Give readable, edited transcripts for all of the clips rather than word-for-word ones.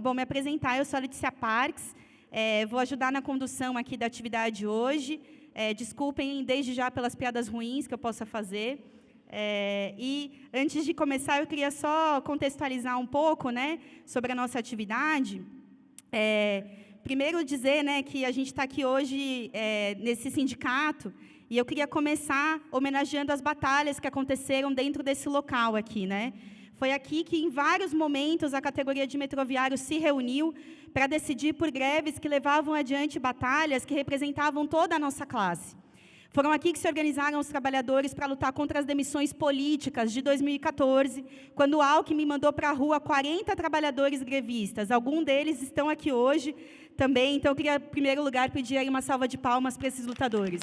Bom, me apresentar, eu sou a Letícia Parks, vou ajudar na condução aqui da atividade de hoje. Desculpem desde já pelas piadas ruins que eu possa fazer. E, antes de começar, eu queria só contextualizar um pouco, né, sobre a nossa atividade. Primeiro dizer, né, que a gente está aqui hoje nesse sindicato, e eu queria começar homenageando as batalhas que aconteceram dentro desse local aqui, né? Foi aqui que, em vários momentos, a categoria de metroviários se reuniu para decidir por greves que levavam adiante batalhas que representavam toda a nossa classe. Foram aqui que se organizaram os trabalhadores para lutar contra as demissões políticas de 2014, quando o Alckmin mandou para a rua 40 trabalhadores grevistas. Alguns deles estão aqui hoje também, então eu queria, em primeiro lugar, pedir aí uma salva de palmas para esses lutadores.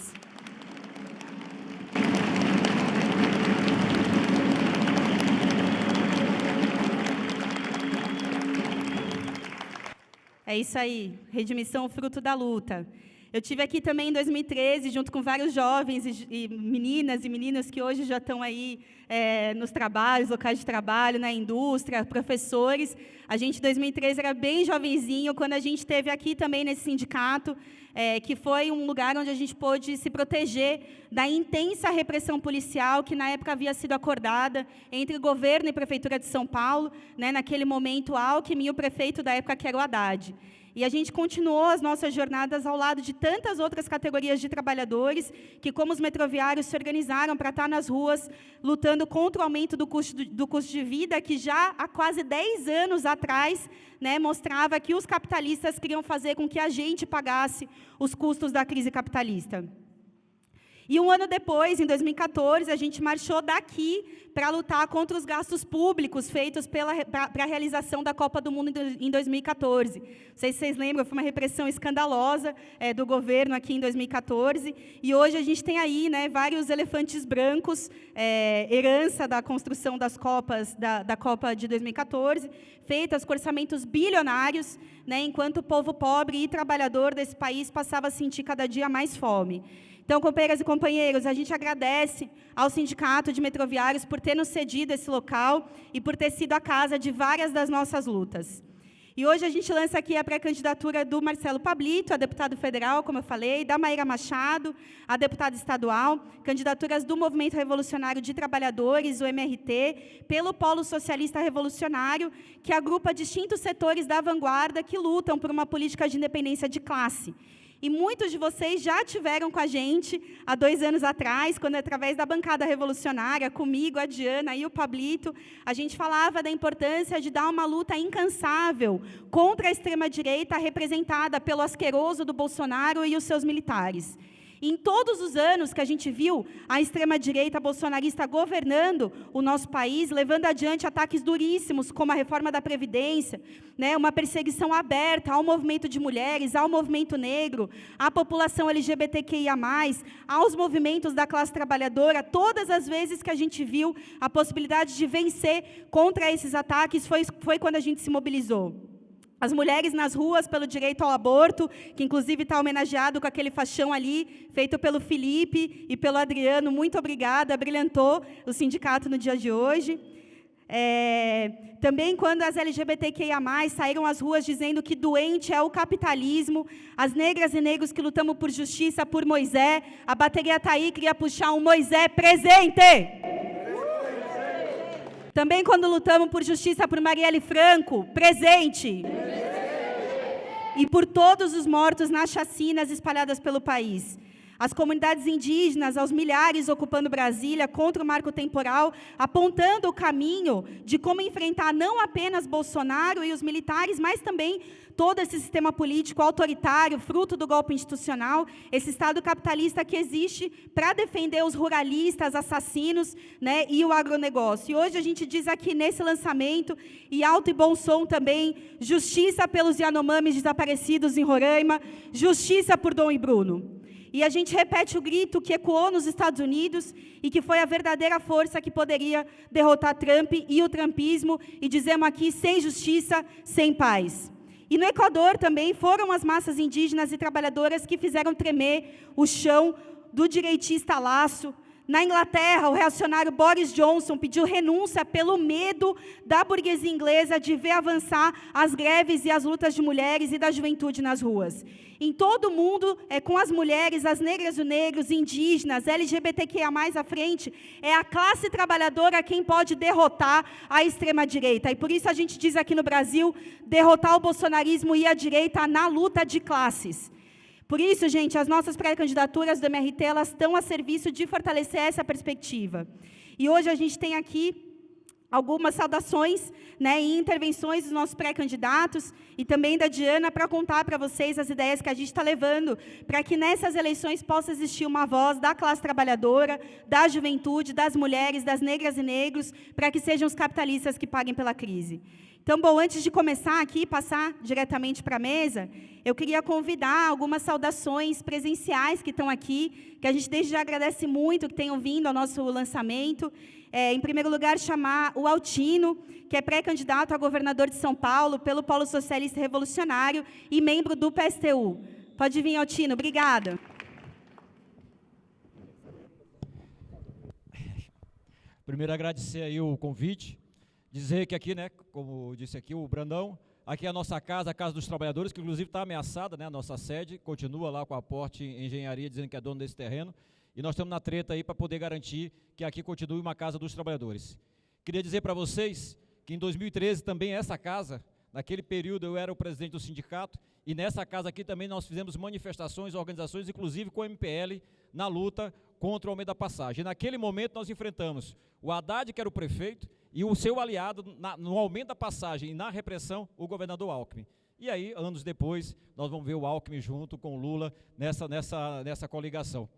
É isso aí, redimissão, fruto da luta. Eu tive aqui também em 2013, junto com vários jovens e meninos que hoje já estão aí nos trabalhos, locais de trabalho, na indústria, professores. A gente, em 2013, era bem jovenzinho, quando a gente esteve aqui também nesse sindicato, que foi um lugar onde a gente pôde se proteger da intensa repressão policial que, na época, havia sido acordada entre o governo e a Prefeitura de São Paulo, né, naquele momento, Alckmin e o prefeito da época, que era o Haddad. E a gente continuou as nossas jornadas ao lado de tantas outras categorias de trabalhadores que, como os metroviários, se organizaram para estar nas ruas lutando contra o aumento do custo de vida, que já há quase 10 anos atrás, né, mostrava que os capitalistas queriam fazer com que a gente pagasse os custos da crise capitalista. E um ano depois, em 2014, a gente marchou daqui para lutar contra os gastos públicos feitos para a realização da Copa do Mundo em 2014. Não sei se vocês lembram, foi uma repressão escandalosa do governo aqui em 2014. E hoje a gente tem aí, né, vários elefantes brancos, herança da construção das Copas, da Copa de 2014, feitas com orçamentos bilionários, né, enquanto o povo pobre e trabalhador desse país passava a sentir cada dia mais fome. Então, companheiras e companheiros, a gente agradece ao Sindicato de Metroviários por ter nos cedido esse local e por ter sido a casa de várias das nossas lutas. E hoje a gente lança aqui a pré-candidatura do Marcelo Pablito, a deputado federal, como eu falei, da Maíra Machado, a deputada estadual, candidaturas do Movimento Revolucionário de Trabalhadores, o MRT, pelo Polo Socialista Revolucionário, que agrupa distintos setores da vanguarda que lutam por uma política de independência de classe. E muitos de vocês já tiveram com a gente há 2 anos atrás, quando, através da bancada revolucionária, comigo, a Diana e o Pablito, a gente falava da importância de dar uma luta incansável contra a extrema-direita representada pelo asqueroso do Bolsonaro e os seus militares. Em todos os anos que a gente viu a extrema-direita bolsonarista governando o nosso país, levando adiante ataques duríssimos, como a reforma da Previdência, né, uma perseguição aberta ao movimento de mulheres, ao movimento negro, à população LGBTQIA+, aos movimentos da classe trabalhadora, todas as vezes que a gente viu a possibilidade de vencer contra esses ataques, foi quando a gente se mobilizou. As mulheres nas ruas pelo direito ao aborto, que inclusive está homenageado com aquele faixão ali, feito pelo Felipe e pelo Adriano. Muito obrigada, brilhantou o sindicato no dia de hoje. Também quando as LGBTQIA+, saíram às ruas dizendo que doente é o capitalismo, as negras e negros que lutamos por justiça, por Moisés, a bateria está aí, queria puxar um Moisés presente! Também quando lutamos por justiça por Marielle Franco, presente. E por todos os mortos nas chacinas espalhadas pelo país. As comunidades indígenas, aos milhares ocupando Brasília, contra o marco temporal, apontando o caminho de como enfrentar não apenas Bolsonaro e os militares, mas também todo esse sistema político autoritário, fruto do golpe institucional, esse Estado capitalista que existe para defender os ruralistas, assassinos, né, e o agronegócio. E hoje a gente diz aqui nesse lançamento, e alto e bom som também, justiça pelos Yanomamis desaparecidos em Roraima, justiça por Dom e Bruno. E a gente repete o grito que ecoou nos Estados Unidos e que foi a verdadeira força que poderia derrotar Trump e o trumpismo, e dizemos aqui, sem justiça, sem paz. E no Equador também foram as massas indígenas e trabalhadoras que fizeram tremer o chão do direitista Lasso, Na Inglaterra, o reacionário Boris Johnson pediu renúncia pelo medo da burguesia inglesa de ver avançar as greves e as lutas de mulheres e da juventude nas ruas. Em todo o mundo, com as mulheres, as negras e os negros, indígenas, LGBTQIA+, à frente, é a classe trabalhadora quem pode derrotar a extrema-direita. E por isso a gente diz aqui no Brasil, derrotar o bolsonarismo e a direita na luta de classes. Por isso, gente, as nossas pré-candidaturas do MRT, elas estão a serviço de fortalecer essa perspectiva. E hoje a gente tem aqui algumas saudações, né, e intervenções dos nossos pré-candidatos e também da Diana para contar para vocês as ideias que a gente está levando para que nessas eleições possa existir uma voz da classe trabalhadora, da juventude, das mulheres, das negras e negros, para que sejam os capitalistas que paguem pela crise. Então, bom, antes de começar aqui, passar diretamente para a mesa, eu queria convidar algumas saudações presenciais que estão aqui, que a gente desde já agradece muito que tenham vindo ao nosso lançamento. Em primeiro lugar, chamar o Altino, que é pré-candidato a governador de São Paulo pelo Polo Socialista Revolucionário e membro do PSTU. Pode vir, Altino. Obrigada. Primeiro, agradecer aí o convite. Dizer que aqui, né, como disse aqui o Brandão, aqui é a nossa casa, a Casa dos Trabalhadores, que inclusive está ameaçada, né, a nossa sede, continua lá com a Porte Engenharia dizendo que é dono desse terreno, e nós estamos na treta aí para poder garantir que aqui continue uma Casa dos Trabalhadores. Queria dizer para vocês que em 2013 também essa casa, naquele período eu era o presidente do sindicato, e nessa casa aqui também nós fizemos manifestações, organizações, inclusive com o MPL, na luta contra o aumento da passagem. E naquele momento nós enfrentamos o Haddad, que era o prefeito, e o seu aliado no aumento da passagem e na repressão, o governador Alckmin. E aí, anos depois, nós vamos ver o Alckmin junto com o Lula nessa coligação.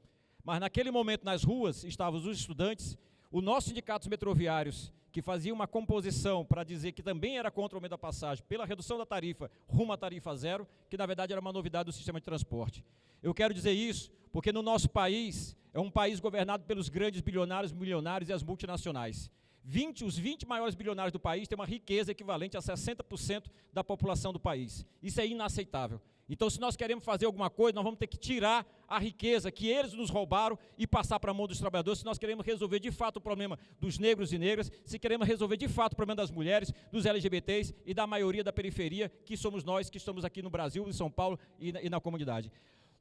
Mas naquele momento, nas ruas, estavam os estudantes, os nossos sindicatos metroviários, que faziam uma composição para dizer que também era contra o aumento da passagem, pela redução da tarifa rumo à tarifa zero, que na verdade era uma novidade do sistema de transporte. Eu quero dizer isso porque no nosso país, é um país governado pelos grandes bilionários, milionários e as multinacionais. Os 20 maiores bilionários do país têm uma riqueza equivalente a 60% da população do país. Isso é inaceitável. Então, se nós queremos fazer alguma coisa, nós vamos ter que tirar a riqueza que eles nos roubaram e passar para a mão dos trabalhadores, se nós queremos resolver de fato o problema dos negros e negras, se queremos resolver de fato o problema das mulheres, dos LGBTs e da maioria da periferia, que somos nós que estamos aqui no Brasil, em São Paulo e na comunidade.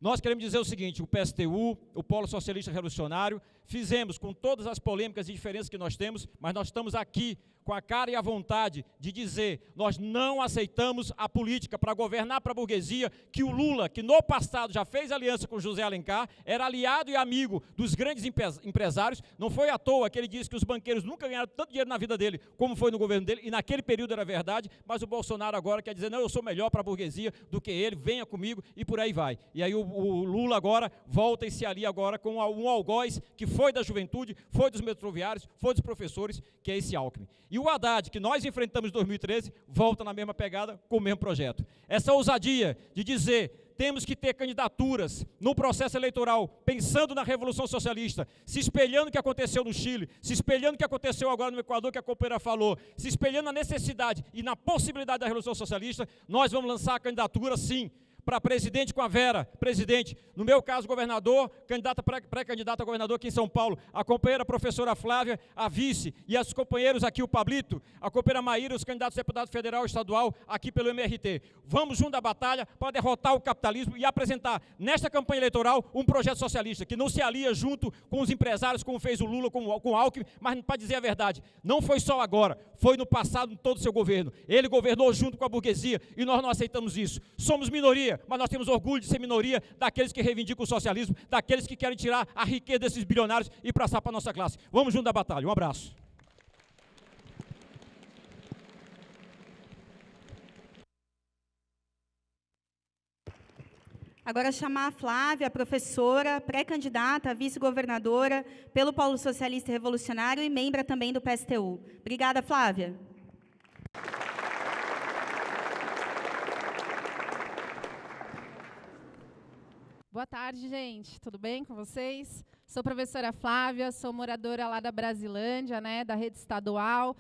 Nós queremos dizer o seguinte, o PSTU, o Polo Socialista Revolucionário, fizemos com todas as polêmicas e diferenças que nós temos, mas nós estamos aqui com a cara e a vontade de dizer, nós não aceitamos a política para governar para a burguesia, que o Lula, que no passado já fez aliança com José Alencar, era aliado e amigo dos grandes empresários, não foi à toa que ele disse que os banqueiros nunca ganharam tanto dinheiro na vida dele, como foi no governo dele, e naquele período era verdade, mas o Bolsonaro agora quer dizer, não, eu sou melhor para a burguesia do que ele, venha comigo, e por aí vai. E aí o Lula agora volta e se alia agora com um algoz que foi da juventude, foi dos metroviários, foi dos professores, que é esse Alckmin. E o Haddad, que nós enfrentamos em 2013, volta na mesma pegada com o mesmo projeto. Essa ousadia de dizer, temos que ter candidaturas no processo eleitoral, pensando na Revolução Socialista, se espelhando no que aconteceu no Chile, se espelhando no que aconteceu agora no Equador, que a companheira falou, se espelhando na necessidade e na possibilidade da Revolução Socialista, nós vamos lançar a candidatura, sim, para presidente com a Vera, presidente, no meu caso, governador, pré-candidata a governador aqui em São Paulo, a companheira professora Flávia, a vice, e os companheiros aqui, o Pablito, a companheira Maíra, os candidatos a deputado federal e estadual, aqui pelo MRT. Vamos junto à batalha para derrotar o capitalismo e apresentar, nesta campanha eleitoral, um projeto socialista, que não se alia junto com os empresários, como fez o Lula com o Alckmin, mas para dizer a verdade, não foi só agora, foi no passado, em todo o seu governo. Ele governou junto com a burguesia, e nós não aceitamos isso. Somos minoria, mas nós temos orgulho de ser minoria daqueles que reivindicam o socialismo, daqueles que querem tirar a riqueza desses bilionários e passar para a nossa classe. Vamos junto à batalha. Um abraço. Agora chamar a Flávia, a professora, pré-candidata a vice-governadora pelo Polo Socialista Revolucionário e membro também do PSTU. Obrigada, Flávia. Boa tarde, gente. Tudo bem com vocês? Sou professora Flávia, sou moradora lá da Brasilândia, né, da rede estadual.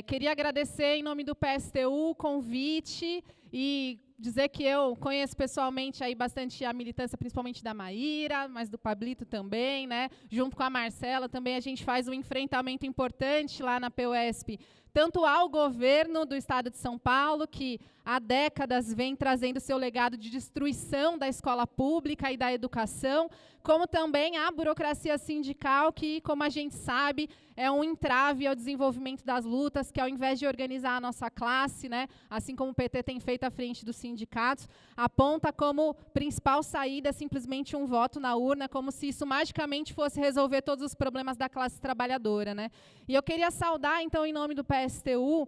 Queria agradecer, em nome do PSTU, o convite e dizer que eu conheço pessoalmente aí bastante a militância, principalmente da Maíra, mas do Pablito também, né? Junto com a Marcela, também a gente faz um enfrentamento importante lá na PUESP, tanto ao governo do Estado de São Paulo, que há décadas vem trazendo seu legado de destruição da escola pública e da educação, como também à burocracia sindical, que, como a gente sabe, é um entrave ao desenvolvimento das lutas, que ao invés de organizar a nossa classe, né, assim como o PT tem feito à frente dos sindicatos, aponta como principal saída simplesmente um voto na urna, como se isso magicamente fosse resolver todos os problemas da classe trabalhadora, né? E eu queria saudar, então, em nome do PSTU,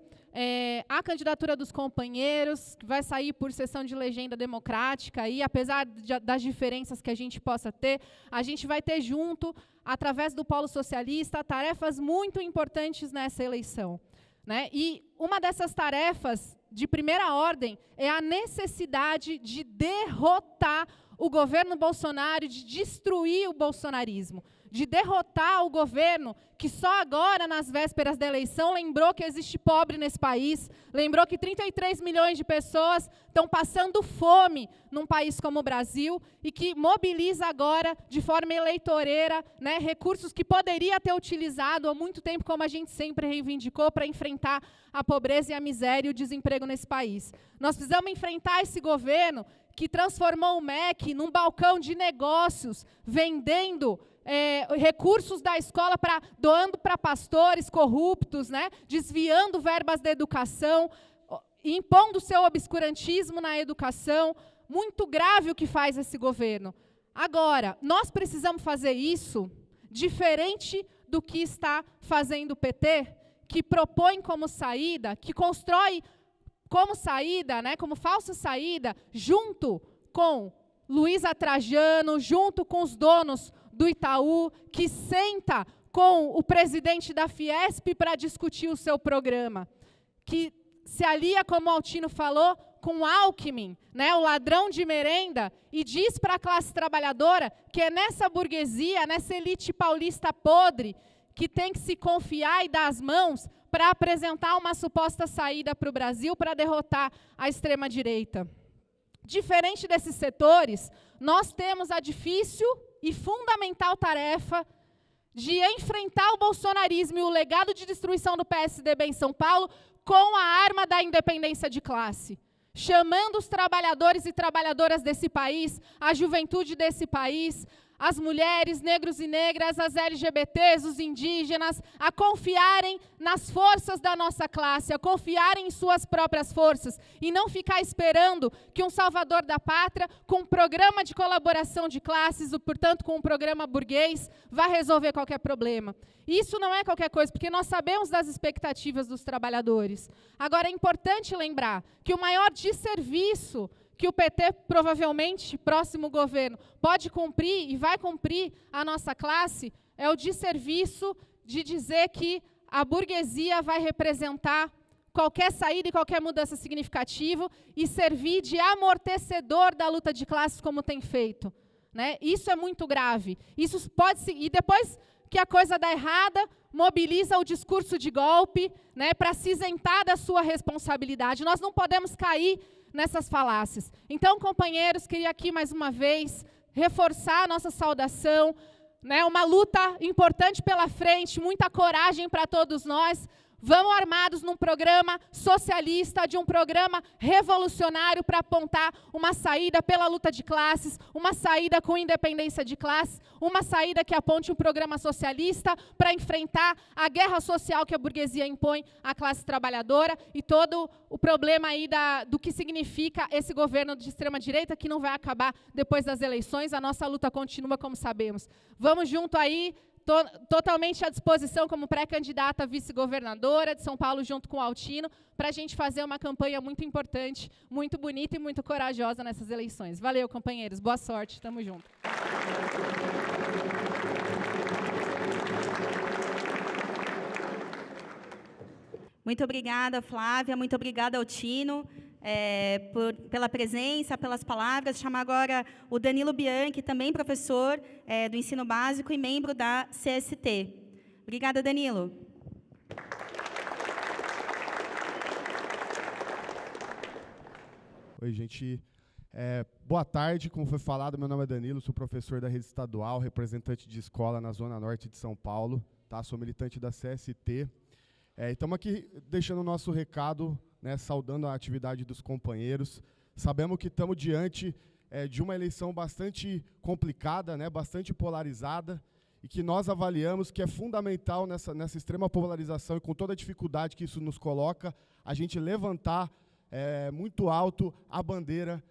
a candidatura dos companheiros, que vai sair por sessão de legenda democrática, e apesar das diferenças que a gente possa ter, a gente vai ter junto, através do Polo Socialista, tarefas muito importantes nessa eleição, né? E uma dessas tarefas, de primeira ordem, é a necessidade de derrotar o governo Bolsonaro, de destruir o bolsonarismo, de derrotar o governo que só agora, nas vésperas da eleição, lembrou que existe pobre nesse país, lembrou que 33 milhões de pessoas estão passando fome num país como o Brasil e que mobiliza agora, de forma eleitoreira, né, recursos que poderia ter utilizado há muito tempo, como a gente sempre reivindicou, para enfrentar a pobreza e a miséria e o desemprego nesse país. Nós precisamos enfrentar esse governo que transformou o MEC num balcão de negócios, vendendo recursos da escola, doando para pastores corruptos, né, desviando verbas da educação, impondo seu obscurantismo na educação. Muito grave o que faz esse governo. Agora, nós precisamos fazer isso diferente do que está fazendo o PT, que propõe como saída, que constrói como saída, né, como falsa saída, junto com Luísa Trajano, junto com os donos do Itaú, que senta com o presidente da Fiesp para discutir o seu programa, que se alia, como o Altino falou, com Alckmin, né, o ladrão de merenda, e diz para a classe trabalhadora que é nessa burguesia, nessa elite paulista podre, que tem que se confiar e dar as mãos para apresentar uma suposta saída para o Brasil, para derrotar a extrema-direita. Diferente desses setores, nós temos a difícil e fundamental tarefa de enfrentar o bolsonarismo e o legado de destruição do PSDB em São Paulo com a arma da independência de classe, chamando os trabalhadores e trabalhadoras desse país, a juventude desse país, as mulheres, negros e negras, as LGBTs, os indígenas, a confiarem nas forças da nossa classe, a confiarem em suas próprias forças e não ficar esperando que um salvador da pátria, com um programa de colaboração de classes, ou, portanto, com um programa burguês, vá resolver qualquer problema. Isso não é qualquer coisa, porque nós sabemos das expectativas dos trabalhadores. Agora, é importante lembrar que o maior desserviço que o PT, provavelmente, próximo governo, pode cumprir e vai cumprir a nossa classe, é o desserviço de dizer que a burguesia vai representar qualquer saída e qualquer mudança significativa e servir de amortecedor da luta de classes, como tem feito, né? Isso é muito grave. Isso pode se, e depois que a coisa dá errada, mobiliza o discurso de golpe, né, para se isentar da sua responsabilidade. Nós não podemos cair nessas falácias. Então, companheiros, queria aqui mais uma vez reforçar a nossa saudação, né, uma luta importante pela frente, muita coragem para todos nós. Vamos armados num programa socialista, de um programa revolucionário para apontar uma saída pela luta de classes, uma saída com independência de classes, uma saída que aponte um programa socialista para enfrentar a guerra social que a burguesia impõe à classe trabalhadora e todo o problema aí do que significa esse governo de extrema-direita que não vai acabar depois das eleições. A nossa luta continua, como sabemos. Vamos junto aí, totalmente à disposição como pré-candidata a vice-governadora de São Paulo, junto com o Altino, para a gente fazer uma campanha muito importante, muito bonita e muito corajosa nessas eleições. Valeu, companheiros. Boa sorte. Tamo junto. Muito obrigada, Flávia. Muito obrigada, Altino, pela presença, pelas palavras. Chamar agora o Danilo Bianchi, também professor do ensino básico e membro da CST. Obrigada, Danilo. Oi, gente. Boa tarde, como foi falado, meu nome é Danilo, sou professor da rede estadual, representante de escola na Zona Norte de São Paulo, tá? Sou militante da CST. Estamos aqui deixando o nosso recado, né, saudando a atividade dos companheiros. Sabemos que estamos diante de uma eleição bastante complicada, né, bastante polarizada, e que nós avaliamos que é fundamental nessa extrema polarização e com toda a dificuldade que isso nos coloca, a gente levantar muito alto a bandeira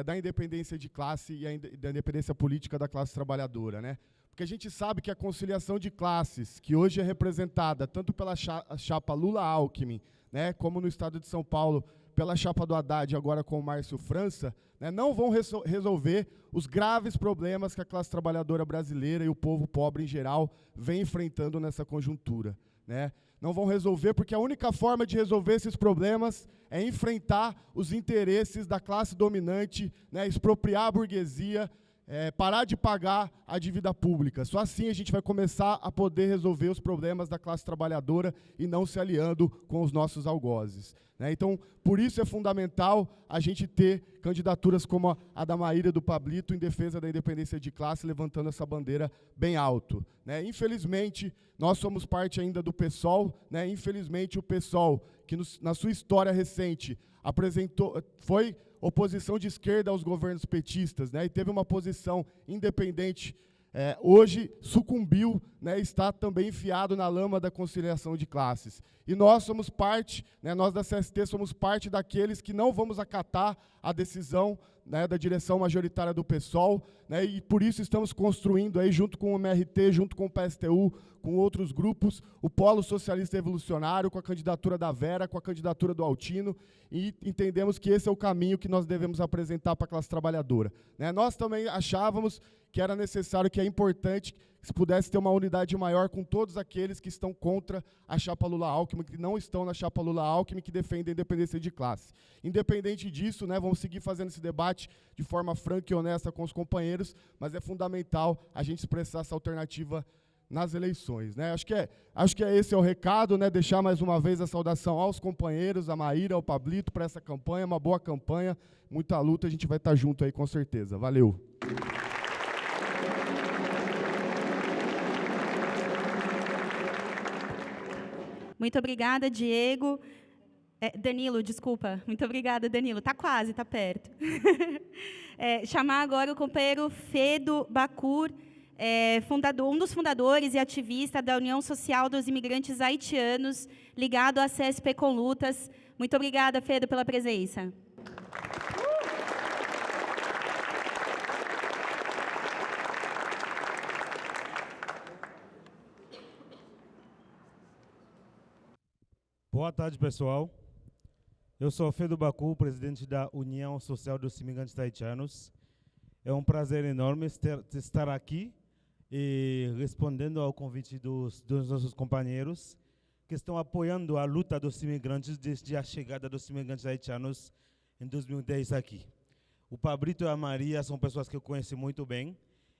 da independência de classe e da independência política da classe trabalhadora, né? Porque a gente sabe que a conciliação de classes, que hoje é representada tanto pela chapa Lula-Alckmin, né, como no estado de São Paulo, pela chapa do Haddad, agora com o Márcio França, né, não vão resolver os graves problemas que a classe trabalhadora brasileira e o povo pobre em geral vem enfrentando nessa conjuntura, né? Não vão resolver porque a única forma de resolver esses problemas é enfrentar os interesses da classe dominante, né, expropriar a burguesia, parar de pagar a dívida pública. Só assim a gente vai começar a poder resolver os problemas da classe trabalhadora e não se aliando com os nossos algozes, né? Então, por isso é fundamental a gente ter candidaturas como a da Maíra e do Pablito em defesa da independência de classe, levantando essa bandeira bem alto, né? Infelizmente, nós somos parte ainda do PSOL, né? Infelizmente, o PSOL, que na sua história recente foi oposição de esquerda aos governos petistas, né, e teve uma posição independente, hoje sucumbiu, né, está também enfiado na lama da conciliação de classes. E nós somos parte, né, nós da CST somos parte daqueles que não vamos acatar a decisão, né, da direção majoritária do PSOL, né, e por isso estamos construindo, aí, junto com o MRT, junto com o PSTU, com outros grupos, o Polo Socialista Revolucionário, com a candidatura da Vera, com a candidatura do Altino, e entendemos que esse é o caminho que nós devemos apresentar para a classe trabalhadora, né? Nós também achávamos que era necessário, que é importante, que se pudesse ter uma unidade maior com todos aqueles que estão contra a chapa Lula-Alckmin, que não estão na chapa Lula-Alckmin, que defendem a independência de classe. Independente disso, né, vamos seguir fazendo esse debate de forma franca e honesta com os companheiros, mas é fundamental a gente expressar essa alternativa nas eleições, né? Acho que esse é o recado, né? Deixar mais uma vez a saudação aos companheiros, a Maíra, ao Pablito, para essa campanha, uma boa campanha, muita luta, a gente vai estar junto aí com certeza. Valeu! Muito obrigada, Diego. Danilo, desculpa. Muito obrigada, Danilo. Está quase, está perto. Chamar agora o companheiro Fedo Bacur, um dos fundadores e ativista da União Social dos Imigrantes Haitianos, ligado à CSP com Lutas. Muito obrigada, Fedo, pela presença. Boa tarde, pessoal. Eu sou Fedo Bacur, presidente da União Social dos Imigrantes Haitianos. É um prazer enorme estar aqui e respondendo ao convite dos nossos companheiros que estão apoiando a luta dos imigrantes desde a chegada dos imigrantes haitianos em 2010 aqui. O Pablito e a Maria são pessoas que eu conheço muito bem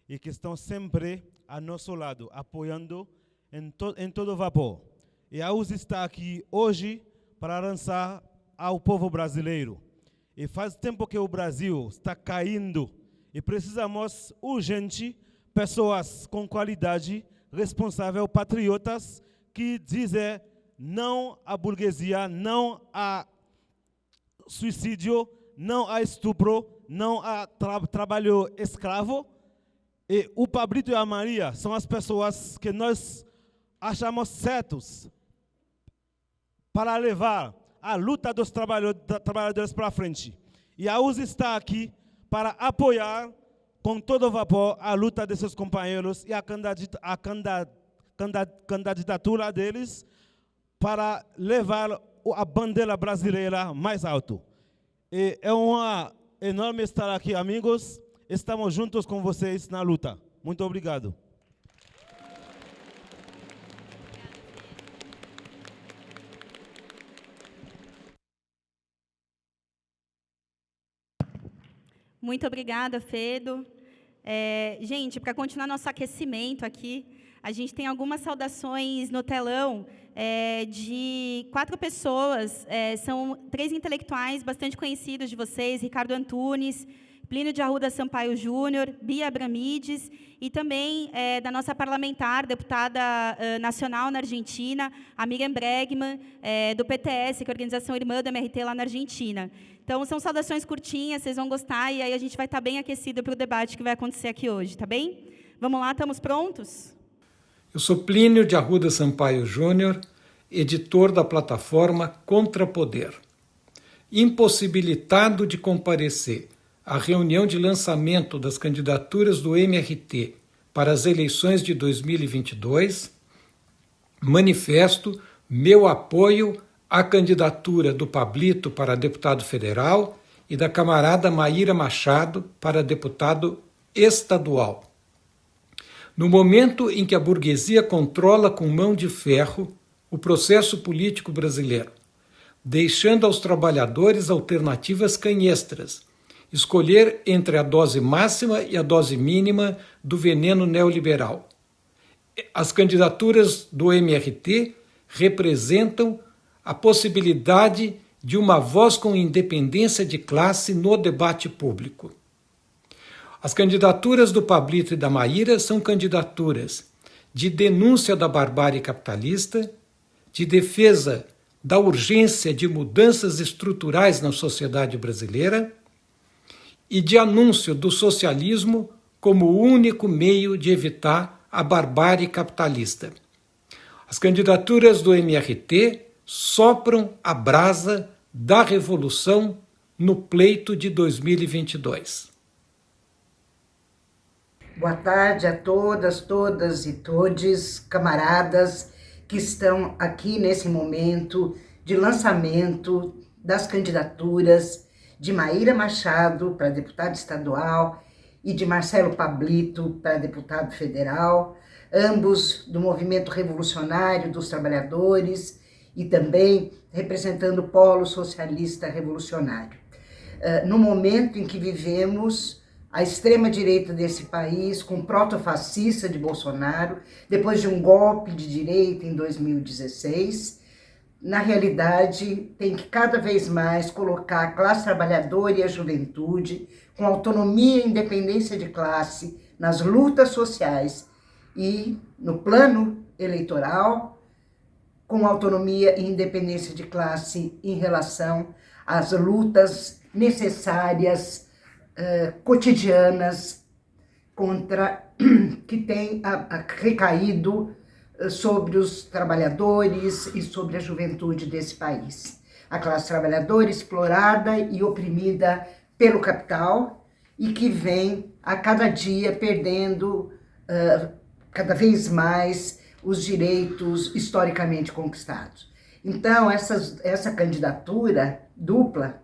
e que estão sempre ao nosso lado, apoiando em todo vapor. E a USE está aqui hoje para lançar ao povo brasileiro. E faz tempo que o Brasil está caindo e precisamos, urgente, pessoas com qualidade, responsáveis, patriotas, que dizem não à burguesia, não a suicídio, não a estupro, não a trabalho escravo. E o Pablito e a Maria são as pessoas que nós achamos certos para levar a luta dos trabalhadores para frente. E a USE está aqui para apoiar com todo vapor a luta desses companheiros e a candidatura deles para levar a bandeira brasileira mais alto. E é uma enorme estar aqui, amigos. Estamos juntos com vocês na luta. Muito obrigado. Muito obrigada, Fedo. Gente, para continuar nosso aquecimento aqui, a gente tem algumas saudações no telão de 4 pessoas, são 3 intelectuais bastante conhecidos de vocês, Ricardo Antunes, Plínio de Arruda Sampaio Júnior, Bia Abramides, e também da nossa parlamentar, deputada nacional na Argentina, a Miriam Bregman, do PTS, que é a Organização Irmã do MRT lá na Argentina. Então, são saudações curtinhas, vocês vão gostar, e aí a gente vai estar bem aquecido para o debate que vai acontecer aqui hoje, tá bem? Vamos lá, estamos prontos? Eu sou Plínio de Arruda Sampaio Júnior, editor da plataforma Contrapoder. Impossibilitado de comparecer à reunião de lançamento das candidaturas do MRT para as eleições de 2022, manifesto meu apoio à candidatura do Pablito para deputado federal e da camarada Maíra Machado para deputado estadual. No momento em que a burguesia controla com mão de ferro o processo político brasileiro, deixando aos trabalhadores alternativas canhestras, escolher entre a dose máxima e a dose mínima do veneno neoliberal. As candidaturas do MRT representam a possibilidade de uma voz com independência de classe no debate público. As candidaturas do Pablito e da Maíra são candidaturas de denúncia da barbárie capitalista, de defesa da urgência de mudanças estruturais na sociedade brasileira e de anúncio do socialismo como o único meio de evitar a barbárie capitalista. As candidaturas do MRT sopram a brasa da revolução no pleito de 2022. Boa tarde a todas e todes, camaradas que estão aqui nesse momento de lançamento das candidaturas de Maíra Machado para deputado estadual e de Marcelo Pablito para deputado federal, ambos do movimento revolucionário dos trabalhadores e também representando o polo socialista revolucionário. No momento em que vivemos a extrema-direita desse país, com o protofascista de Bolsonaro, depois de um golpe de direita em 2016, na realidade, tem que cada vez mais colocar a classe trabalhadora e a juventude com autonomia e independência de classe nas lutas sociais e, no plano eleitoral, com autonomia e independência de classe em relação às lutas necessárias cotidianas que tem recaído sobre os trabalhadores e sobre a juventude desse país. A classe trabalhadora explorada e oprimida pelo capital e que vem a cada dia perdendo cada vez mais os direitos historicamente conquistados. Então, essa candidatura dupla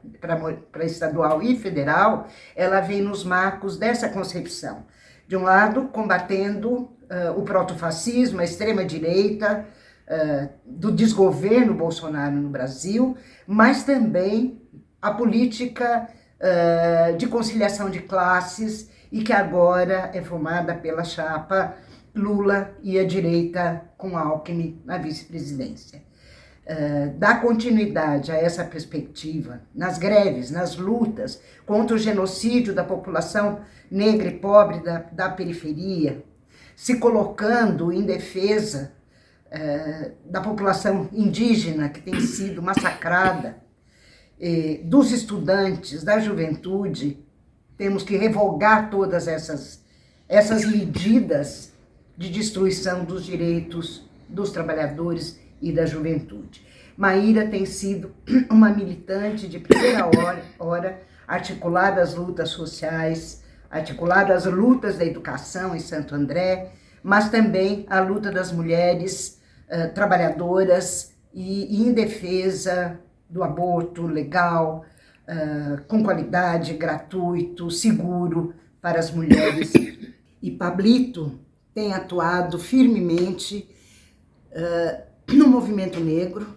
para estadual e federal, ela vem nos marcos dessa concepção. De um lado, combatendo o protofascismo, a extrema-direita, do desgoverno Bolsonaro no Brasil, mas também a política de conciliação de classes e que agora é formada pela chapa Lula e a direita com Alckmin na vice-presidência. Dar continuidade a essa perspectiva nas greves, nas lutas contra o genocídio da população negra e pobre da periferia, se colocando em defesa da população indígena que tem sido massacrada, dos estudantes, da juventude. Temos que revogar todas essas medidas de destruição dos direitos dos trabalhadores e da juventude. Maíra tem sido uma militante de primeira hora, articulada às lutas sociais, articulada às lutas da educação em Santo André, mas também a luta das mulheres trabalhadoras e em defesa do aborto legal, com qualidade, gratuito, seguro para as mulheres. E Pablito tem atuado firmemente no movimento negro,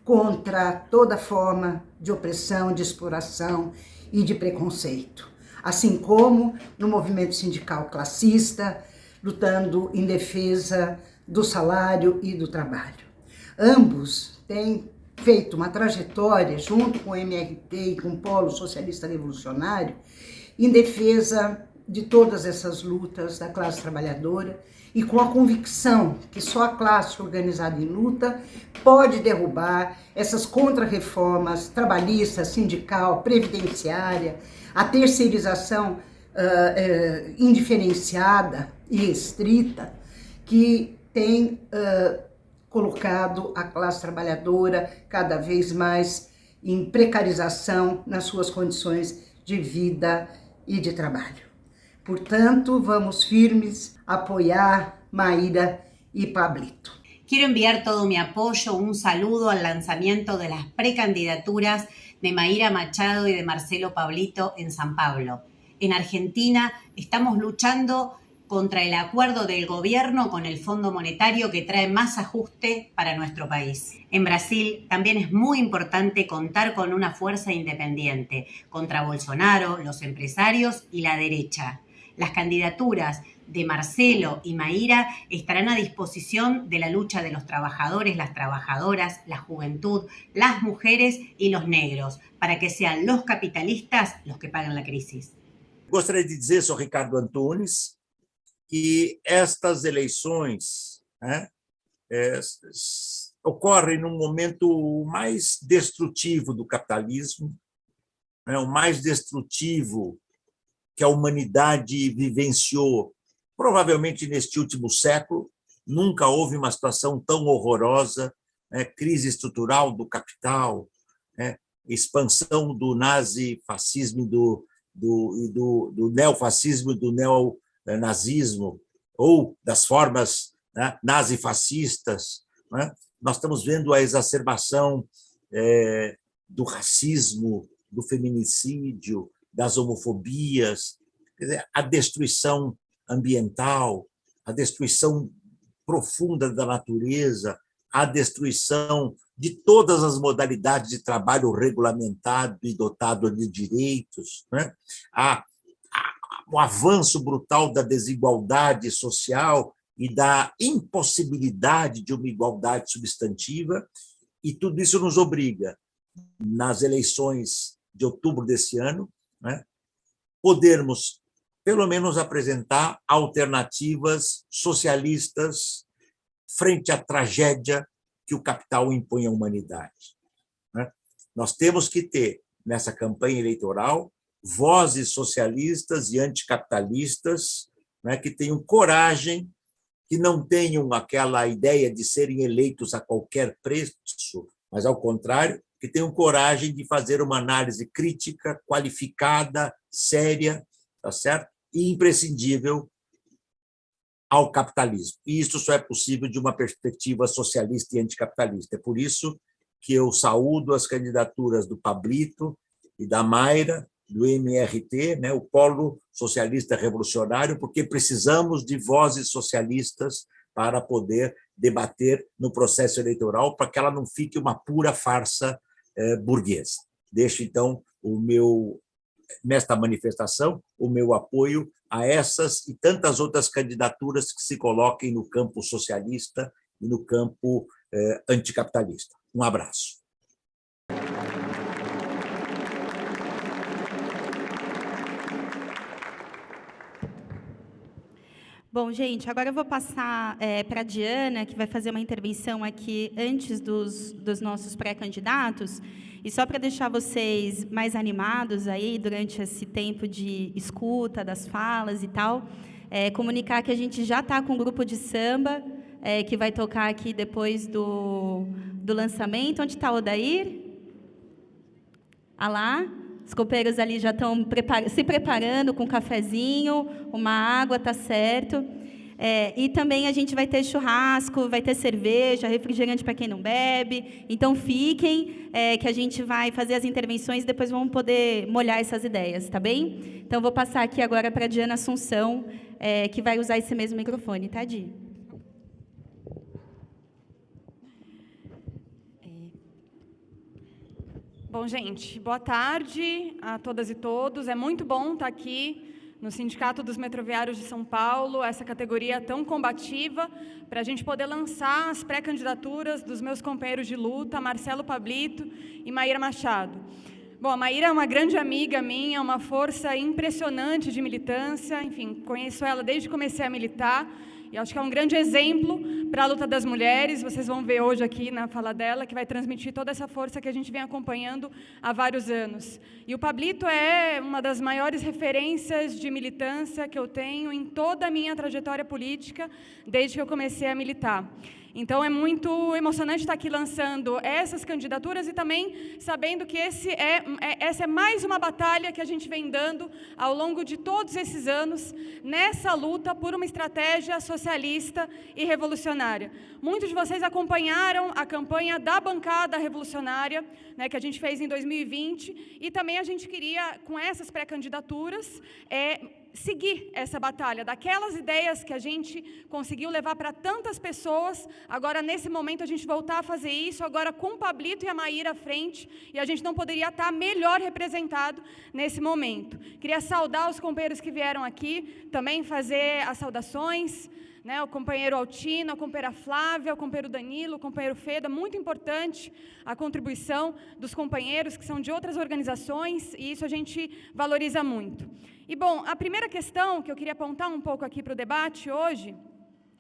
contra toda forma de opressão, de exploração e de preconceito. Assim como no movimento sindical classista, lutando em defesa do salário e do trabalho. Ambos têm feito uma trajetória, junto com o MRT e com o Polo Socialista Revolucionário, em defesa de todas essas lutas da classe trabalhadora e com a convicção que só a classe organizada em luta pode derrubar essas contrarreformas trabalhista, sindical, previdenciária, a terceirização indiferenciada e restrita que tem colocado a classe trabalhadora cada vez mais em precarização nas suas condições de vida e de trabalho. Portanto, vamos firmes apoiar Mayra y Pablito. Quiero enviar todo mi apoyo, un saludo al lanzamiento de las precandidaturas de Mayra Machado y de Marcelo Pablito en San Pablo. En Argentina estamos luchando contra el acuerdo del gobierno con el Fondo Monetario que trae más ajuste para nuestro país. En Brasil también es muy importante contar con una fuerza independiente contra Bolsonaro, los empresarios y la derecha. Las candidaturas de Marcelo y Mayra estarán a disposición de la lucha de los trabajadores, las trabajadoras, la juventud, las mujeres y los negros, para que sean los capitalistas los que paguen la crisis. Gostaria de dizer, sou Ricardo Antunes, que estas eleições, né, ocorrem num momento mais destrutivo do capitalismo, né, o mais destrutivo que a humanidade vivenciou, provavelmente neste último século. Nunca houve uma situação tão horrorosa, né, crise estrutural do capital, né, expansão do nazifascismo, do neofascismo e do neonazismo, ou das formas, né, nazifascistas, né? Nós estamos vendo a exacerbação do racismo, do feminicídio, das homofobias, quer dizer, a destruição ambiental, a destruição profunda da natureza, a destruição de todas as modalidades de trabalho regulamentado e dotado de direitos, né? O avanço brutal da desigualdade social e da impossibilidade de uma igualdade substantiva, e tudo isso nos obriga, nas eleições de outubro desse ano, né, podermos, pelo menos, apresentar alternativas socialistas frente à tragédia que o capital impõe à humanidade, né? Nós temos que ter, nessa campanha eleitoral, vozes socialistas e anticapitalistas, né, que tenham coragem, que não tenham aquela ideia de serem eleitos a qualquer preço, mas, ao contrário, que tenham coragem de fazer uma análise crítica, qualificada, séria, tá certo? E imprescindível ao capitalismo. E isso só é possível de uma perspectiva socialista e anticapitalista. É por isso que eu saúdo as candidaturas do Pablito e da Mayra, do MRT, né, o Polo Socialista Revolucionário, porque precisamos de vozes socialistas para poder debater no processo eleitoral, para que ela não fique uma pura farsa burguesa. Deixo, então, nesta manifestação, o meu apoio a essas e tantas outras candidaturas que se coloquem no campo socialista e no campo anticapitalista. Um abraço. Bom, gente, agora eu vou passar para a Diana, que vai fazer uma intervenção aqui antes dos nossos pré-candidatos. E só para deixar vocês mais animados aí durante esse tempo de escuta das falas e tal, comunicar que a gente já está com um grupo de samba que vai tocar aqui depois do lançamento. Onde está o Odair? Ah lá. Os copeiros ali já estão se preparando com um cafezinho, uma água, tá certo. E também a gente vai ter churrasco, vai ter cerveja, refrigerante para quem não bebe. Então, fiquem, que a gente vai fazer as intervenções e depois vamos poder molhar essas ideias, tá bem? Então, vou passar aqui agora para a Diana Assunção, que vai usar esse mesmo microfone, tá, Di? Bom, gente, boa tarde a todas e todos. É muito bom estar aqui no Sindicato dos Metroviários de São Paulo, essa categoria tão combativa, para a gente poder lançar as pré-candidaturas dos meus companheiros de luta, Marcelo Pablito e Maíra Machado. Bom, a Maíra é uma grande amiga minha, uma força impressionante de militância, enfim, conheço ela desde que comecei a militar, e acho que é um grande exemplo para a luta das mulheres. Vocês vão ver hoje aqui na fala dela, que vai transmitir toda essa força que a gente vem acompanhando há vários anos. E o Pablito é uma das maiores referências de militância que eu tenho em toda a minha trajetória política, desde que eu comecei a militar. Então, é muito emocionante estar aqui lançando essas candidaturas e também sabendo que essa é mais uma batalha que a gente vem dando ao longo de todos esses anos nessa luta por uma estratégia socialista e revolucionária. Muitos de vocês acompanharam a campanha da bancada revolucionária, né, que a gente fez em 2020, e também a gente queria, com essas pré-candidaturas, seguir essa batalha, daquelas ideias que a gente conseguiu levar para tantas pessoas, agora nesse momento a gente voltar a fazer isso, agora com o Pablito e a Maíra à frente, e a gente não poderia estar melhor representado nesse momento. Queria saudar os companheiros que vieram aqui, também fazer as saudações, né, o companheiro Altino, a companheira Flávia, o companheiro Danilo, o companheiro Feda, muito importante a contribuição dos companheiros que são de outras organizações, e isso a gente valoriza muito. E, bom, a primeira questão que eu queria apontar um pouco aqui para o debate hoje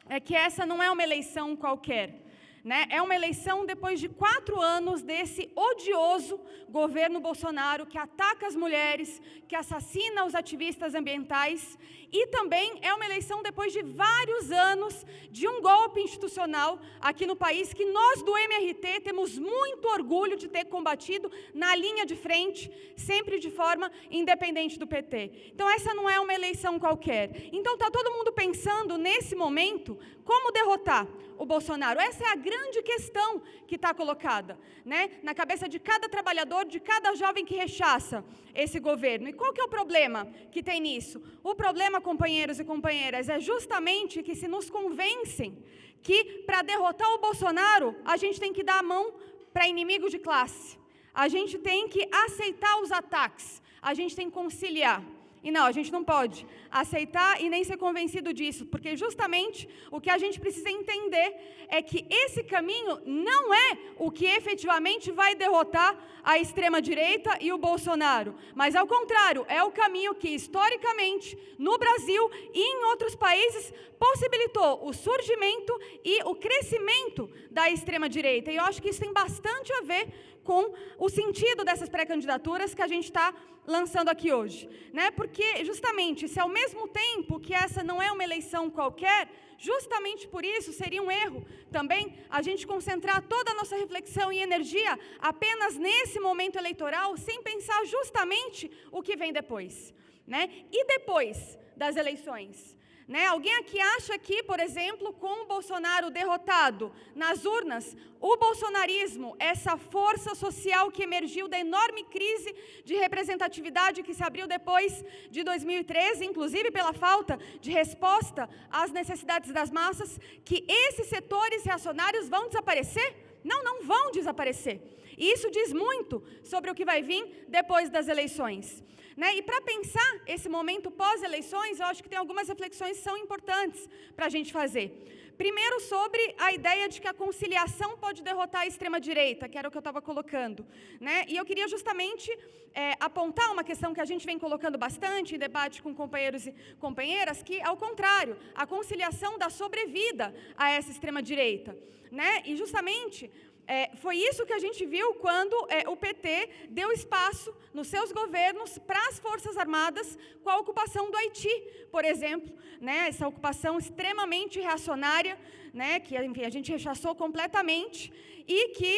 é que essa não é uma eleição qualquer, né? É uma eleição depois de 4 anos desse odioso governo Bolsonaro que ataca as mulheres, que assassina os ativistas ambientais, e também é uma eleição depois de vários anos de um golpe institucional aqui no país que nós do MRT temos muito orgulho de ter combatido na linha de frente, sempre de forma independente do PT. Então essa não é uma eleição qualquer. Então está todo mundo pensando nesse momento como derrotar o Bolsonaro. Essa é a grande questão que está colocada, né, na cabeça de cada trabalhador, de cada jovem que rechaça esse governo. E qual que é o problema que tem nisso? O problema, companheiros e companheiras, é justamente que se nos convencem que para derrotar o Bolsonaro a gente tem que dar a mão para inimigo de classe, a gente tem que aceitar os ataques, a gente tem que conciliar. E não, a gente não pode aceitar e nem ser convencido disso, porque justamente o que a gente precisa entender é que esse caminho não é o que efetivamente vai derrotar a extrema-direita e o Bolsonaro, mas ao contrário, é o caminho que historicamente no Brasil e em outros países possibilitou o surgimento e o crescimento da extrema-direita. E eu acho que isso tem bastante a ver com o sentido dessas pré-candidaturas que a gente está lançando aqui hoje, né? Porque justamente, se ao mesmo tempo que essa não é uma eleição qualquer, justamente por isso seria um erro também a gente concentrar toda a nossa reflexão e energia apenas nesse momento eleitoral, sem pensar justamente o que vem depois, né? E depois das eleições, né? Alguém aqui acha que, por exemplo, com o Bolsonaro derrotado nas urnas, o bolsonarismo, essa força social que emergiu da enorme crise de representatividade que se abriu depois de 2013, inclusive pela falta de resposta às necessidades das massas, que esses setores reacionários vão desaparecer? Não, não vão desaparecer. E isso diz muito sobre o que vai vir depois das eleições, né? E para pensar esse momento pós-eleições, eu acho que tem algumas reflexões que são importantes para a gente fazer. Primeiro, sobre a ideia de que a conciliação pode derrotar a extrema-direita, que era o que eu estava colocando, né? E eu queria justamente apontar uma questão que a gente vem colocando bastante em debate com companheiros e companheiras, que, ao contrário, a conciliação dá sobrevida a essa extrema-direita, né? E justamente foi isso que a gente viu quando o PT deu espaço nos seus governos para as Forças Armadas com a ocupação do Haiti, por exemplo, né, essa ocupação extremamente reacionária, né, que enfim, a gente rechaçou completamente, e que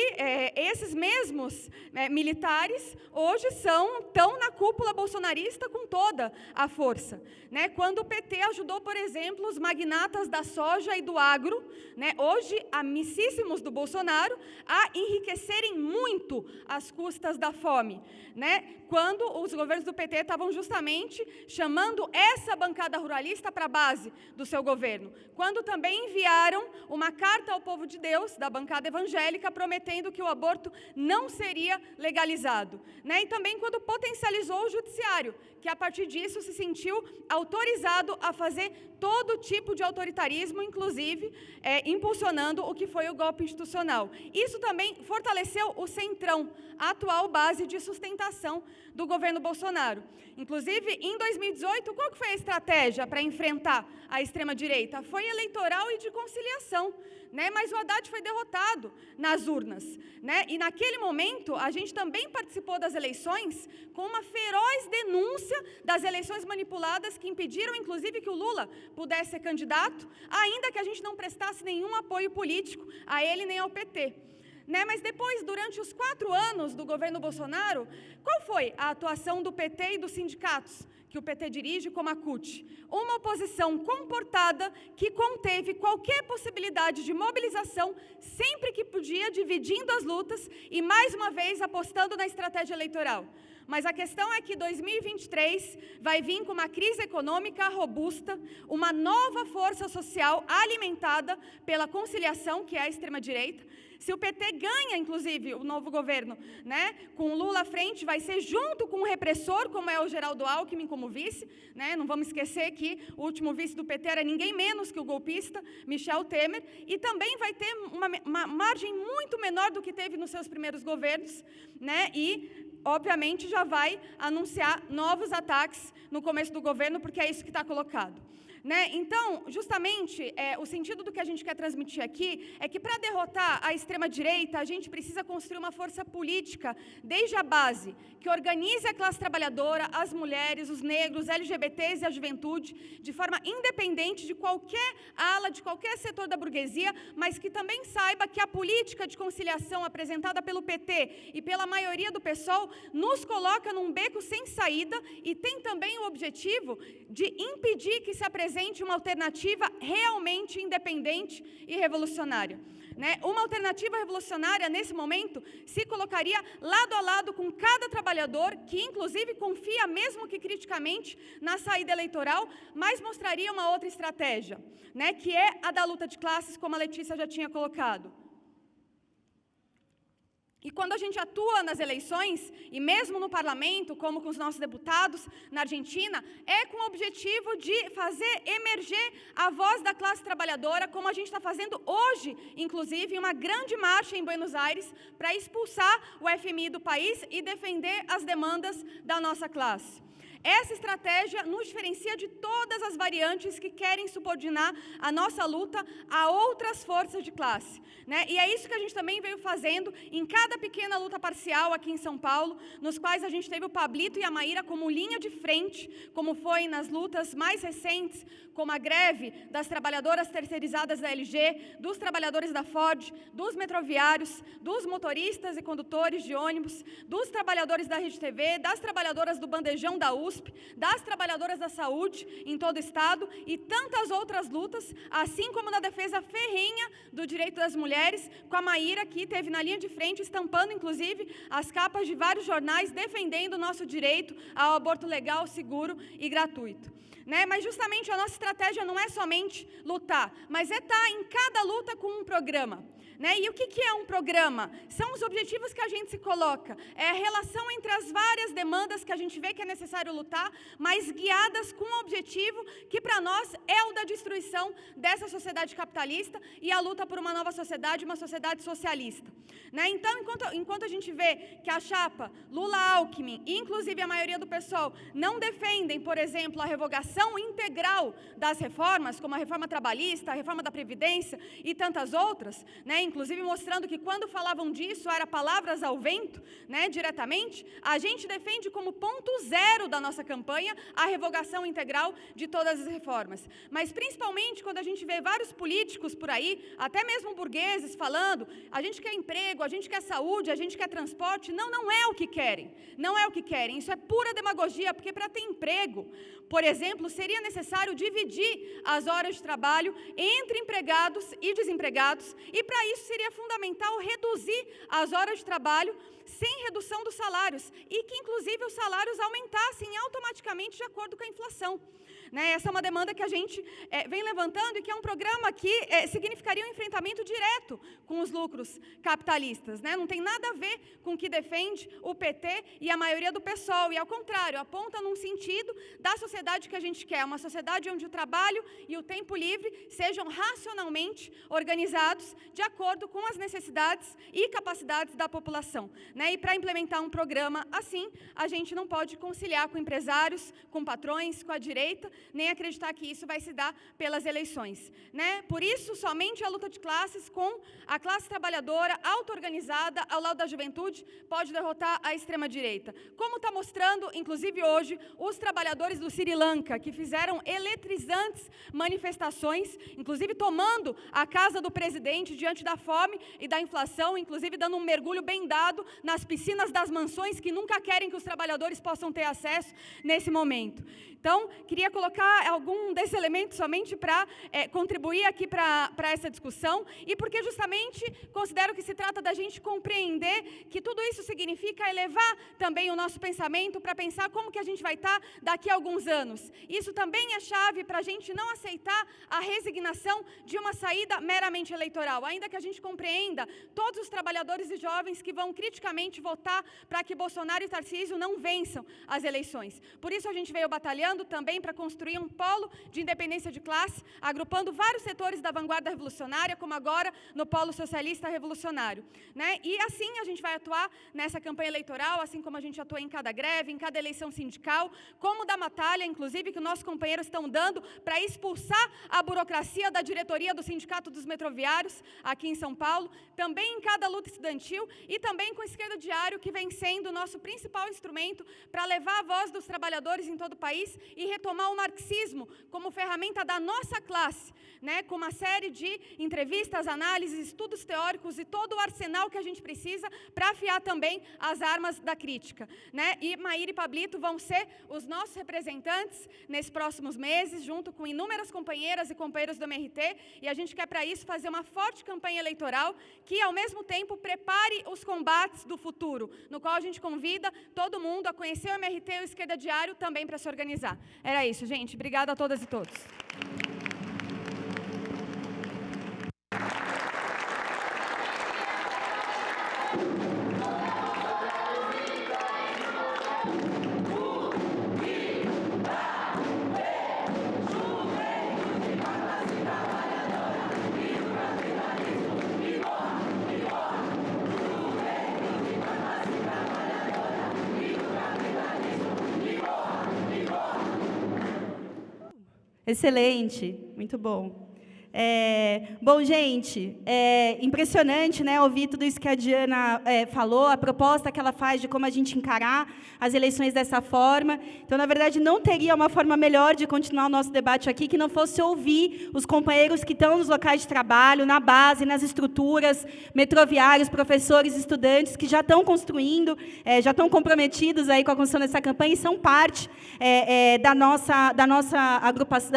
esses mesmos militares hoje estão na cúpula bolsonarista com toda a força, né? Quando o PT ajudou, por exemplo, os magnatas da soja e do agro, né, hoje amicíssimos do Bolsonaro, a enriquecerem muito às custas da fome, né? Quando os governos do PT estavam justamente chamando essa bancada ruralista para a base do seu governo. Quando também enviaram uma carta ao povo de Deus, da bancada evangélica, prometendo que o aborto não seria legalizado, né? E também quando potencializou o judiciário, que a partir disso se sentiu autorizado a fazer todo tipo de autoritarismo, inclusive impulsionando o que foi o golpe institucional. Isso também fortaleceu o Centrão, a atual base de sustentação do governo Bolsonaro. Inclusive, em 2018, qual que foi a estratégia para enfrentar a extrema-direita? Foi eleitoral e de conciliação, né? Mas o Haddad foi derrotado nas urnas, né? E naquele momento, a gente também participou das eleições com uma feroz denúncia das eleições manipuladas que impediram, inclusive, que o Lula pudesse ser candidato, ainda que a gente não prestasse nenhum apoio político a ele nem ao PT. Né? Mas depois, durante os 4 anos do governo Bolsonaro, qual foi a atuação do PT e dos sindicatos que o PT dirige, como a CUT? Uma oposição comportada que conteve qualquer possibilidade de mobilização sempre que podia, dividindo as lutas e, mais uma vez, apostando na estratégia eleitoral. Mas a questão é que 2023 vai vir com uma crise econômica robusta, uma nova força social alimentada pela conciliação, que é a extrema-direita. Se o PT ganha, inclusive, o novo governo, né, com o Lula à frente, vai ser junto com o repressor, como é o Geraldo Alckmin como vice, né? Não vamos esquecer que o último vice do PT era ninguém menos que o golpista Michel Temer, e também vai ter uma margem muito menor do que teve nos seus primeiros governos, né? E, obviamente, já vai anunciar novos ataques no começo do governo, porque é isso que está colocado. Né? Então, justamente, o sentido do que a gente quer transmitir aqui é que, para derrotar a extrema-direita, a gente precisa construir uma força política, desde a base, que organize a classe trabalhadora, as mulheres, os negros, LGBTs e a juventude, de forma independente de qualquer ala, de qualquer setor da burguesia, mas que também saiba que a política de conciliação apresentada pelo PT e pela maioria do PSOL nos coloca num beco sem saída e tem também o objetivo de impedir que se apresente uma alternativa realmente independente e revolucionária. Né? Uma alternativa revolucionária, nesse momento, se colocaria lado a lado com cada trabalhador, que inclusive confia, mesmo que criticamente, na saída eleitoral, mas mostraria uma outra estratégia, né? Que é a da luta de classes, como a Letícia já tinha colocado. E quando a gente atua nas eleições, e mesmo no parlamento, como com os nossos deputados na Argentina, é com o objetivo de fazer emerger a voz da classe trabalhadora, como a gente está fazendo hoje, inclusive, em uma grande marcha em Buenos Aires, para expulsar o FMI do país e defender as demandas da nossa classe. Essa estratégia nos diferencia de todas as variantes que querem subordinar a nossa luta a outras forças de classe, né? E é isso que a gente também veio fazendo em cada pequena luta parcial aqui em São Paulo, nos quais a gente teve o Pablito e a Maíra como linha de frente, como foi nas lutas mais recentes, como a greve das trabalhadoras terceirizadas da LG, dos trabalhadores da Ford, dos metroviários, dos motoristas e condutores de ônibus, dos trabalhadores da Rede TV, das trabalhadoras do bandejão da USP, das trabalhadoras da saúde em todo o estado e tantas outras lutas, assim como na defesa ferrenha do direito das mulheres, com a Maíra, que esteve na linha de frente, estampando, inclusive, as capas de vários jornais defendendo o nosso direito ao aborto legal, seguro e gratuito. Né? Mas justamente a nossa estratégia não é somente lutar, mas é estar em cada luta com um programa. Né? E o que é um programa? São os objetivos que a gente se coloca, é a relação entre as várias demandas que a gente vê que é necessário lutar, mas guiadas com um objetivo que para nós é o da destruição dessa sociedade capitalista e a luta por uma nova sociedade, uma sociedade socialista. Né? Então, enquanto a gente vê que a chapa Lula-Alckmin, e inclusive a maioria do PSOL, não defendem, por exemplo, a revogação integral das reformas, como a reforma trabalhista, a reforma da Previdência e tantas outras, né? Inclusive mostrando que quando falavam disso, era palavras ao vento, né, diretamente, a gente defende como ponto zero da nossa campanha a revogação integral de todas as reformas. Mas principalmente quando a gente vê vários políticos por aí, até mesmo burgueses, falando, a gente quer emprego, a gente quer saúde, a gente quer transporte, não é o que querem, não é o que querem, isso é pura demagogia, porque para ter emprego, por exemplo, seria necessário dividir as horas de trabalho entre empregados e desempregados, e para isso isso seria fundamental reduzir as horas de trabalho sem redução dos salários e que, inclusive, os salários aumentassem automaticamente de acordo com a inflação. Essa é uma demanda que a gente vem levantando e que é um programa que significaria um enfrentamento direto com os lucros capitalistas. Não tem nada a ver com o que defende o PT e a maioria do PSOL, e ao contrário, aponta num sentido da sociedade que a gente quer, uma sociedade onde o trabalho e o tempo livre sejam racionalmente organizados de acordo com as necessidades e capacidades da população. E para implementar um programa assim, a gente não pode conciliar com empresários, com patrões, com a direita, nem acreditar que isso vai se dar pelas eleições. Por isso, somente a luta de classes com a classe trabalhadora auto-organizada ao lado da juventude pode derrotar a extrema-direita. Como está mostrando, inclusive hoje, os trabalhadores do Sri Lanka, que fizeram eletrizantes manifestações, inclusive tomando a casa do presidente diante da fome e da inflação, inclusive dando um mergulho bem dado nas piscinas das mansões que nunca querem que os trabalhadores possam ter acesso nesse momento. Então, queria colocar algum desses elementos somente para contribuir aqui para essa discussão e porque justamente considero que se trata da gente compreender que tudo isso significa elevar também o nosso pensamento para pensar como que a gente vai estar daqui a alguns anos. Isso também é chave para a gente não aceitar a resignação de uma saída meramente eleitoral, ainda que a gente compreenda todos os trabalhadores e jovens que vão criticamente votar para que Bolsonaro e Tarcísio não vençam as eleições. Por isso a gente veio batalhando também para construir um polo de independência de classe, agrupando vários setores da vanguarda revolucionária, como agora no polo socialista revolucionário. E assim a gente vai atuar nessa campanha eleitoral, assim como a gente atua em cada greve, em cada eleição sindical, como da batalha, inclusive, que nossos companheiros estão dando para expulsar a burocracia da diretoria do Sindicato dos Metroviários, aqui em São Paulo, também em cada luta estudantil e também com o Esquerda Diário, que vem sendo o nosso principal instrumento para levar a voz dos trabalhadores em todo o país e retomar o marxismo como ferramenta da nossa classe, com uma série de entrevistas, análises, estudos teóricos e todo o arsenal que a gente precisa para afiar também as armas da crítica. E Maíra e Pablito vão ser os nossos representantes nesses próximos meses, junto com inúmeras companheiras e companheiros do MRT, e a gente quer para isso fazer uma forte campanha eleitoral que, ao mesmo tempo, prepare os combates do futuro, no qual a gente convida todo mundo a conhecer o MRT e o Esquerda Diário também para se organizar. Era isso, gente. Obrigada a todas e todos. Excelente, muito bom. Bom, gente, impressionante, ouvir tudo isso que a Diana falou, a proposta que ela faz de como a gente encarar as eleições dessa forma. Então, na verdade, não teria uma forma melhor de continuar o nosso debate aqui que não fosse ouvir os companheiros que estão nos locais de trabalho, na base, nas estruturas, metroviários, professores, estudantes, que já estão construindo, já estão comprometidos aí com a construção dessa campanha e são parte das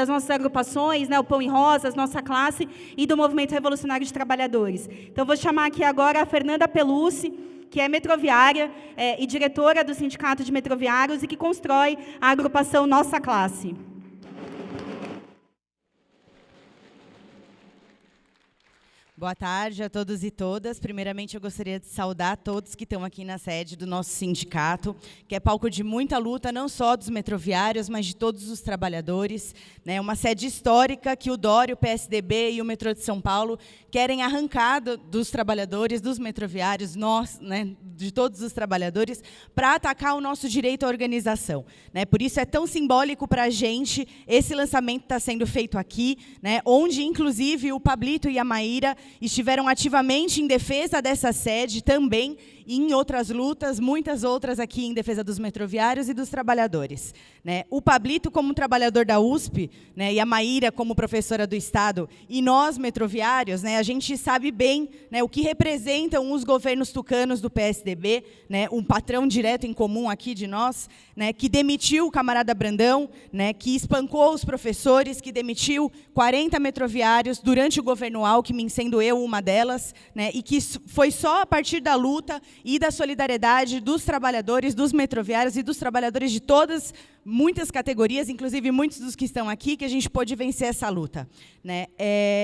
nossas agrupações, o Pão e Rosas, nossa classe e do Movimento Revolucionário de Trabalhadores. Então, vou chamar aqui agora a Fernanda Pelucci, que é metroviária e diretora do Sindicato de Metroviários e que constrói a agrupação Nossa Classe. Boa tarde a todos e todas. Primeiramente, eu gostaria de saudar todos que estão aqui na sede do nosso sindicato, que é palco de muita luta, não só dos metroviários, mas de todos os trabalhadores. Uma sede histórica que o Dório, o PSDB e o metrô de São Paulo querem arrancar dos trabalhadores, dos metroviários, nós, de todos os trabalhadores, para atacar o nosso direito à organização. Por isso é tão simbólico para a gente esse lançamento está sendo feito aqui, onde, inclusive, o Pablito e a Maíra estiveram ativamente em defesa dessa sede também, e em outras lutas, muitas outras aqui em defesa dos metroviários e dos trabalhadores. O Pablito como trabalhador da USP, e a Maíra como professora do Estado, e nós, metroviários, a gente sabe bem o que representam os governos tucanos do PSDB, um patrão direto em comum aqui de nós, que demitiu o camarada Brandão, que espancou os professores, que demitiu 40 metroviários durante o governo Alckmin, sendo sendo eu uma delas, né, e que foi só a partir da luta e da solidariedade dos trabalhadores, dos metroviários e dos trabalhadores de muitas categorias, inclusive muitos dos que estão aqui, que a gente pôde vencer essa luta, né?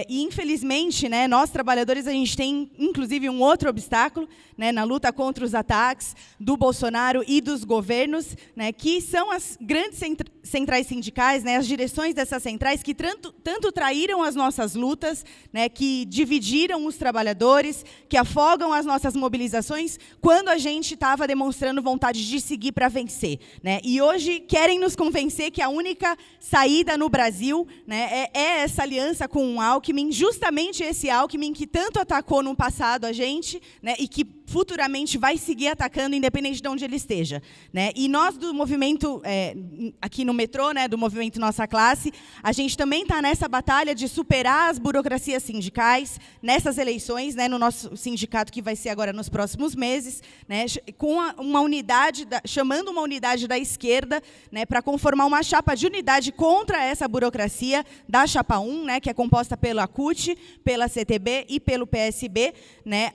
E, infelizmente, né, nós, trabalhadores, a gente tem, inclusive, um outro obstáculo, né, na luta contra os ataques do Bolsonaro e dos governos, né, que são as grandes centrais sindicais, né, as direções dessas centrais, que tanto traíram as nossas lutas, né, que dividiram os trabalhadores, que afogam as nossas mobilizações, quando a gente estava demonstrando vontade de seguir para vencer, né? E hoje querem nos convencer que a única saída no Brasil, né, é essa aliança com o Alckmin, justamente esse Alckmin que tanto atacou no passado a gente, né, e que futuramente vai seguir atacando, independente de onde ele esteja, né? E nós do movimento, aqui no metrô, né, do movimento Nossa Classe, a gente também está nessa batalha de superar as burocracias sindicais, nessas eleições, né, no nosso sindicato, que vai ser agora nos próximos meses, né, com uma unidade, chamando uma unidade da esquerda, né, para conformar uma chapa de unidade contra essa burocracia da Chapa 1, né, que é composta pela CUT, pela CTB e pelo PSB, né,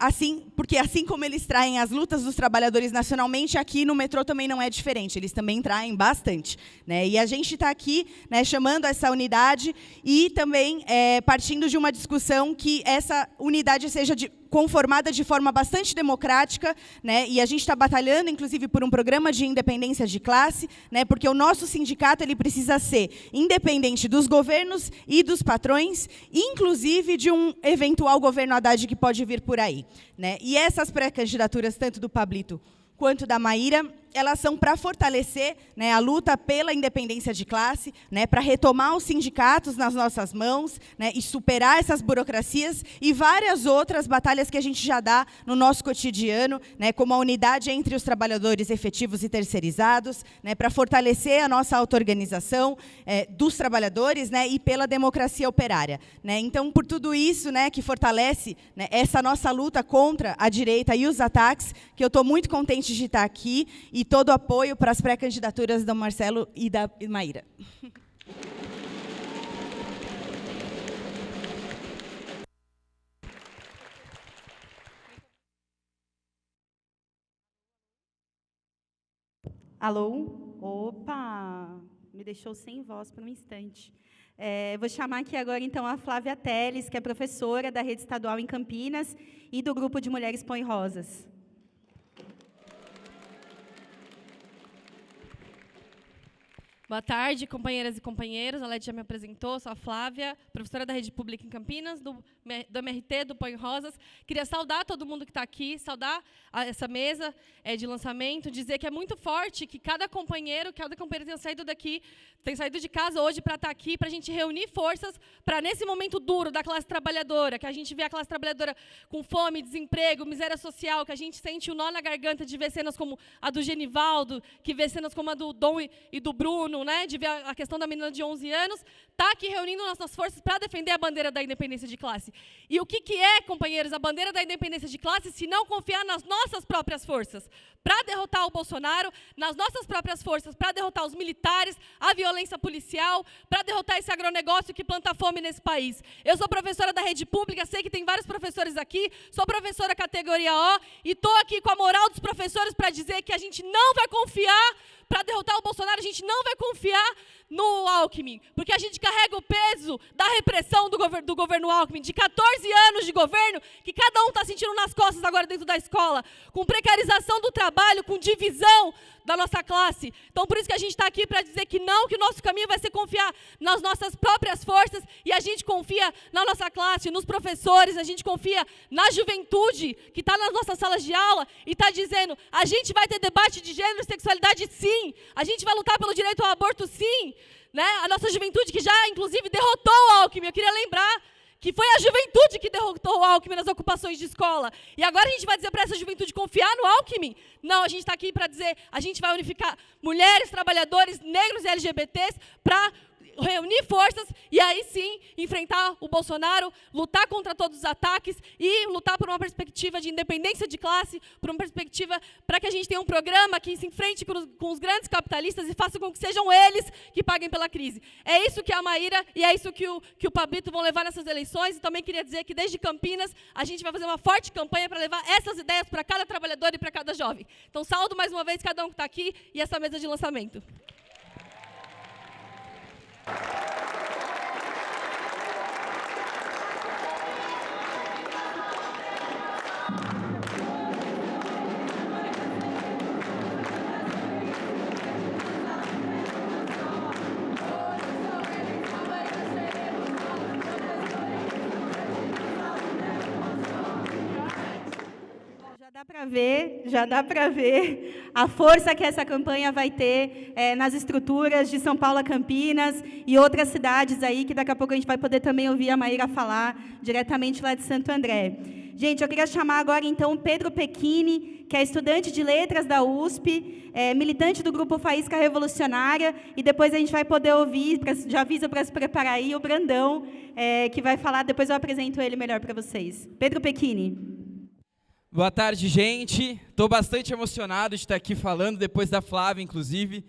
porque assim como eles traem as lutas dos trabalhadores nacionalmente, aqui no metrô também não é diferente, eles também traem bastante, né, e a gente está aqui, né, chamando essa unidade e também partindo de uma discussão que essa unidade seja conformada de forma bastante democrática, né, e a gente está batalhando, inclusive, por um programa de independência de classe, né, porque o nosso sindicato ele precisa ser independente dos governos e dos patrões, inclusive de um eventual governo Haddad que pode vir por aí, né. E essas pré-candidaturas, tanto do Pablito quanto da Maíra, elas são para fortalecer, né, a luta pela independência de classe, né, para retomar os sindicatos nas nossas mãos, né, e superar essas burocracias e várias outras batalhas que a gente já dá no nosso cotidiano, né, como a unidade entre os trabalhadores efetivos e terceirizados, né, para fortalecer a nossa auto-organização dos trabalhadores, né, e pela democracia operária, né. Então, por tudo isso, né, que fortalece, né, essa nossa luta contra a direita e os ataques, que eu estou muito contente de estar aqui, e todo o apoio para as pré-candidaturas do Marcelo e da Maíra. Alô? Opa! Me deixou sem voz por um instante. Vou chamar aqui agora, então, a Flávia Teles, que é professora da Rede Estadual em Campinas e do Grupo de Mulheres Põe Rosas. Boa tarde, companheiras e companheiros. A Leti já me apresentou, sou a Flávia, professora da Rede Pública em Campinas, do MRT, do Põe Rosas. Queria saudar todo mundo que está aqui, saudar essa mesa de lançamento, dizer que é muito forte que cada companheiro tenha saído daqui, tem saído de casa hoje para estar aqui, para a gente reunir forças para, nesse momento duro da classe trabalhadora, que a gente vê a classe trabalhadora com fome, desemprego, miséria social, que a gente sente o nó na garganta de ver cenas como a do Genivaldo, que vê cenas como a do Dom e do Bruno, né, de ver a questão da menina de 11 anos, está aqui reunindo nossas forças para defender a bandeira da independência de classe. E o que é, companheiros, a bandeira da independência de classe, se não confiar nas nossas próprias forças para derrotar o Bolsonaro, nas nossas próprias forças para derrotar os militares, a violência policial, para derrotar esse agronegócio que planta fome nesse país. Eu sou professora da Rede Pública, sei que tem vários professores aqui, sou professora categoria O, e estou aqui com a moral dos professores para dizer que a gente não vai confiar para derrotar o Bolsonaro, a gente não vai confiar no Alckmin, porque a gente carrega o peso da repressão do governo Alckmin, de 14 anos de governo, que cada um está sentindo nas costas agora dentro da escola, com precarização do trabalho, com divisão da nossa classe. Então, por isso que a gente está aqui para dizer que não, que o nosso caminho vai ser confiar nas nossas próprias forças, e a gente confia na nossa classe, nos professores, a gente confia na juventude que está nas nossas salas de aula e está dizendo, a gente vai ter debate de gênero e sexualidade sim, a gente vai lutar pelo direito ao aborto sim, né? A nossa juventude que já, inclusive, derrotou o Alckmin. Eu queria lembrar que foi a juventude que derrotou o Alckmin nas ocupações de escola. E agora a gente vai dizer para essa juventude confiar no Alckmin? Não, a gente está aqui para dizer, a gente vai unificar mulheres, trabalhadores, negros e LGBTs para reunir forças e aí sim enfrentar o Bolsonaro, lutar contra todos os ataques e lutar por uma perspectiva de independência de classe, por uma perspectiva para que a gente tenha um programa que se enfrente com os grandes capitalistas e faça com que sejam eles que paguem pela crise. É isso que a Maíra e é isso que o Pablito vão levar nessas eleições. E também queria dizer que desde Campinas a gente vai fazer uma forte campanha para levar essas ideias para cada trabalhador e para cada jovem. Então saúdo mais uma vez cada um que está aqui e essa mesa de lançamento. Já dá para ver a força que essa campanha vai ter nas estruturas de São Paulo a Campinas e outras cidades aí, que daqui a pouco a gente vai poder também ouvir a Maíra falar diretamente lá de Santo André. Gente, eu queria chamar agora, então, o Pedro Pecchini, que é estudante de letras da USP, militante do Grupo Faísca Revolucionária, e depois a gente vai poder ouvir, já avisa para se preparar aí, o Brandão, que vai falar, depois eu apresento ele melhor para vocês. Pedro Pecchini. Boa tarde, gente. Estou bastante emocionado de estar aqui falando, depois da Flávia, inclusive.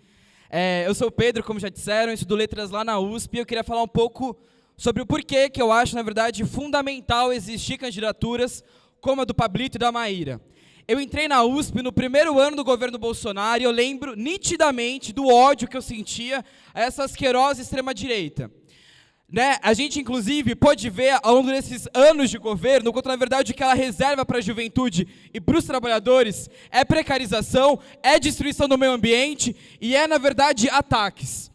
Eu sou o Pedro, como já disseram, estudo letras lá na USP, e eu queria falar um pouco sobre o porquê que eu acho, na verdade, fundamental existir candidaturas como a do Pablito e da Maíra. Eu entrei na USP no primeiro ano do governo Bolsonaro e eu lembro nitidamente do ódio que eu sentia a essa asquerosa extrema-direita. A gente, inclusive, pôde ver ao longo desses anos de governo, quanto, na verdade, o que ela reserva para a juventude e para os trabalhadores é precarização, é destruição do meio ambiente e é, na verdade, ataques.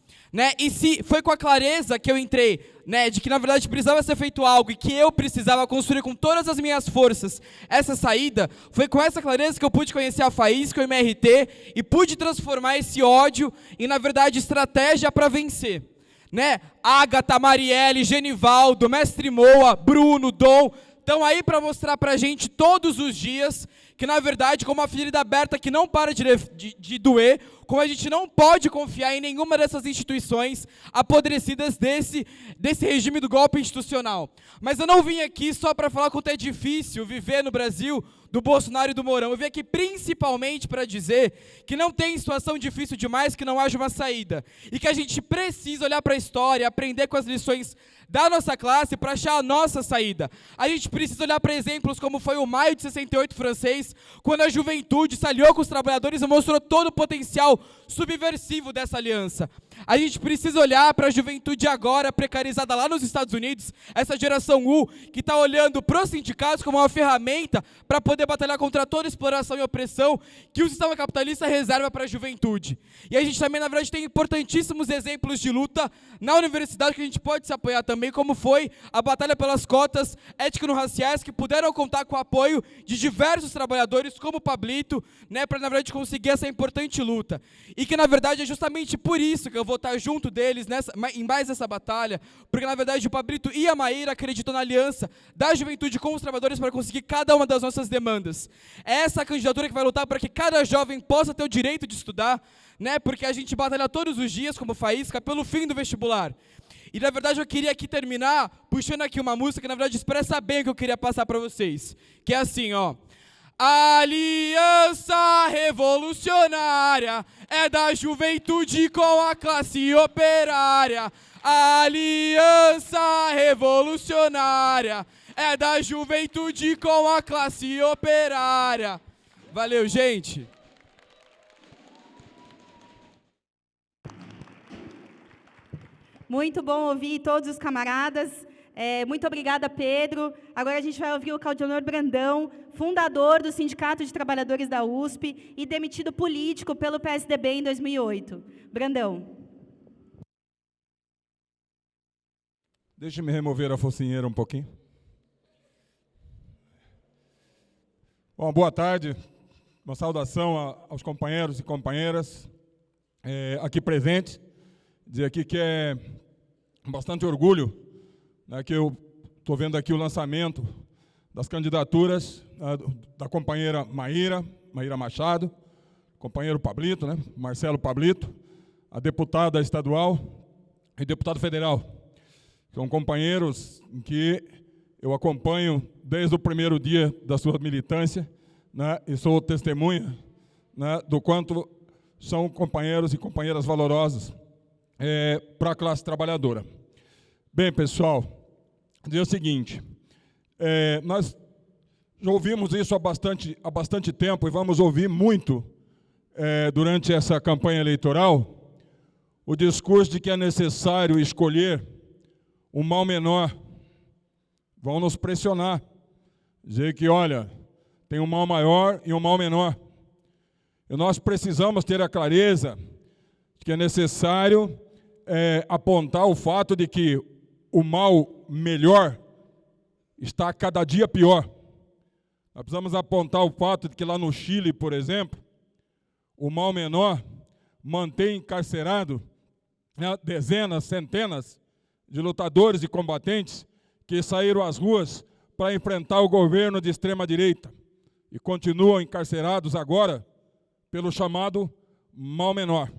E se foi com a clareza que eu entrei, de que, na verdade, precisava ser feito algo e que eu precisava construir com todas as minhas forças essa saída, foi com essa clareza que eu pude conhecer a Faísca, o MRT, e pude transformar esse ódio em, na verdade, estratégia para vencer. Ágata, Marielle, Genivaldo, Mestre Moa, Bruno, Dom, estão aí para mostrar para a gente todos os dias que, na verdade, como uma ferida aberta que não para de doer, como a gente não pode confiar em nenhuma dessas instituições apodrecidas desse regime do golpe institucional. Mas eu não vim aqui só para falar quanto é difícil viver no Brasil do Bolsonaro e do Mourão. Eu vim aqui principalmente para dizer que não tem situação difícil demais que não haja uma saída. E que a gente precisa olhar para a história, aprender com as lições da nossa classe para achar a nossa saída. A gente precisa olhar para exemplos como foi o Maio de 68 francês, quando a juventude se aliou com os trabalhadores e mostrou todo o potencial subversivo dessa aliança. A gente precisa olhar para a juventude agora precarizada lá nos Estados Unidos, essa geração U, que está olhando para os sindicatos como uma ferramenta para poder batalhar contra toda exploração e opressão que o sistema capitalista reserva para a juventude. E a gente também, na verdade, tem importantíssimos exemplos de luta na universidade que a gente pode se apoiar também, como foi a batalha pelas cotas étnico-raciais, que puderam contar com o apoio de diversos trabalhadores, como o Pablito, para, na verdade, conseguir essa importante luta. E que, na verdade, é justamente por isso que eu vou estar junto deles em mais essa batalha, porque, na verdade, o Pablito e a Maíra acreditam na aliança da juventude com os trabalhadores para conseguir cada uma das nossas demandas. É essa candidatura que vai lutar para que cada jovem possa ter o direito de estudar, porque a gente batalha todos os dias, como Faísca, pelo fim do vestibular. E, na verdade, eu queria aqui terminar puxando aqui uma música que, na verdade, expressa bem o que eu queria passar para vocês. Que é assim, ó. Aliança revolucionária é da juventude com a classe operária. Aliança revolucionária é da juventude com a classe operária. Valeu, gente. Muito bom ouvir todos os camaradas. Muito obrigada, Pedro. Agora a gente vai ouvir o Claudionor Brandão, fundador do Sindicato de Trabalhadores da USP e demitido político pelo PSDB em 2008. Brandão. Deixa-me remover a focinheira um pouquinho. Bom, boa tarde. Uma saudação aos companheiros e companheiras aqui presentes. Dizer aqui que é bastante orgulho, que eu estou vendo aqui o lançamento das candidaturas da companheira Maíra Machado, companheiro Pablito, Marcelo Pablito, a deputada estadual e deputado federal. São companheiros que eu acompanho desde o primeiro dia da sua militância, né, e sou testemunha, né, do quanto são companheiros e companheiras valorosos para a classe trabalhadora. Bem, pessoal, dizer o seguinte, nós já ouvimos isso há bastante tempo e vamos ouvir muito durante essa campanha eleitoral, o discurso de que é necessário escolher um mal menor. Vão nos pressionar, dizer que, olha, tem um mal maior e um mal menor. E nós precisamos ter a clareza de que é necessário apontar o fato de que o mal melhor está cada dia pior. Nós precisamos apontar o fato de que lá no Chile, por exemplo, o mal menor mantém encarcerado, né, dezenas, centenas de lutadores e combatentes que saíram às ruas para enfrentar o governo de extrema-direita e continuam encarcerados agora pelo chamado mal menor.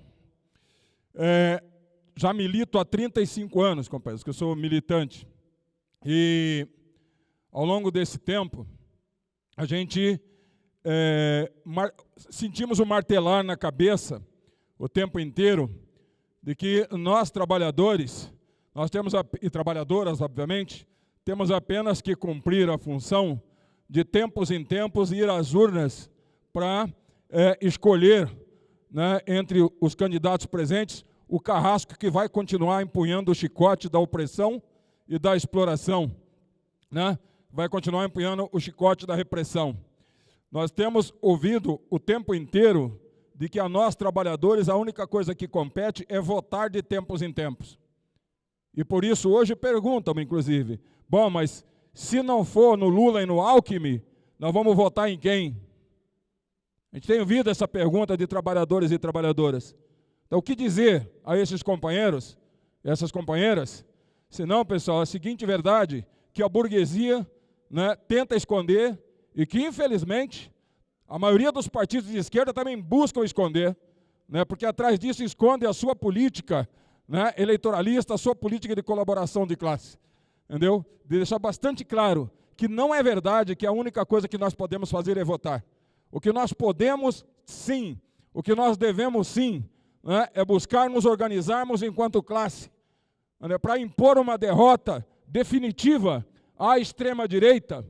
Já milito há 35 anos, companheiros, que eu sou militante. E ao longo desse tempo, a gente sentimos o martelar na cabeça o tempo inteiro de que nós, trabalhadores, e trabalhadoras, obviamente, temos apenas que cumprir a função de tempos em tempos ir às urnas para escolher, né, entre os candidatos presentes, o carrasco que vai continuar empunhando o chicote da opressão e da exploração, né? Vai continuar empunhando o chicote da repressão. Nós temos ouvido o tempo inteiro de que a nós, trabalhadores, a única coisa que compete é votar de tempos em tempos. E por isso hoje perguntam-me, inclusive, bom, mas se não for no Lula e no Alckmin, nós vamos votar em quem? A gente tem ouvido essa pergunta de trabalhadores e trabalhadoras. Então, o que dizer a esses companheiros, essas companheiras? Se não, pessoal, a seguinte verdade, que a burguesia, né, tenta esconder e que, infelizmente, a maioria dos partidos de esquerda também buscam esconder, né, porque atrás disso esconde a sua política, né, eleitoralista, a sua política de colaboração de classe. Entendeu? De deixar bastante claro que não é verdade que a única coisa que nós podemos fazer é votar. O que nós podemos, sim, o que nós devemos, sim, né, é buscar nos organizarmos enquanto classe, né, para impor uma derrota definitiva à extrema-direita,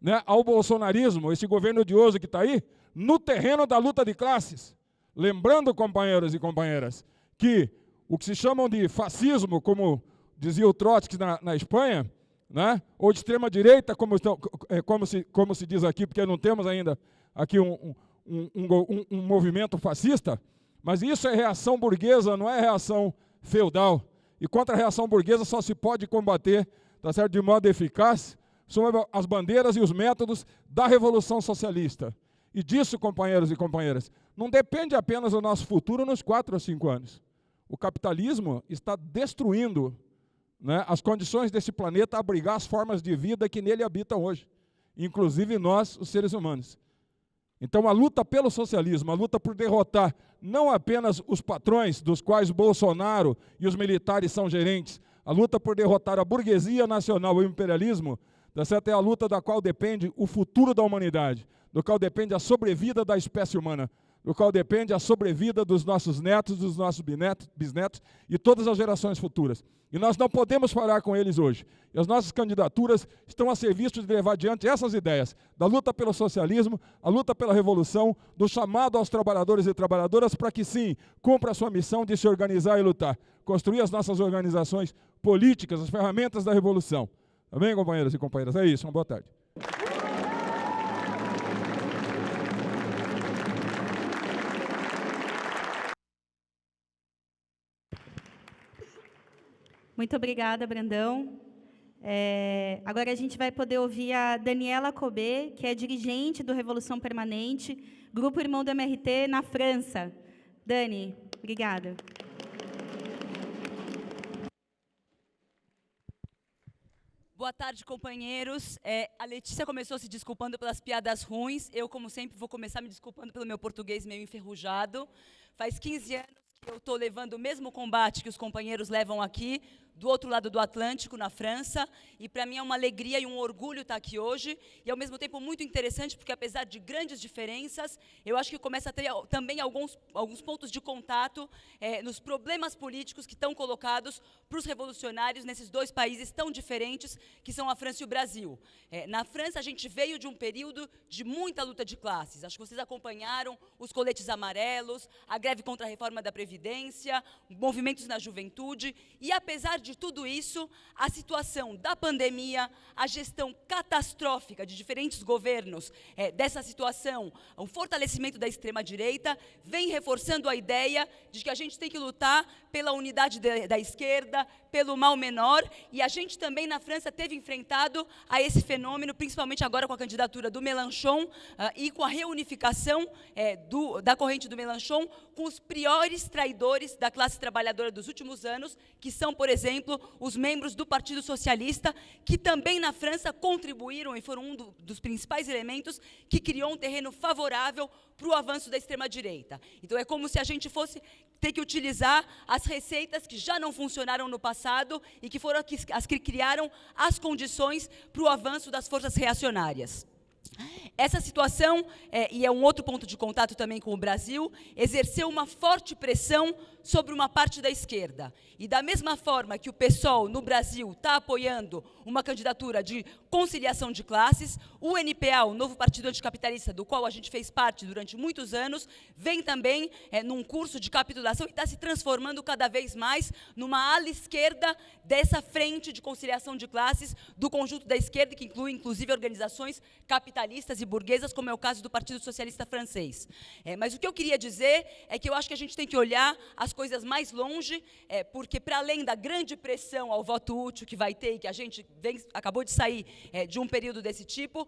né, ao bolsonarismo, esse governo odioso que está aí, no terreno da luta de classes. Lembrando, companheiros e companheiras, que o que se chamam de fascismo, como dizia o Trotsky na Espanha, né, ou de extrema-direita, como se diz aqui, porque não temos ainda aqui um movimento fascista, mas isso é reação burguesa, não é reação feudal. E contra a reação burguesa só se pode combater, tá certo, de modo eficaz, sob as bandeiras e os métodos da Revolução Socialista. E disso, companheiros e companheiras, não depende apenas do nosso futuro nos 4 ou 5 anos. O capitalismo está destruindo, né, as condições desse planeta a abrigar as formas de vida que nele habitam hoje, inclusive nós, os seres humanos. Então, a luta pelo socialismo, a luta por derrotar não apenas os patrões, dos quais Bolsonaro e os militares são gerentes, a luta por derrotar a burguesia nacional e o imperialismo, tá certo? É a luta da qual depende o futuro da humanidade, do qual depende a sobrevida da espécie humana, do qual depende a sobrevida dos nossos netos, dos nossos bisnetos e todas as gerações futuras. E nós não podemos falar com eles hoje. E as nossas candidaturas estão a serviço de levar adiante essas ideias da luta pelo socialismo, a luta pela revolução, do chamado aos trabalhadores e trabalhadoras para que, sim, cumpra a sua missão de se organizar e lutar. Construir as nossas organizações políticas, as ferramentas da revolução. Tá bem, companheiros e companheiras? É isso. Uma boa tarde. Muito obrigada, Brandão. Agora a gente vai poder ouvir a Daniela Cobé, que é dirigente do Revolução Permanente, Grupo Irmão do MRT, na França. Dani, obrigada. Boa tarde, companheiros. A Letícia começou se desculpando pelas piadas ruins. Eu, como sempre, vou começar me desculpando pelo meu português meio enferrujado. Faz 15 anos que eu estou levando o mesmo combate que os companheiros levam aqui, do outro lado do Atlântico, na França, e para mim é uma alegria e um orgulho estar aqui hoje, e ao mesmo tempo muito interessante, porque apesar de grandes diferenças, eu acho que começa a ter também alguns pontos de contato nos problemas políticos que estão colocados para os revolucionários nesses dois países tão diferentes, que são a França e o Brasil. Na França, a gente veio de um período de muita luta de classes, acho que vocês acompanharam os coletes amarelos, a greve contra a reforma da Previdência, movimentos na juventude, e apesar de tudo isso, a situação da pandemia, a gestão catastrófica de diferentes governos dessa situação, o fortalecimento da extrema-direita, vem reforçando a ideia de que a gente tem que lutar pela unidade da esquerda, pelo mal menor, e a gente também na França teve enfrentado a esse fenômeno, principalmente agora com a candidatura do Mélenchon e com a reunificação da corrente do Mélenchon com os piores traidores da classe trabalhadora dos últimos anos, que são, por exemplo, os membros do Partido Socialista, que também na França contribuíram e foram um dos principais elementos que criou um terreno favorável para o avanço da extrema-direita. Então, é como se a gente fosse ter que utilizar as receitas que já não funcionaram no passado e que foram as que criaram as condições para o avanço das forças reacionárias. Essa situação, e é um outro ponto de contato também com o Brasil, exerceu uma forte pressão sobre uma parte da esquerda. E da mesma forma que o PSOL no Brasil está apoiando uma candidatura de conciliação de classes, o NPA, o novo partido anticapitalista, do qual a gente fez parte durante muitos anos, vem também num curso de capitulação e está se transformando cada vez mais numa ala esquerda dessa frente de conciliação de classes do conjunto da esquerda, que inclui inclusive organizações capitalistas e burguesas, como é o caso do Partido Socialista Francês. Mas o que eu queria dizer é que eu acho que a gente tem que olhar as coisas mais longe, porque para além da grande pressão ao voto útil que vai ter, e que a gente acabou de sair de um período desse tipo,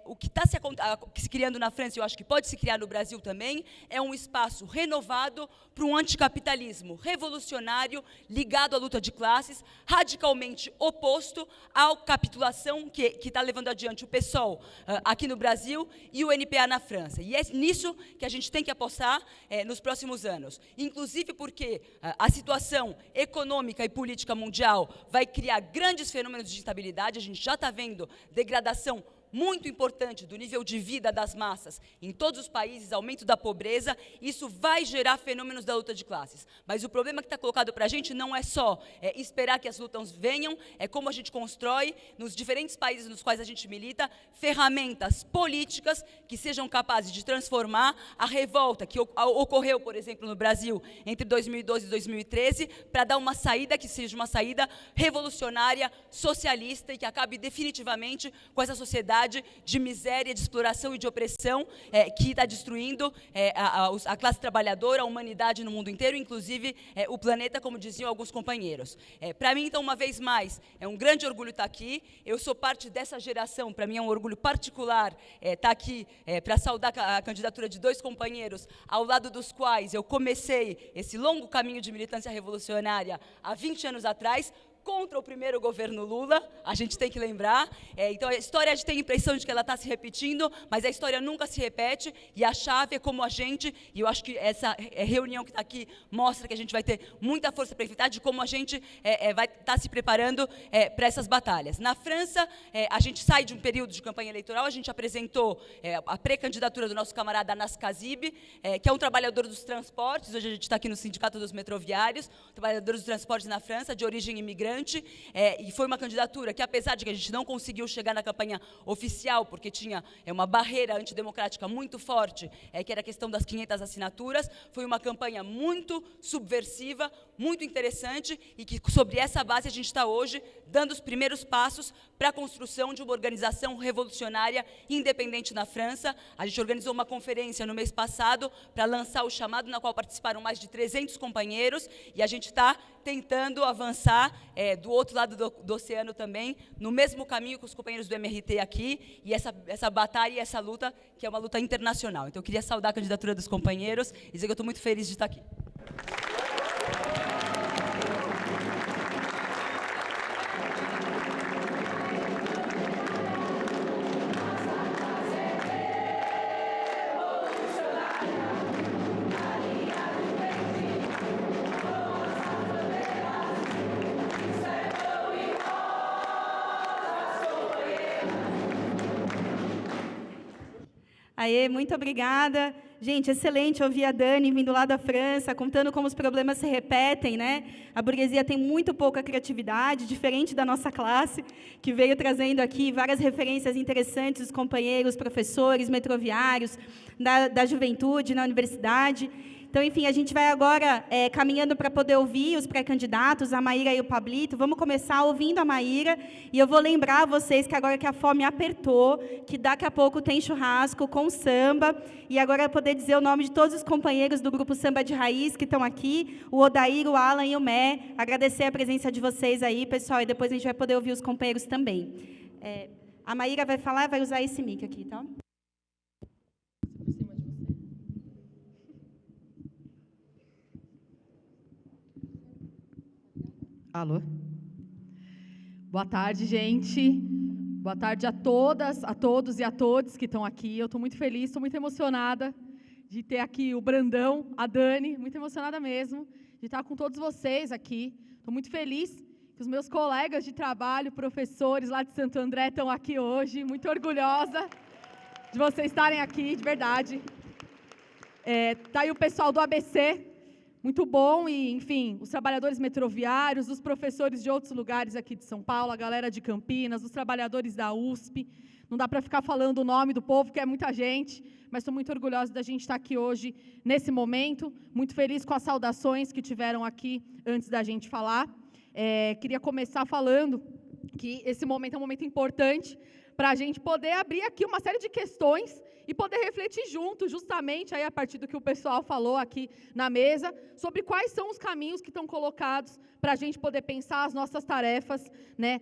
o que está se criando na França, eu acho que pode se criar no Brasil também, é um espaço renovado para um anticapitalismo revolucionário, ligado à luta de classes, radicalmente oposto à capitulação que está levando adiante o PSOL aqui no Brasil e o NPA na França. E é nisso que a gente tem que apostar nos próximos anos. Inclusive porque a situação econômica e política mundial vai criar grandes fenômenos de instabilidade, a gente já está vendo degradação muito importante do nível de vida das massas em todos os países, aumento da pobreza, isso vai gerar fenômenos da luta de classes. Mas o problema que está colocado para a gente não é só esperar que as lutas venham, é como a gente constrói, nos diferentes países nos quais a gente milita, ferramentas políticas que sejam capazes de transformar a revolta que ocorreu, por exemplo, no Brasil entre 2012 e 2013, para dar uma saída que seja uma saída revolucionária, socialista e que acabe definitivamente com essa sociedade de miséria, de exploração e de opressão que está destruindo a classe trabalhadora, a humanidade no mundo inteiro, inclusive o planeta, como diziam alguns companheiros. Para mim, então, uma vez mais, é um grande orgulho estar aqui. Eu sou parte dessa geração, para mim é um orgulho particular estar aqui para saudar a candidatura de dois companheiros, ao lado dos quais eu comecei esse longo caminho de militância revolucionária há 20 anos atrás, contra o primeiro governo Lula, a gente tem que lembrar. Então, a história, a gente tem a impressão de que ela está se repetindo, mas a história nunca se repete, e a chave é como a gente, e eu acho que essa reunião que está aqui mostra que a gente vai ter muita força para enfrentar, de como a gente vai estar se preparando para essas batalhas. Na França, a gente sai de um período de campanha eleitoral, a gente apresentou a pré-candidatura do nosso camarada Anas Kazib, que é um trabalhador dos transportes, hoje a gente está aqui no Sindicato dos Metroviários, trabalhador dos transportes na França, de origem imigrante, e foi uma candidatura que, apesar de que a gente não conseguiu chegar na campanha oficial, porque tinha uma barreira antidemocrática muito forte, que era a questão das 500 assinaturas, foi uma campanha muito subversiva, muito interessante, e que sobre essa base a gente está hoje dando os primeiros passos para a construção de uma organização revolucionária independente na França. A gente organizou uma conferência no mês passado para lançar o chamado, na qual participaram mais de 300 companheiros, e a gente está tentando avançar do outro lado do oceano também, no mesmo caminho que os companheiros do MRT aqui, e essa batalha e essa luta, que é uma luta internacional. Então, eu queria saudar a candidatura dos companheiros e dizer que eu estou muito feliz de estar aqui. Aê, muito obrigada. Gente, excelente ouvir a Dani vindo lá da França, contando como os problemas se repetem, né? A burguesia tem muito pouca criatividade, diferente da nossa classe, que veio trazendo aqui várias referências interessantes dos companheiros, professores, metroviários, da juventude na universidade. Então, enfim, a gente vai agora caminhando para poder ouvir os pré-candidatos, a Maíra e o Pablito. Vamos começar ouvindo a Maíra, e eu vou lembrar vocês que agora que a fome apertou, que daqui a pouco tem churrasco com samba, e agora poder dizer o nome de todos os companheiros do Grupo Samba de Raiz que estão aqui, o Odair, o Alan e o Mé. Agradecer a presença de vocês aí, pessoal, e depois a gente vai poder ouvir os companheiros também. A Maíra vai falar, vai usar esse mic aqui, tá? Alô? Boa tarde, gente. Boa tarde a todas, a todos e a todos que estão aqui. Eu estou muito feliz, estou muito emocionada de ter aqui o Brandão, a Dani, muito emocionada mesmo, de estar com todos vocês aqui. Estou muito feliz que os meus colegas de trabalho, professores lá de Santo André estão aqui hoje, muito orgulhosa de vocês estarem aqui, de verdade. Tá aí o pessoal do ABC, muito bom, e, enfim, os trabalhadores metroviários, os professores de outros lugares aqui de São Paulo, a galera de Campinas, os trabalhadores da USP. Não dá para ficar falando o nome do povo, que é muita gente, mas estou muito orgulhosa da gente estar aqui hoje, nesse momento, muito feliz com as saudações que tiveram aqui antes da gente falar. Queria começar falando que esse momento é um momento importante para a gente poder abrir aqui uma série de questões e poder refletir junto, justamente, aí a partir do que o pessoal falou aqui na mesa, sobre quais são os caminhos que estão colocados para a gente poder pensar as nossas tarefas, né,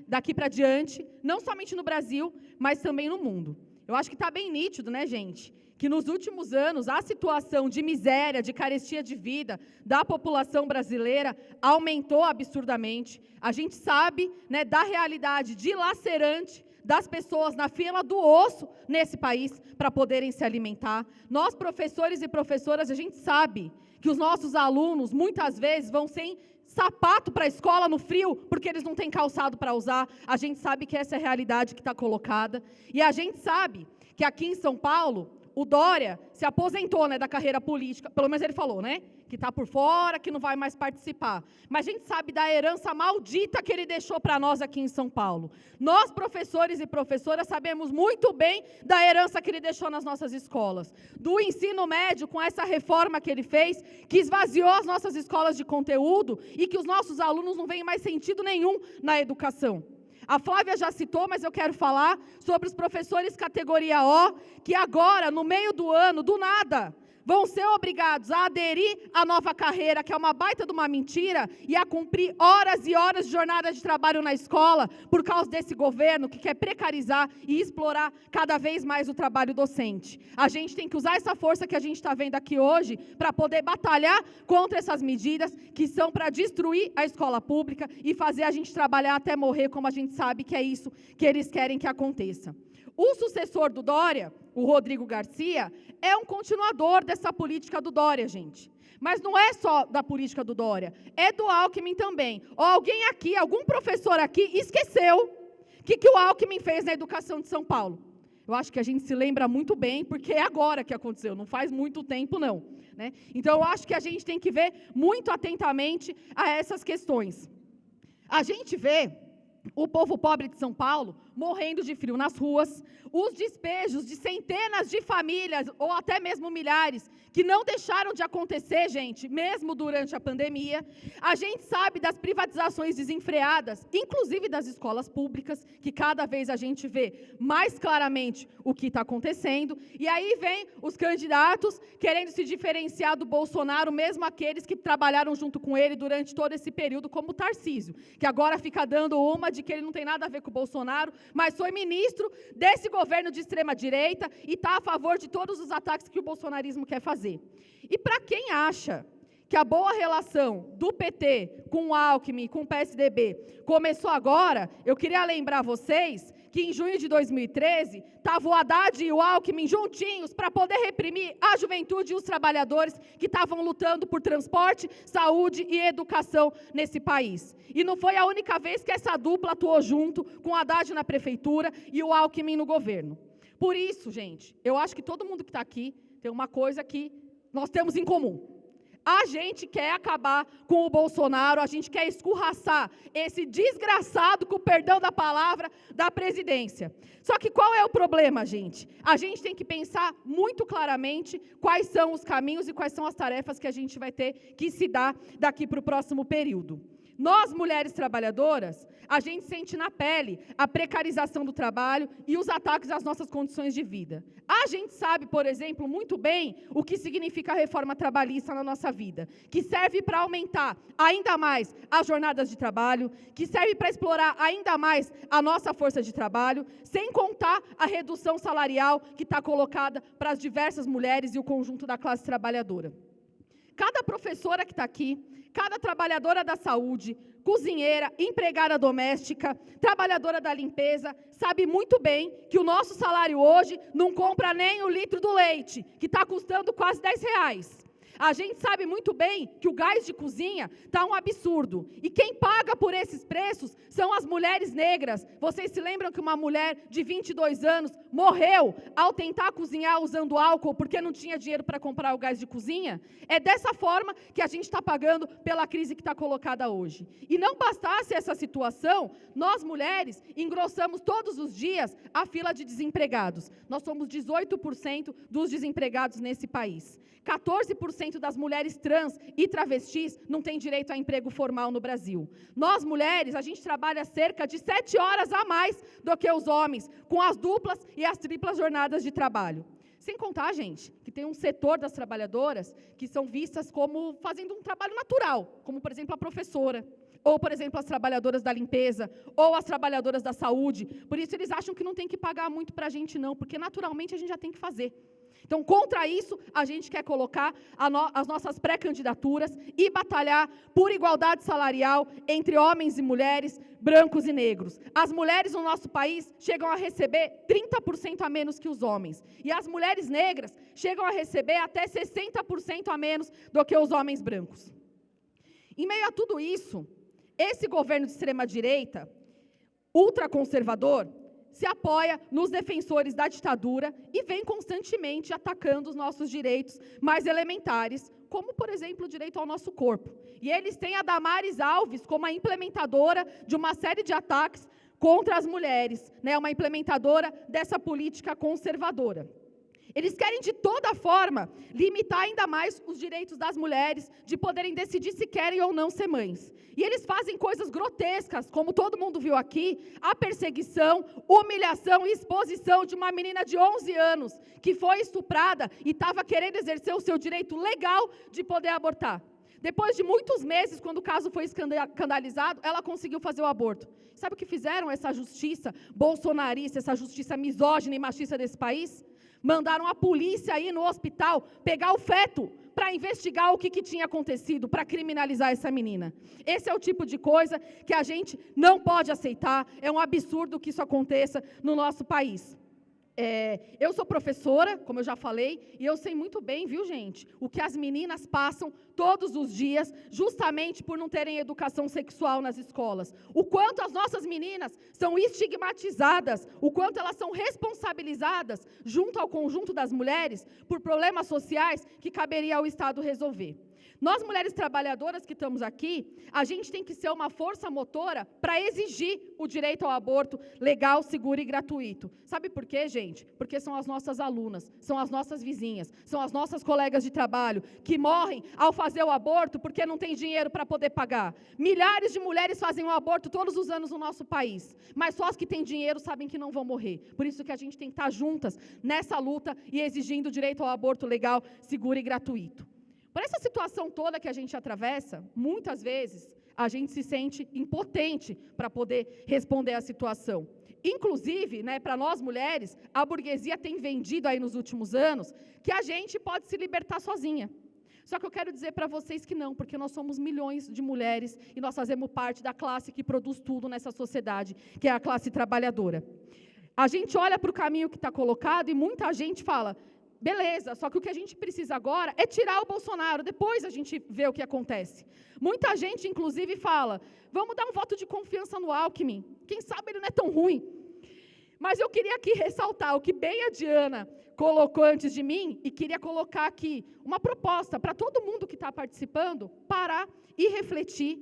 daqui para diante, não somente no Brasil, mas também no mundo. Eu acho que está bem nítido, né, gente, que nos últimos anos a situação de miséria, de carestia de vida da população brasileira aumentou absurdamente. A gente sabe, né, da realidade dilacerante das pessoas na fila do osso nesse país para poderem se alimentar. Nós, professores e professoras, a gente sabe que os nossos alunos, muitas vezes, vão sem sapato para a escola no frio, porque eles não têm calçado para usar. A gente sabe que essa é a realidade que está colocada. E a gente sabe que aqui em São Paulo, o Dória se aposentou, né, da carreira política, pelo menos ele falou, né, que está por fora, que não vai mais participar. Mas a gente sabe da herança maldita que ele deixou para nós aqui em São Paulo. Nós, professores e professoras, sabemos muito bem da herança que ele deixou nas nossas escolas. Do ensino médio, com essa reforma que ele fez, que esvaziou as nossas escolas de conteúdo e que os nossos alunos não veem mais sentido nenhum na educação. A Flávia já citou, mas eu quero falar sobre os professores categoria O, que agora, no meio do ano, do nada, vão ser obrigados a aderir à nova carreira, que é uma baita de uma mentira, e a cumprir horas e horas de jornada de trabalho na escola, por causa desse governo que quer precarizar e explorar cada vez mais o trabalho docente. A gente tem que usar essa força que a gente está vendo aqui hoje para poder batalhar contra essas medidas que são para destruir a escola pública e fazer a gente trabalhar até morrer, como a gente sabe que é isso que eles querem que aconteça. O sucessor do Dória, o Rodrigo Garcia, é um continuador dessa política do Dória, gente. Mas não é só da política do Dória, é do Alckmin também. Ou alguém aqui, algum professor aqui, esqueceu o que o Alckmin fez na educação de São Paulo. Eu acho que a gente se lembra muito bem, porque é agora que aconteceu, não faz muito tempo, não. Né? Então, eu acho que a gente tem que ver muito atentamente a essas questões. A gente vê o povo pobre de São Paulo morrendo de frio nas ruas, os despejos de centenas de famílias, ou até mesmo milhares, que não deixaram de acontecer, gente, mesmo durante a pandemia. A gente sabe das privatizações desenfreadas, inclusive das escolas públicas, que cada vez a gente vê mais claramente o que está acontecendo. E aí vem os candidatos querendo se diferenciar do Bolsonaro, mesmo aqueles que trabalharam junto com ele durante todo esse período, como o Tarcísio, que agora fica dando uma de que ele não tem nada a ver com o Bolsonaro, mas foi ministro desse governo de extrema-direita e está a favor de todos os ataques que o bolsonarismo quer fazer. E para quem acha que a boa relação do PT com o Alckmin, com o PSDB, começou agora, eu queria lembrar vocês que em junho de 2013, estava o Haddad e o Alckmin juntinhos para poder reprimir a juventude e os trabalhadores que estavam lutando por transporte, saúde e educação nesse país. E não foi a única vez que essa dupla atuou junto, com o Haddad na prefeitura e o Alckmin no governo. Por isso, gente, eu acho que todo mundo que está aqui tem uma coisa que nós temos em comum. A gente quer acabar com o Bolsonaro, a gente quer escorraçar esse desgraçado, com o perdão da palavra, da presidência. Só que qual é o problema, gente? A gente tem que pensar muito claramente quais são os caminhos e quais são as tarefas que a gente vai ter que se dar daqui para o próximo período. Nós, mulheres trabalhadoras, a gente sente na pele a precarização do trabalho e os ataques às nossas condições de vida. A gente sabe, por exemplo, muito bem o que significa a reforma trabalhista na nossa vida, que serve para aumentar ainda mais as jornadas de trabalho, que serve para explorar ainda mais a nossa força de trabalho, sem contar a redução salarial que está colocada para as diversas mulheres e o conjunto da classe trabalhadora. Cada professora que está aqui, cada trabalhadora da saúde, cozinheira, empregada doméstica, trabalhadora da limpeza, sabe muito bem que o nosso salário hoje não compra nem o litro do leite, que está custando quase R$10. A gente sabe muito bem que o gás de cozinha está um absurdo. E quem paga por esses preços são as mulheres negras. Vocês se lembram que uma mulher de 22 anos morreu ao tentar cozinhar usando álcool porque não tinha dinheiro para comprar o gás de cozinha? É dessa forma que a gente está pagando pela crise que está colocada hoje. E não bastasse essa situação, nós mulheres engrossamos todos os dias a fila de desempregados. Nós somos 18% dos desempregados nesse país. 14% das mulheres trans e travestis não têm direito a emprego formal no Brasil. Nós, mulheres, a gente trabalha cerca de 7 horas a mais do que os homens, com as duplas e as triplas jornadas de trabalho. Sem contar, gente, que tem um setor das trabalhadoras que são vistas como fazendo um trabalho natural, como, por exemplo, a professora, ou, por exemplo, as trabalhadoras da limpeza, ou as trabalhadoras da saúde. Por isso, eles acham que não tem que pagar muito para a gente, não, porque naturalmente a gente já tem que fazer. Então, contra isso, a gente quer colocar as nossas pré-candidaturas e batalhar por igualdade salarial entre homens e mulheres, brancos e negros. As mulheres no nosso país chegam a receber 30% a menos que os homens. E as mulheres negras chegam a receber até 60% a menos do que os homens brancos. Em meio a tudo isso, esse governo de extrema-direita, ultraconservador, se apoia nos defensores da ditadura e vem constantemente atacando os nossos direitos mais elementares, como, por exemplo, o direito ao nosso corpo. E eles têm a Damares Alves como a implementadora de uma série de ataques contra as mulheres, né, uma implementadora dessa política conservadora. Eles querem, de toda forma, limitar ainda mais os direitos das mulheres de poderem decidir se querem ou não ser mães. E eles fazem coisas grotescas, como todo mundo viu aqui, a perseguição, humilhação e exposição de uma menina de 11 anos que foi estuprada e estava querendo exercer o seu direito legal de poder abortar. Depois de muitos meses, quando o caso foi escandalizado, ela conseguiu fazer o aborto. Sabe o que fizeram essa justiça bolsonarista, essa justiça misógina e machista desse país? Mandaram a polícia ir no hospital pegar o feto para investigar o que tinha acontecido, para criminalizar essa menina. Esse é o tipo de coisa que a gente não pode aceitar. É um absurdo que isso aconteça no nosso país. Eu sou professora, como eu já falei, e eu sei muito bem, viu, gente, o que as meninas passam todos os dias, justamente por não terem educação sexual nas escolas. O quanto as nossas meninas são estigmatizadas, o quanto elas são responsabilizadas, junto ao conjunto das mulheres, por problemas sociais que caberia ao Estado resolver. Nós, mulheres trabalhadoras que estamos aqui, a gente tem que ser uma força motora para exigir o direito ao aborto legal, seguro e gratuito. Sabe por quê, gente? Porque são as nossas alunas, são as nossas vizinhas, são as nossas colegas de trabalho que morrem ao fazer o aborto porque não tem dinheiro para poder pagar. Milhares de mulheres fazem o aborto todos os anos no nosso país, mas só as que têm dinheiro sabem que não vão morrer. Por isso que a gente tem que estar juntas nessa luta e exigindo o direito ao aborto legal, seguro e gratuito. Por essa situação toda que a gente atravessa, muitas vezes a gente se sente impotente para poder responder à situação. Inclusive, né, para nós mulheres, a burguesia tem vendido aí nos últimos anos que a gente pode se libertar sozinha. Só que eu quero dizer para vocês que não, porque nós somos milhões de mulheres e nós fazemos parte da classe que produz tudo nessa sociedade, que é a classe trabalhadora. A gente olha para o caminho que está colocado e muita gente fala: beleza, só que o que a gente precisa agora é tirar o Bolsonaro, depois a gente vê o que acontece. Muita gente, inclusive, fala: vamos dar um voto de confiança no Alckmin, quem sabe ele não é tão ruim. Mas eu queria aqui ressaltar o que bem a Diana colocou antes de mim, e queria colocar aqui uma proposta para todo mundo que está participando parar e refletir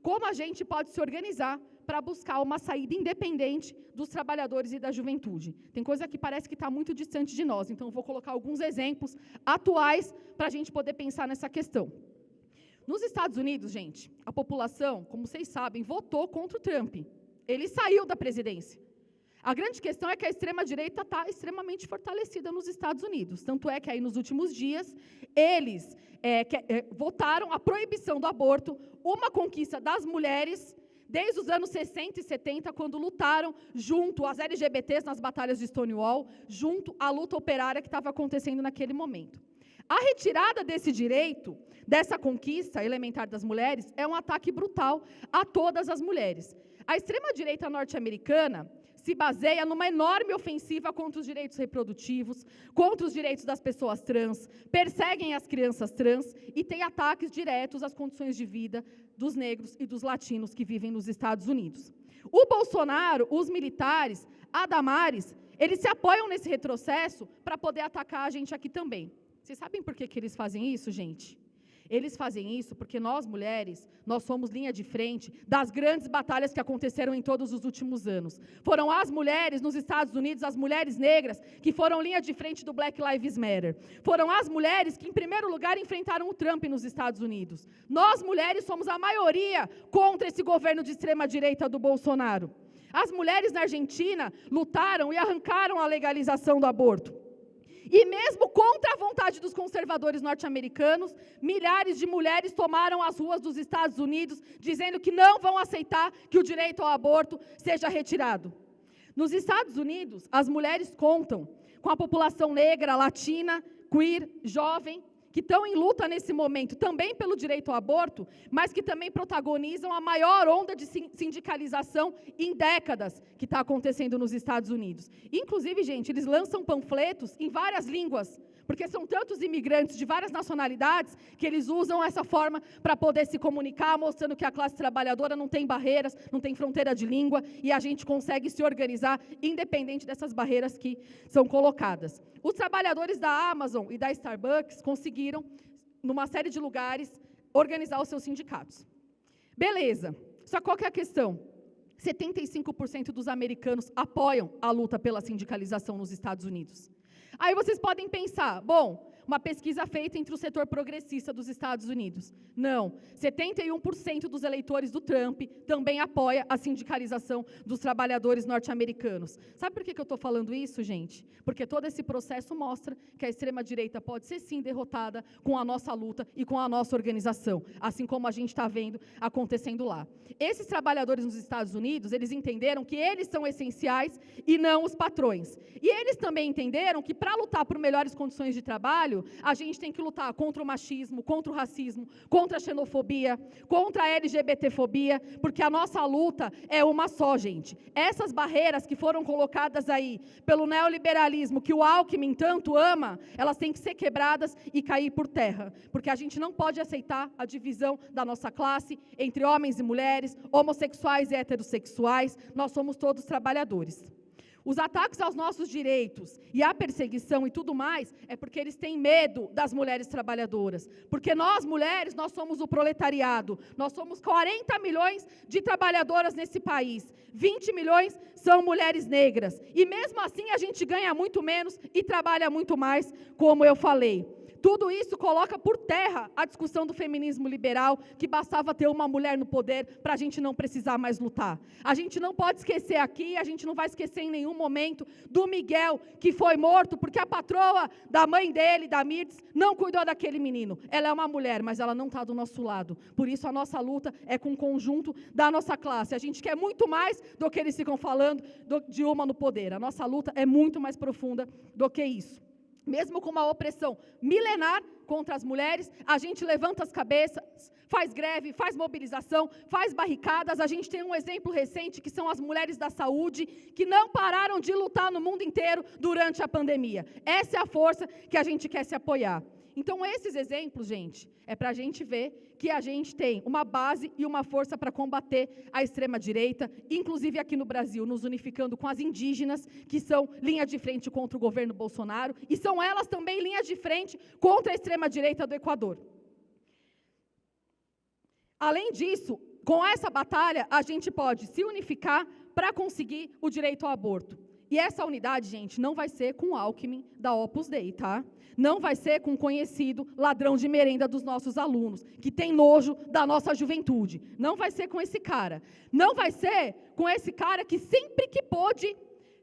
como a gente pode se organizar para buscar uma saída independente dos trabalhadores e da juventude. Tem coisa que parece que está muito distante de nós, então eu vou colocar alguns exemplos atuais para a gente poder pensar nessa questão. Nos Estados Unidos, gente, a população, como vocês sabem, votou contra o Trump. Ele saiu da presidência. A grande questão é que a extrema-direita está extremamente fortalecida nos Estados Unidos. Tanto é que aí nos últimos dias, eles votaram a proibição do aborto, uma conquista das mulheres, desde os anos 60 e 70, quando lutaram junto às LGBTs nas batalhas de Stonewall, junto à luta operária que estava acontecendo naquele momento. A retirada desse direito, dessa conquista elementar das mulheres, é um ataque brutal a todas as mulheres. A extrema-direita norte-americana se baseia numa enorme ofensiva contra os direitos reprodutivos, contra os direitos das pessoas trans, perseguem as crianças trans e tem ataques diretos às condições de vida dos negros e dos latinos que vivem nos Estados Unidos. O Bolsonaro, os militares, a Damares, eles se apoiam nesse retrocesso para poder atacar a gente aqui também. Vocês sabem por que eles fazem isso, gente? Eles fazem isso porque nós, mulheres, nós somos linha de frente das grandes batalhas que aconteceram em todos os últimos anos. Foram as mulheres nos Estados Unidos, as mulheres negras, que foram linha de frente do Black Lives Matter. Foram as mulheres que, em primeiro lugar, enfrentaram o Trump nos Estados Unidos. Nós, mulheres, somos a maioria contra esse governo de extrema-direita do Bolsonaro. As mulheres na Argentina lutaram e arrancaram a legalização do aborto. E mesmo contra a vontade dos conservadores norte-americanos, milhares de mulheres tomaram as ruas dos Estados Unidos, dizendo que não vão aceitar que o direito ao aborto seja retirado. Nos Estados Unidos, as mulheres contam com a população negra, latina, queer, jovem, que estão em luta nesse momento, também pelo direito ao aborto, mas que também protagonizam a maior onda de sindicalização em décadas que está acontecendo nos Estados Unidos. Inclusive, gente, eles lançam panfletos em várias línguas, porque são tantos imigrantes de várias nacionalidades que eles usam essa forma para poder se comunicar, mostrando que a classe trabalhadora não tem barreiras, não tem fronteira de língua, e a gente consegue se organizar independente dessas barreiras que são colocadas. Os trabalhadores da Amazon e da Starbucks conseguiram, numa série de lugares, organizar os seus sindicatos. Beleza. Só qual que é a questão? 75% dos americanos apoiam a luta pela sindicalização nos Estados Unidos. Aí vocês podem pensar, bom, uma pesquisa feita entre o setor progressista dos Estados Unidos. Não, 71% dos eleitores do Trump também apoia a sindicalização dos trabalhadores norte-americanos. Sabe por que eu estou falando isso, gente? Porque todo esse processo mostra que a extrema-direita pode ser, sim, derrotada com a nossa luta e com a nossa organização, assim como a gente está vendo acontecendo lá. Esses trabalhadores nos Estados Unidos, eles entenderam que eles são essenciais e não os patrões. E eles também entenderam que, para lutar por melhores condições de trabalho, a gente tem que lutar contra o machismo, contra o racismo, contra a xenofobia, contra a LGBTfobia, porque a nossa luta é uma só, gente. Essas barreiras que foram colocadas aí pelo neoliberalismo, que o Alckmin tanto ama, elas têm que ser quebradas e cair por terra, porque a gente não pode aceitar a divisão da nossa classe entre homens e mulheres, homossexuais e heterossexuais. Nós somos todos trabalhadores. Os ataques aos nossos direitos e a perseguição e tudo mais é porque eles têm medo das mulheres trabalhadoras. Porque nós, mulheres, nós somos o proletariado. Nós somos 40 milhões de trabalhadoras nesse país. 20 milhões são mulheres negras. E mesmo assim a gente ganha muito menos e trabalha muito mais, como eu falei. Tudo isso coloca por terra a discussão do feminismo liberal, que bastava ter uma mulher no poder para a gente não precisar mais lutar. A gente não pode esquecer aqui, a gente não vai esquecer em nenhum momento do Miguel, que foi morto porque a patroa da mãe dele, da Mirtz, não cuidou daquele menino. Ela é uma mulher, mas ela não está do nosso lado. Por isso a nossa luta é com o conjunto da nossa classe. A gente quer muito mais do que eles ficam falando de uma no poder. A nossa luta é muito mais profunda do que isso. Mesmo com uma opressão milenar contra as mulheres, a gente levanta as cabeças, faz greve, faz mobilização, faz barricadas. A gente tem um exemplo recente, que são as mulheres da saúde, que não pararam de lutar no mundo inteiro durante a pandemia. Essa é a força que a gente quer se apoiar. Então, esses exemplos, gente, é para a gente ver que a gente tem uma base e uma força para combater a extrema-direita, inclusive aqui no Brasil, nos unificando com as indígenas, que são linha de frente contra o governo Bolsonaro, e são elas também linha de frente contra a extrema-direita do Equador. Além disso, com essa batalha, a gente pode se unificar para conseguir o direito ao aborto. E essa unidade, gente, não vai ser com o Alckmin da Opus Dei, tá? Não vai ser com o conhecido ladrão de merenda dos nossos alunos, que tem nojo da nossa juventude. Não vai ser com esse cara. Não vai ser com esse cara que sempre que pôde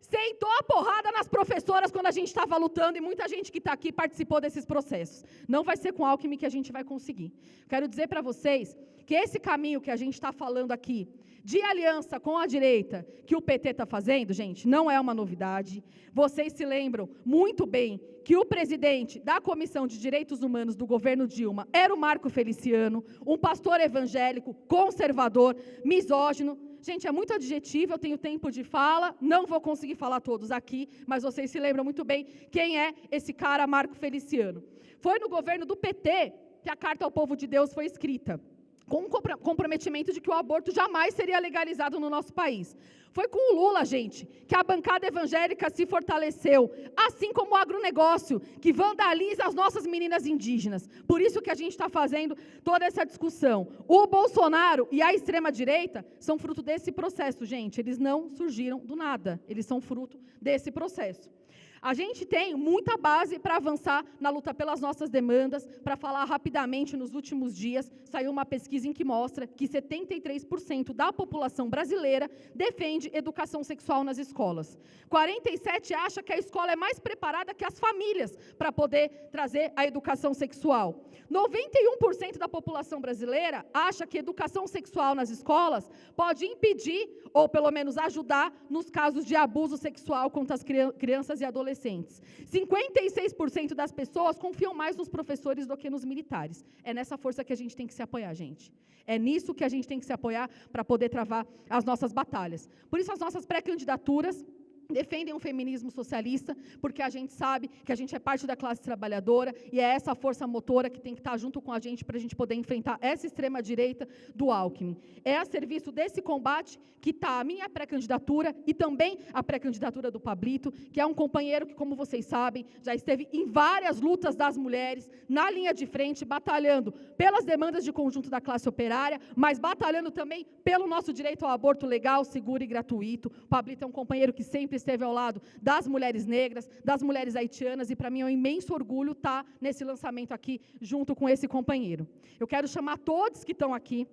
sentou a porrada nas professoras quando a gente estava lutando, e muita gente que está aqui participou desses processos. Não vai ser com o Alckmin que a gente vai conseguir. Quero dizer para vocês que esse caminho que a gente está falando aqui, de aliança com a direita, que o PT está fazendo, gente, não é uma novidade. Vocês se lembram muito bem que o presidente da Comissão de Direitos Humanos do governo Dilma era o Marco Feliciano, um pastor evangélico, conservador, misógino. Gente, é muito adjetivo, eu tenho tempo de fala, não vou conseguir falar todos aqui, mas vocês se lembram muito bem quem é esse cara, Marco Feliciano. Foi no governo do PT que a Carta ao Povo de Deus foi escrita, com um comprometimento de que o aborto jamais seria legalizado no nosso país. Foi com o Lula, gente, que a bancada evangélica se fortaleceu, assim como o agronegócio, que vandaliza as nossas meninas indígenas. Por isso que a gente está fazendo toda essa discussão. O Bolsonaro e a extrema-direita são fruto desse processo, gente. Eles não surgiram do nada, eles são fruto desse processo. A gente tem muita base para avançar na luta pelas nossas demandas. Para falar rapidamente, nos últimos dias, saiu uma pesquisa em que mostra que 73% da população brasileira defende educação sexual nas escolas. 47% acha que a escola é mais preparada que as famílias para poder trazer a educação sexual. 91% da população brasileira acha que educação sexual nas escolas pode impedir, ou pelo menos ajudar, nos casos de abuso sexual contra as crianças e adolescentes. 56% das pessoas confiam mais nos professores do que nos militares. É nessa força que a gente tem que se apoiar, gente. É nisso que a gente tem que se apoiar para poder travar as nossas batalhas. Por isso, as nossas pré-candidaturas defendem um feminismo socialista, porque a gente sabe que a gente é parte da classe trabalhadora e é essa força motora que tem que estar junto com a gente para a gente poder enfrentar essa extrema-direita do Alckmin. É a serviço desse combate que está a minha pré-candidatura e também a pré-candidatura do Pablito, que é um companheiro que, como vocês sabem, já esteve em várias lutas das mulheres, na linha de frente, batalhando pelas demandas de conjunto da classe operária, mas batalhando também pelo nosso direito ao aborto legal, seguro e gratuito. O Pablito é um companheiro que sempre esteve ao lado das mulheres negras, das mulheres haitianas, e para mim é um imenso orgulho estar nesse lançamento aqui, junto com esse companheiro. Eu quero chamar todos que estão aqui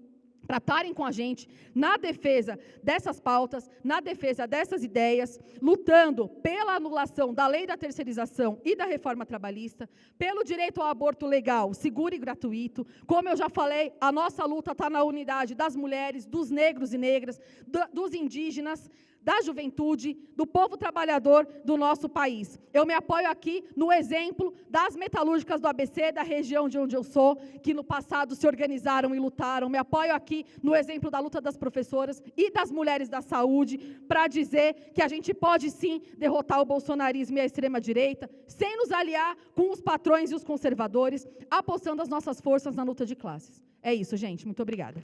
para estarem com a gente na defesa dessas pautas, na defesa dessas ideias, lutando pela anulação da lei da terceirização e da reforma trabalhista, pelo direito ao aborto legal, seguro e gratuito. Como eu já falei, a nossa luta está na unidade das mulheres, dos negros e negras, dos indígenas, da juventude, do povo trabalhador do nosso país. Eu me apoio aqui no exemplo das metalúrgicas do ABC, da região de onde eu sou, que no passado se organizaram e lutaram. Me apoio aqui no exemplo da luta das professoras e das mulheres da saúde, para dizer que a gente pode sim derrotar o bolsonarismo e a extrema-direita, sem nos aliar com os patrões e os conservadores, apostando as nossas forças na luta de classes. É isso, gente. Muito obrigada.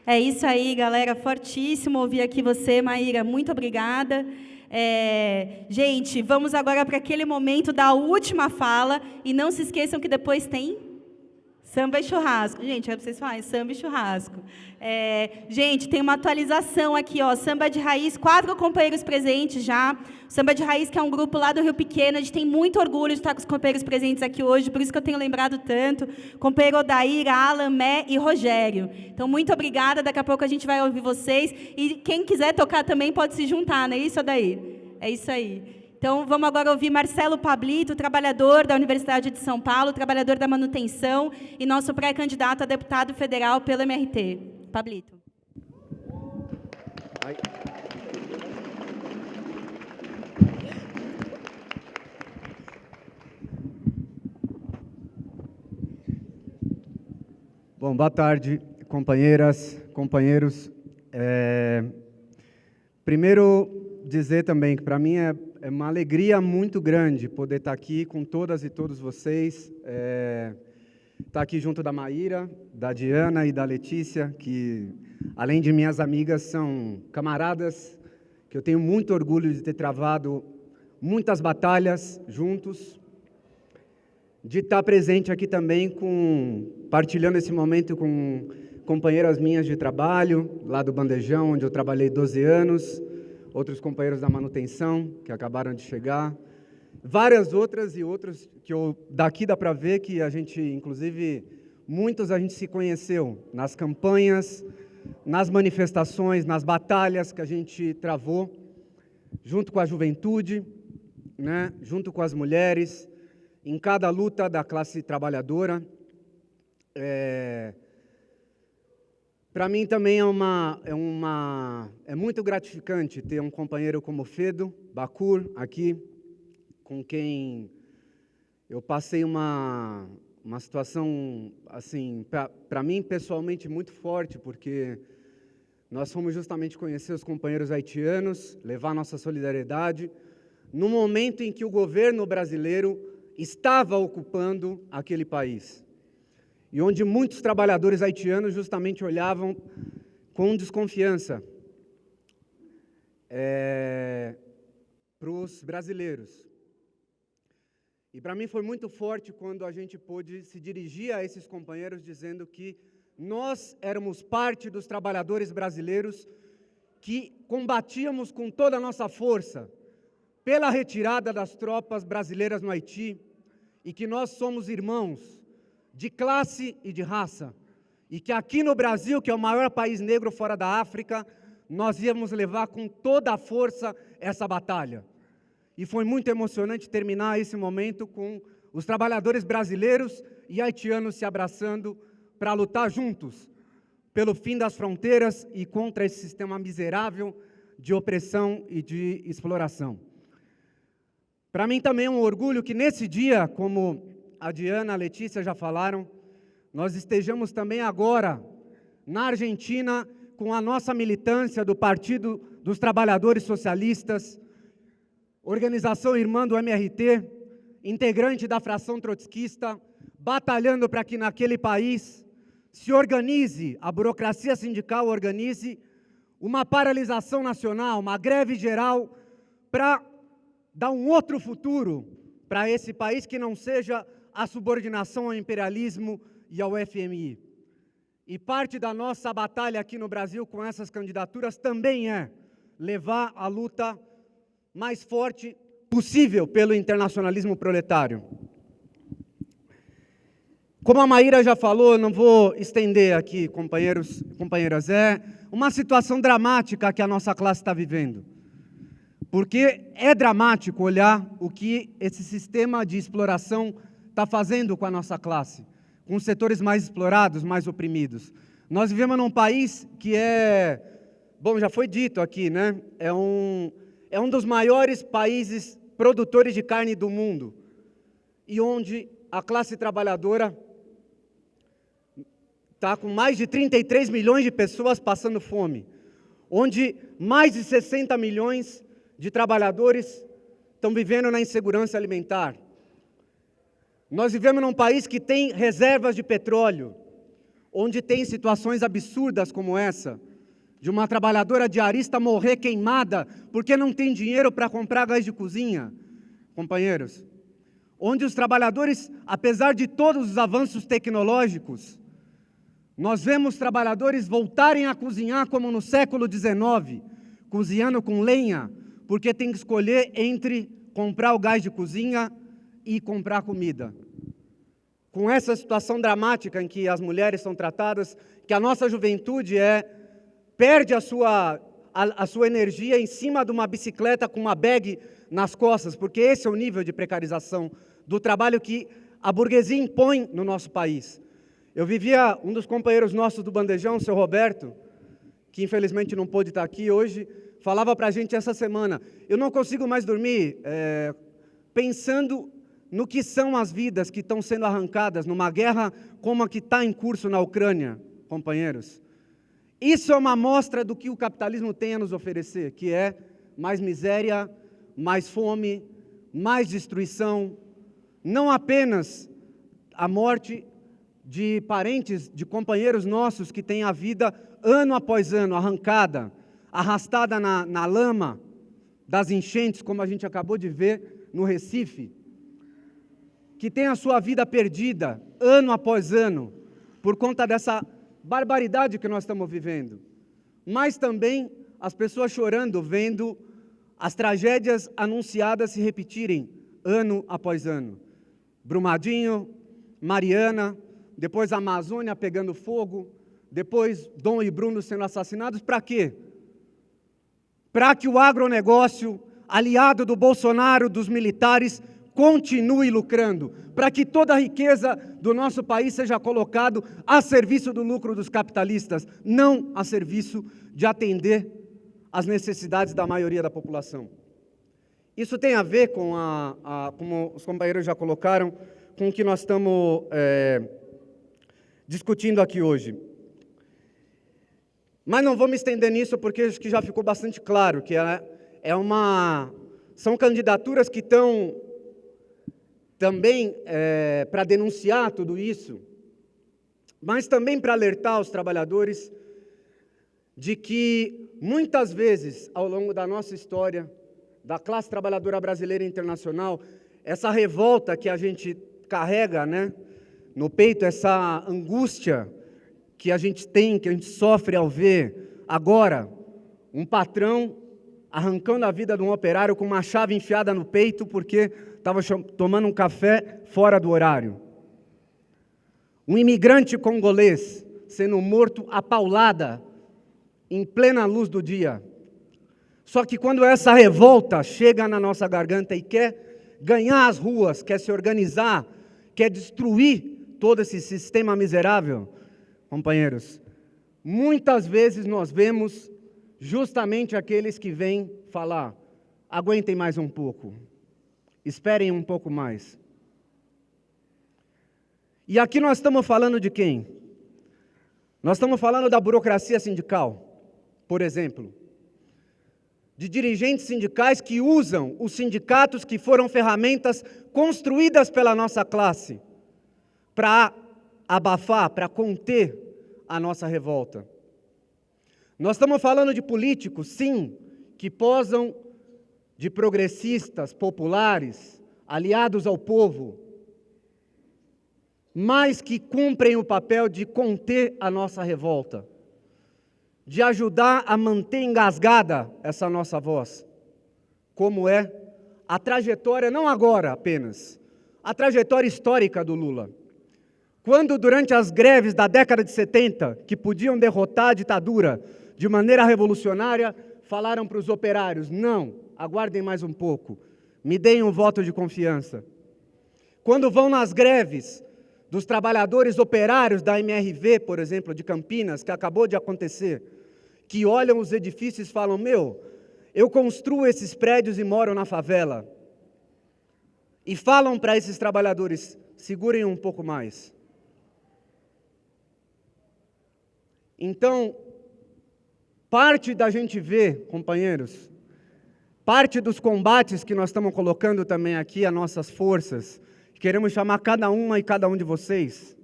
É isso aí, galera, fortíssimo ouvir aqui você, Maíra, muito obrigada. Gente, vamos agora para aquele momento da última fala, e não se esqueçam que depois tem samba e churrasco. Gente, é para vocês falarem, samba e churrasco. Gente, tem uma atualização aqui, ó, Samba de Raiz, 4 companheiros presentes já. Samba de Raiz, que é um grupo lá do Rio Pequeno, a gente tem muito orgulho de estar com os companheiros presentes aqui hoje, por isso que eu tenho lembrado tanto. Companheiro Odair, Alan, Mé e Rogério. Então, muito obrigada, daqui a pouco a gente vai ouvir vocês. E quem quiser tocar também pode se juntar, não é isso, Odair? É isso aí. Então, vamos agora ouvir Marcelo Pablito, trabalhador da Universidade de São Paulo, trabalhador da manutenção e nosso pré-candidato a deputado federal pelo MRT. Pablito. Bom, boa tarde, companheiras, companheiros. Primeiro, dizer também que para mim é uma alegria muito grande poder estar aqui com todas e todos vocês, estar aqui junto da Maíra, da Diana e da Letícia, que, além de minhas amigas, são camaradas, que eu tenho muito orgulho de ter travado muitas batalhas juntos, de estar presente aqui também, partilhando esse momento com companheiras minhas de trabalho, lá do Bandejão, onde eu trabalhei 12 anos, outros companheiros da manutenção, que acabaram de chegar, várias outras e outros, que daqui dá para ver que a gente, inclusive, muitos a gente se conheceu nas campanhas, nas manifestações, nas batalhas que a gente travou, junto com a juventude, né, junto com as mulheres, em cada luta da classe trabalhadora. Para mim também é muito gratificante ter um companheiro como Fedo Bacur aqui, com quem eu passei uma situação, assim, para mim pessoalmente muito forte, porque nós fomos justamente conhecer os companheiros haitianos, levar nossa solidariedade, no momento em que o governo brasileiro estava ocupando aquele país, e onde muitos trabalhadores haitianos justamente olhavam com desconfiança para os brasileiros. E para mim foi muito forte quando a gente pôde se dirigir a esses companheiros dizendo que nós éramos parte dos trabalhadores brasileiros que combatíamos com toda a nossa força pela retirada das tropas brasileiras no Haiti, e que nós somos irmãos de classe e de raça, e que aqui no Brasil, que é o maior país negro fora da África, nós íamos levar com toda a força essa batalha. E foi muito emocionante terminar esse momento com os trabalhadores brasileiros e haitianos se abraçando para lutar juntos pelo fim das fronteiras e contra esse sistema miserável de opressão e de exploração. Para mim também é um orgulho que nesse dia, como a Diana, a Letícia já falaram, nós estejamos também agora na Argentina com a nossa militância do Partido dos Trabalhadores Socialistas, organização irmã do MRT, integrante da fração trotskista, batalhando para que naquele país se organize, a burocracia sindical organize uma paralisação nacional, uma greve geral para dar um outro futuro para esse país que não seja a subordinação ao imperialismo e ao FMI. E parte da nossa batalha aqui no Brasil com essas candidaturas também é levar a luta mais forte possível pelo internacionalismo proletário. Como a Maíra já falou, não vou estender aqui, companheiros e companheiras, é uma situação dramática que a nossa classe está vivendo. Porque é dramático olhar o que esse sistema de exploração está fazendo com a nossa classe, com os setores mais explorados, mais oprimidos. Nós vivemos num país que bom, já foi dito aqui, né? É um dos maiores países produtores de carne do mundo, e onde a classe trabalhadora está com mais de 33 milhões de pessoas passando fome, onde mais de 60 milhões de trabalhadores estão vivendo na insegurança alimentar. Nós vivemos num país que tem reservas de petróleo, onde tem situações absurdas como essa, de uma trabalhadora diarista morrer queimada porque não tem dinheiro para comprar gás de cozinha, companheiros. Onde os trabalhadores, apesar de todos os avanços tecnológicos, nós vemos trabalhadores voltarem a cozinhar como no século XIX, cozinhando com lenha, porque tem que escolher entre comprar o gás de cozinha e comprar comida. Com essa situação dramática em que as mulheres são tratadas, que a nossa juventude perde a sua energia em cima de uma bicicleta com uma bag nas costas, porque esse é o nível de precarização do trabalho que a burguesia impõe no nosso país. Eu vivia, um dos companheiros nossos do Bandejão, o seu Roberto, que infelizmente não pôde estar aqui hoje, falava para a gente essa semana: eu não consigo mais dormir pensando no que são as vidas que estão sendo arrancadas numa guerra como a que está em curso na Ucrânia, companheiros. Isso é uma amostra do que o capitalismo tem a nos oferecer, que é mais miséria, mais fome, mais destruição, não apenas a morte de parentes, de companheiros nossos que têm a vida ano após ano arrancada, arrastada na lama das enchentes, como a gente acabou de ver no Recife, que tem a sua vida perdida ano após ano por conta dessa barbaridade que nós estamos vivendo, mas também as pessoas chorando, vendo as tragédias anunciadas se repetirem ano após ano. Brumadinho, Mariana, depois a Amazônia pegando fogo, depois Dom e Bruno sendo assassinados. Para quê? Para que o agronegócio, aliado do Bolsonaro, dos militares, continue lucrando, para que toda a riqueza do nosso país seja colocado a serviço do lucro dos capitalistas, não a serviço de atender às necessidades da maioria da população. Isso tem a ver com, como os companheiros já colocaram, com o que nós estamos discutindo aqui hoje. Mas não vou me estender nisso, porque acho que já ficou bastante claro que são candidaturas que estão também para denunciar tudo isso, mas também para alertar os trabalhadores de que, muitas vezes, ao longo da nossa história, da classe trabalhadora brasileira e internacional, essa revolta que a gente carrega, né, no peito, essa angústia que a gente tem, que a gente sofre ao ver agora um patrão arrancando a vida de um operário com uma chave enfiada no peito porque estava tomando um café fora do horário. Um imigrante congolês sendo morto à paulada em plena luz do dia. Só que quando essa revolta chega na nossa garganta e quer ganhar as ruas, quer se organizar, quer destruir todo esse sistema miserável, companheiros, muitas vezes nós vemos justamente aqueles que vêm falar: aguentem mais um pouco, esperem um pouco mais. E aqui nós estamos falando de quem? Nós estamos falando da burocracia sindical, por exemplo, de dirigentes sindicais que usam os sindicatos, que foram ferramentas construídas pela nossa classe para abafar, para conter a nossa revolta. Nós estamos falando de políticos, sim, que posam de progressistas, populares, aliados ao povo, mas que cumprem o papel de conter a nossa revolta, de ajudar a manter engasgada essa nossa voz, como é a trajetória, não agora apenas, a trajetória histórica do Lula. Quando, durante as greves da década de 70, que podiam derrotar a ditadura de maneira revolucionária, falaram para os operários: não, aguardem mais um pouco, me deem um voto de confiança. Quando vão nas greves dos trabalhadores operários da MRV, por exemplo, de Campinas, que acabou de acontecer, que olham os edifícios e falam: eu construo esses prédios e moro na favela. E falam para esses trabalhadores: segurem um pouco mais. Então, parte da gente ver, companheiros, parte dos combates que nós estamos colocando também aqui, as nossas forças, queremos chamar cada uma e cada um de vocês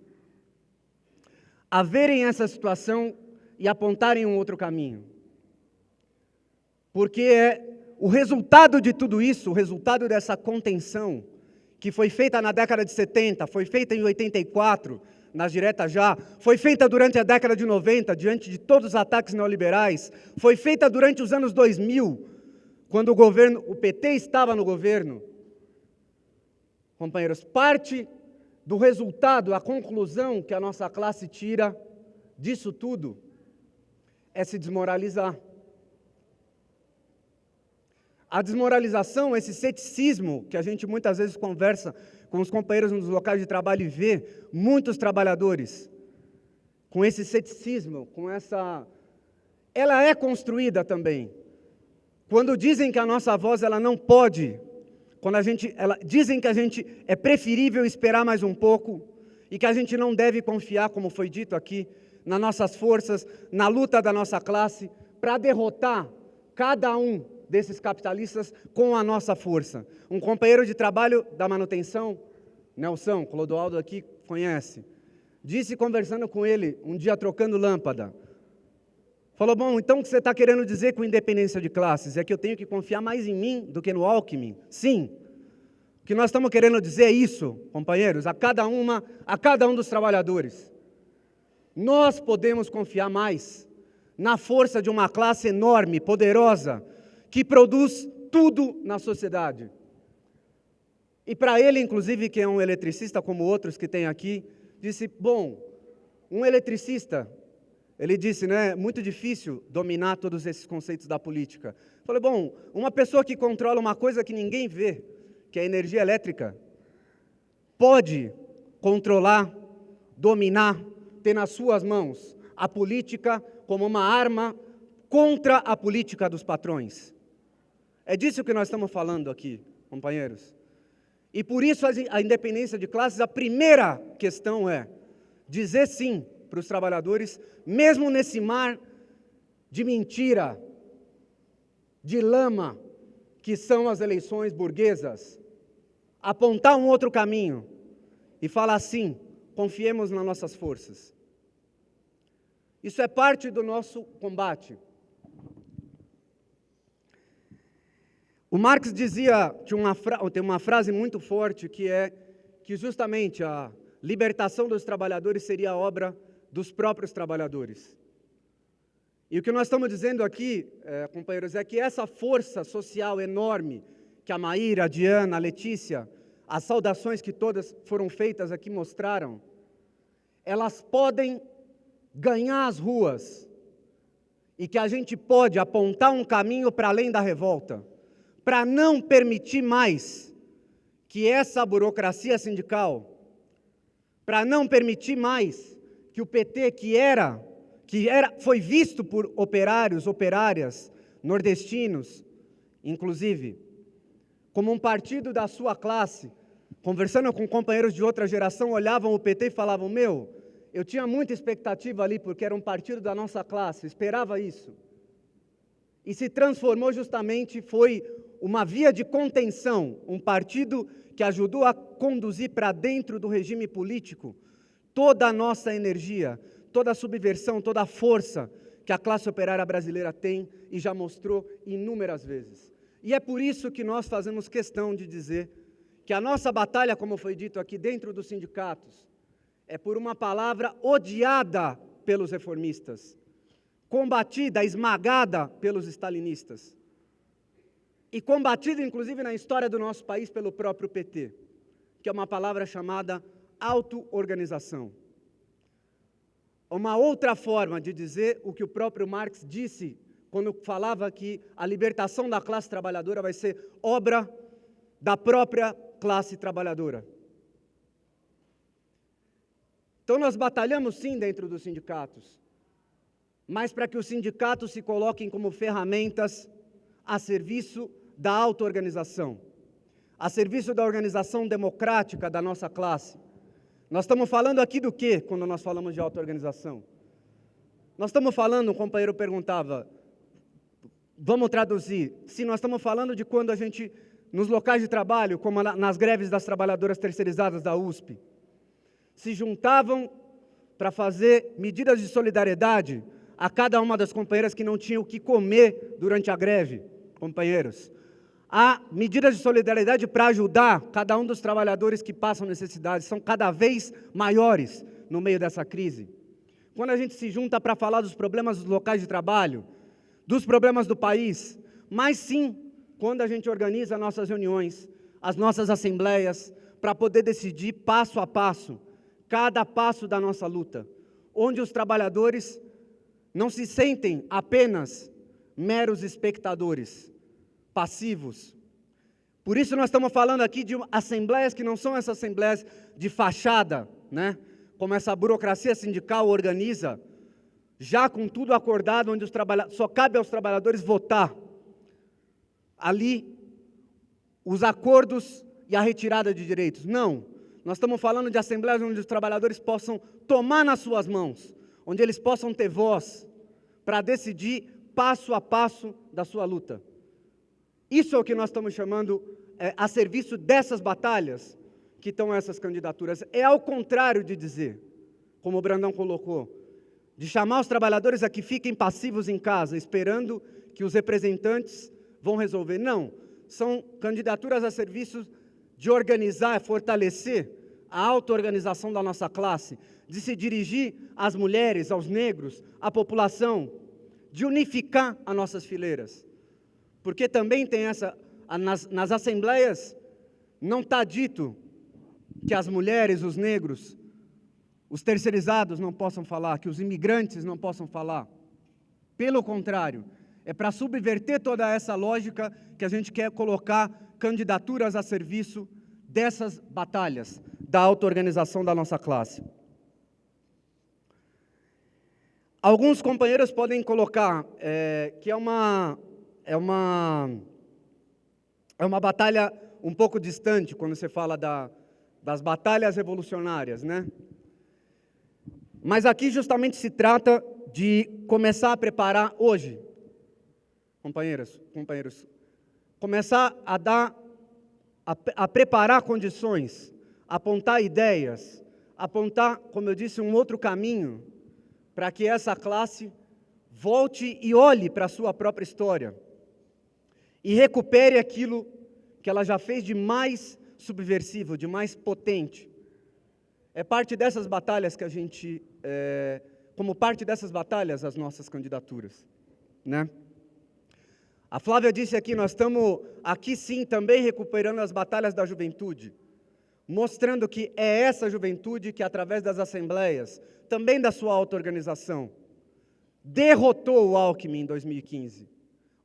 a verem essa situação e apontarem um outro caminho. Porque o resultado de tudo isso, o resultado dessa contenção, que foi feita na década de 70, foi feita em 84, nas diretas já, foi feita durante a década de 90, diante de todos os ataques neoliberais, foi feita durante os anos 2000, quando o PT estava no governo. Companheiros, parte do resultado, a conclusão que a nossa classe tira disso tudo é se desmoralizar. A desmoralização, esse ceticismo que a gente muitas vezes conversa com os companheiros nos locais de trabalho e vê muitos trabalhadores com esse ceticismo, com ela é construída também. Quando dizem que a nossa voz ela não pode, dizem que a gente é preferível esperar mais um pouco e que a gente não deve confiar, como foi dito aqui, nas nossas forças, na luta da nossa classe, para derrotar cada um desses capitalistas com a nossa força. Um companheiro de trabalho da manutenção, Nelson, Clodoaldo aqui conhece, disse conversando com ele, um dia trocando lâmpada, falou, bom, então o que você está querendo dizer com independência de classes? É que eu tenho que confiar mais em mim do que no Alckmin? Sim. O que nós estamos querendo dizer é isso, companheiros, a cada um dos trabalhadores. Nós podemos confiar mais na força de uma classe enorme, poderosa, que produz tudo na sociedade. E para ele, inclusive, que é um eletricista como outros que tem aqui, disse, bom, um eletricista, ele disse, né, muito difícil dominar todos esses conceitos da política. Falei, bom, uma pessoa que controla uma coisa que ninguém vê, que é a energia elétrica, pode controlar, dominar, ter nas suas mãos a política como uma arma contra a política dos patrões. É disso que nós estamos falando aqui, companheiros. E por isso a independência de classes, a primeira questão é dizer sim para os trabalhadores, mesmo nesse mar de mentira, de lama, que são as eleições burguesas, apontar um outro caminho e falar assim, confiemos nas nossas forças. Isso é parte do nosso combate. O Marx dizia, tem uma frase muito forte que é que justamente a libertação dos trabalhadores seria a obra dos próprios trabalhadores. E o que nós estamos dizendo aqui, companheiros, é que essa força social enorme que a Maíra, a Diana, a Letícia, as saudações que todas foram feitas aqui mostraram, elas podem ganhar as ruas e que a gente pode apontar um caminho para além da revolta, para não permitir mais que essa burocracia sindical, para não permitir mais que o PT, foi visto por operários, operárias, nordestinos, inclusive, como um partido da sua classe, conversando com companheiros de outra geração, olhavam o PT e falavam, eu tinha muita expectativa ali, porque era um partido da nossa classe, esperava isso. E se transformou justamente, foi uma via de contenção, um partido que ajudou a conduzir para dentro do regime político toda a nossa energia, toda a subversão, toda a força que a classe operária brasileira tem e já mostrou inúmeras vezes. E é por isso que nós fazemos questão de dizer que a nossa batalha, como foi dito aqui dentro dos sindicatos, é por uma palavra odiada pelos reformistas, combatida, esmagada pelos stalinistas e combatida, inclusive, na história do nosso país pelo próprio PT, que é uma palavra chamada auto-organização. Uma outra forma de dizer o que o próprio Marx disse quando falava que a libertação da classe trabalhadora vai ser obra da própria classe trabalhadora. Então nós batalhamos sim dentro dos sindicatos, mas para que os sindicatos se coloquem como ferramentas a serviço da auto-organização, a serviço da organização democrática da nossa classe. Nós estamos falando aqui do quê, quando nós falamos de auto-organização? Nós estamos falando, um companheiro perguntava, vamos traduzir, se nós estamos falando de quando a gente, nos locais de trabalho, como nas greves das trabalhadoras terceirizadas da USP, se juntavam para fazer medidas de solidariedade a cada uma das companheiras que não tinham o que comer durante a greve, companheiros. Há medidas de solidariedade para ajudar cada um dos trabalhadores que passam necessidades, são cada vez maiores no meio dessa crise. Quando a gente se junta para falar dos problemas dos locais de trabalho, dos problemas do país, mas sim, quando a gente organiza nossas reuniões, as nossas assembleias, para poder decidir passo a passo, cada passo da nossa luta, onde os trabalhadores não se sentem apenas meros espectadores, passivos. Por isso nós estamos falando aqui de assembleias que não são essas assembleias de fachada, né? Como essa burocracia sindical organiza, já com tudo acordado, onde só cabe aos trabalhadores votar ali os acordos e a retirada de direitos. Não, nós estamos falando de assembleias onde os trabalhadores possam tomar nas suas mãos, onde eles possam ter voz para decidir passo a passo da sua luta. Isso é o que nós estamos chamando a serviço dessas batalhas que estão essas candidaturas. É ao contrário de dizer, como o Brandão colocou, de chamar os trabalhadores a que fiquem passivos em casa, esperando que os representantes vão resolver. Não, são candidaturas a serviço de organizar, fortalecer a auto-organização da nossa classe, de se dirigir às mulheres, aos negros, à população, de unificar as nossas fileiras. Porque também tem nas assembleias, não está dito que as mulheres, os negros, os terceirizados não possam falar, que os imigrantes não possam falar. Pelo contrário, é para subverter toda essa lógica que a gente quer colocar candidaturas a serviço dessas batalhas, da auto-organização da nossa classe. Alguns companheiros podem colocar que é uma batalha um pouco distante quando você fala das batalhas revolucionárias, né? Mas aqui justamente se trata de começar a preparar hoje, companheiros, começar a preparar condições, apontar ideias, apontar, como eu disse, um outro caminho, para que essa classe volte e olhe para a sua própria história e recupere aquilo que ela já fez de mais subversivo, de mais potente. É parte dessas batalhas que a gente, como parte dessas batalhas, as nossas candidaturas, né? A Flávia disse aqui, nós estamos aqui sim também recuperando as batalhas da juventude, mostrando que é essa juventude que, através das assembleias, também da sua auto-organização, derrotou o Alckmin em 2015,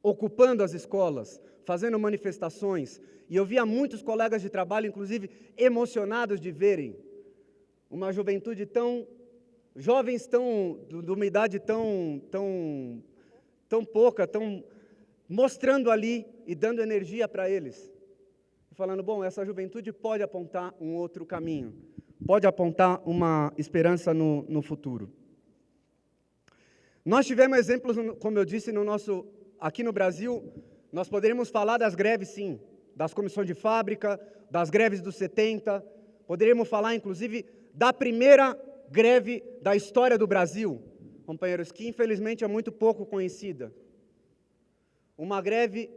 ocupando as escolas, fazendo manifestações, e eu via muitos colegas de trabalho, inclusive, emocionados de verem uma juventude tão, jovens de uma idade tão pouca, mostrando ali e dando energia para eles, falando, bom, essa juventude pode apontar um outro caminho, pode apontar uma esperança no futuro. Nós tivemos exemplos, como eu disse, aqui no Brasil, nós poderíamos falar das greves, sim, das comissões de fábrica, das greves dos 70, poderíamos falar, inclusive, da primeira greve da história do Brasil, companheiros, que infelizmente é muito pouco conhecida. Uma greve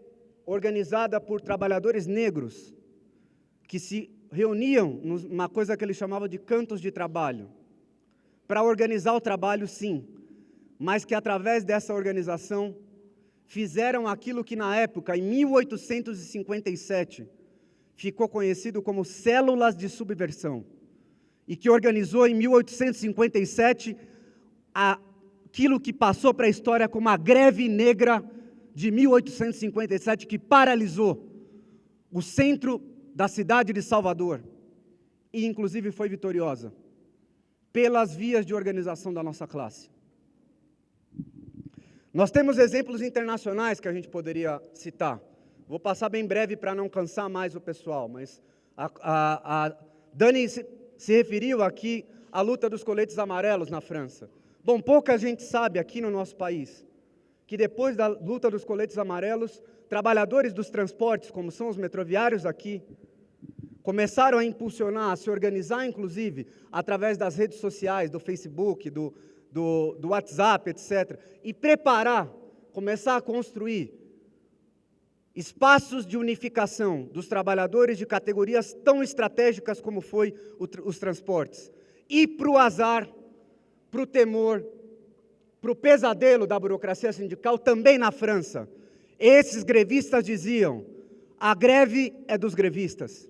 organizada por trabalhadores negros, que se reuniam numa coisa que eles chamavam de cantos de trabalho, para organizar o trabalho, sim, mas que através dessa organização fizeram aquilo que na época, em 1857, ficou conhecido como células de subversão, e que organizou em 1857 aquilo que passou para a história como a greve negra de 1857, que paralisou o centro da cidade de Salvador, e inclusive foi vitoriosa, pelas vias de organização da nossa classe. Nós temos exemplos internacionais que a gente poderia citar. Vou passar bem breve para não cansar mais o pessoal, mas a Dani se referiu aqui à luta dos coletes amarelos na França. Bom, pouca gente sabe aqui no nosso país que depois da luta dos coletes amarelos, trabalhadores dos transportes, como são os metroviários aqui, começaram a impulsionar, a se organizar, inclusive, através das redes sociais, do Facebook, do WhatsApp, etc., e começar a construir espaços de unificação dos trabalhadores de categorias tão estratégicas como foi os transportes. E para o azar, para o temor, para o pesadelo da burocracia sindical, também na França, esses grevistas diziam, a greve é dos grevistas.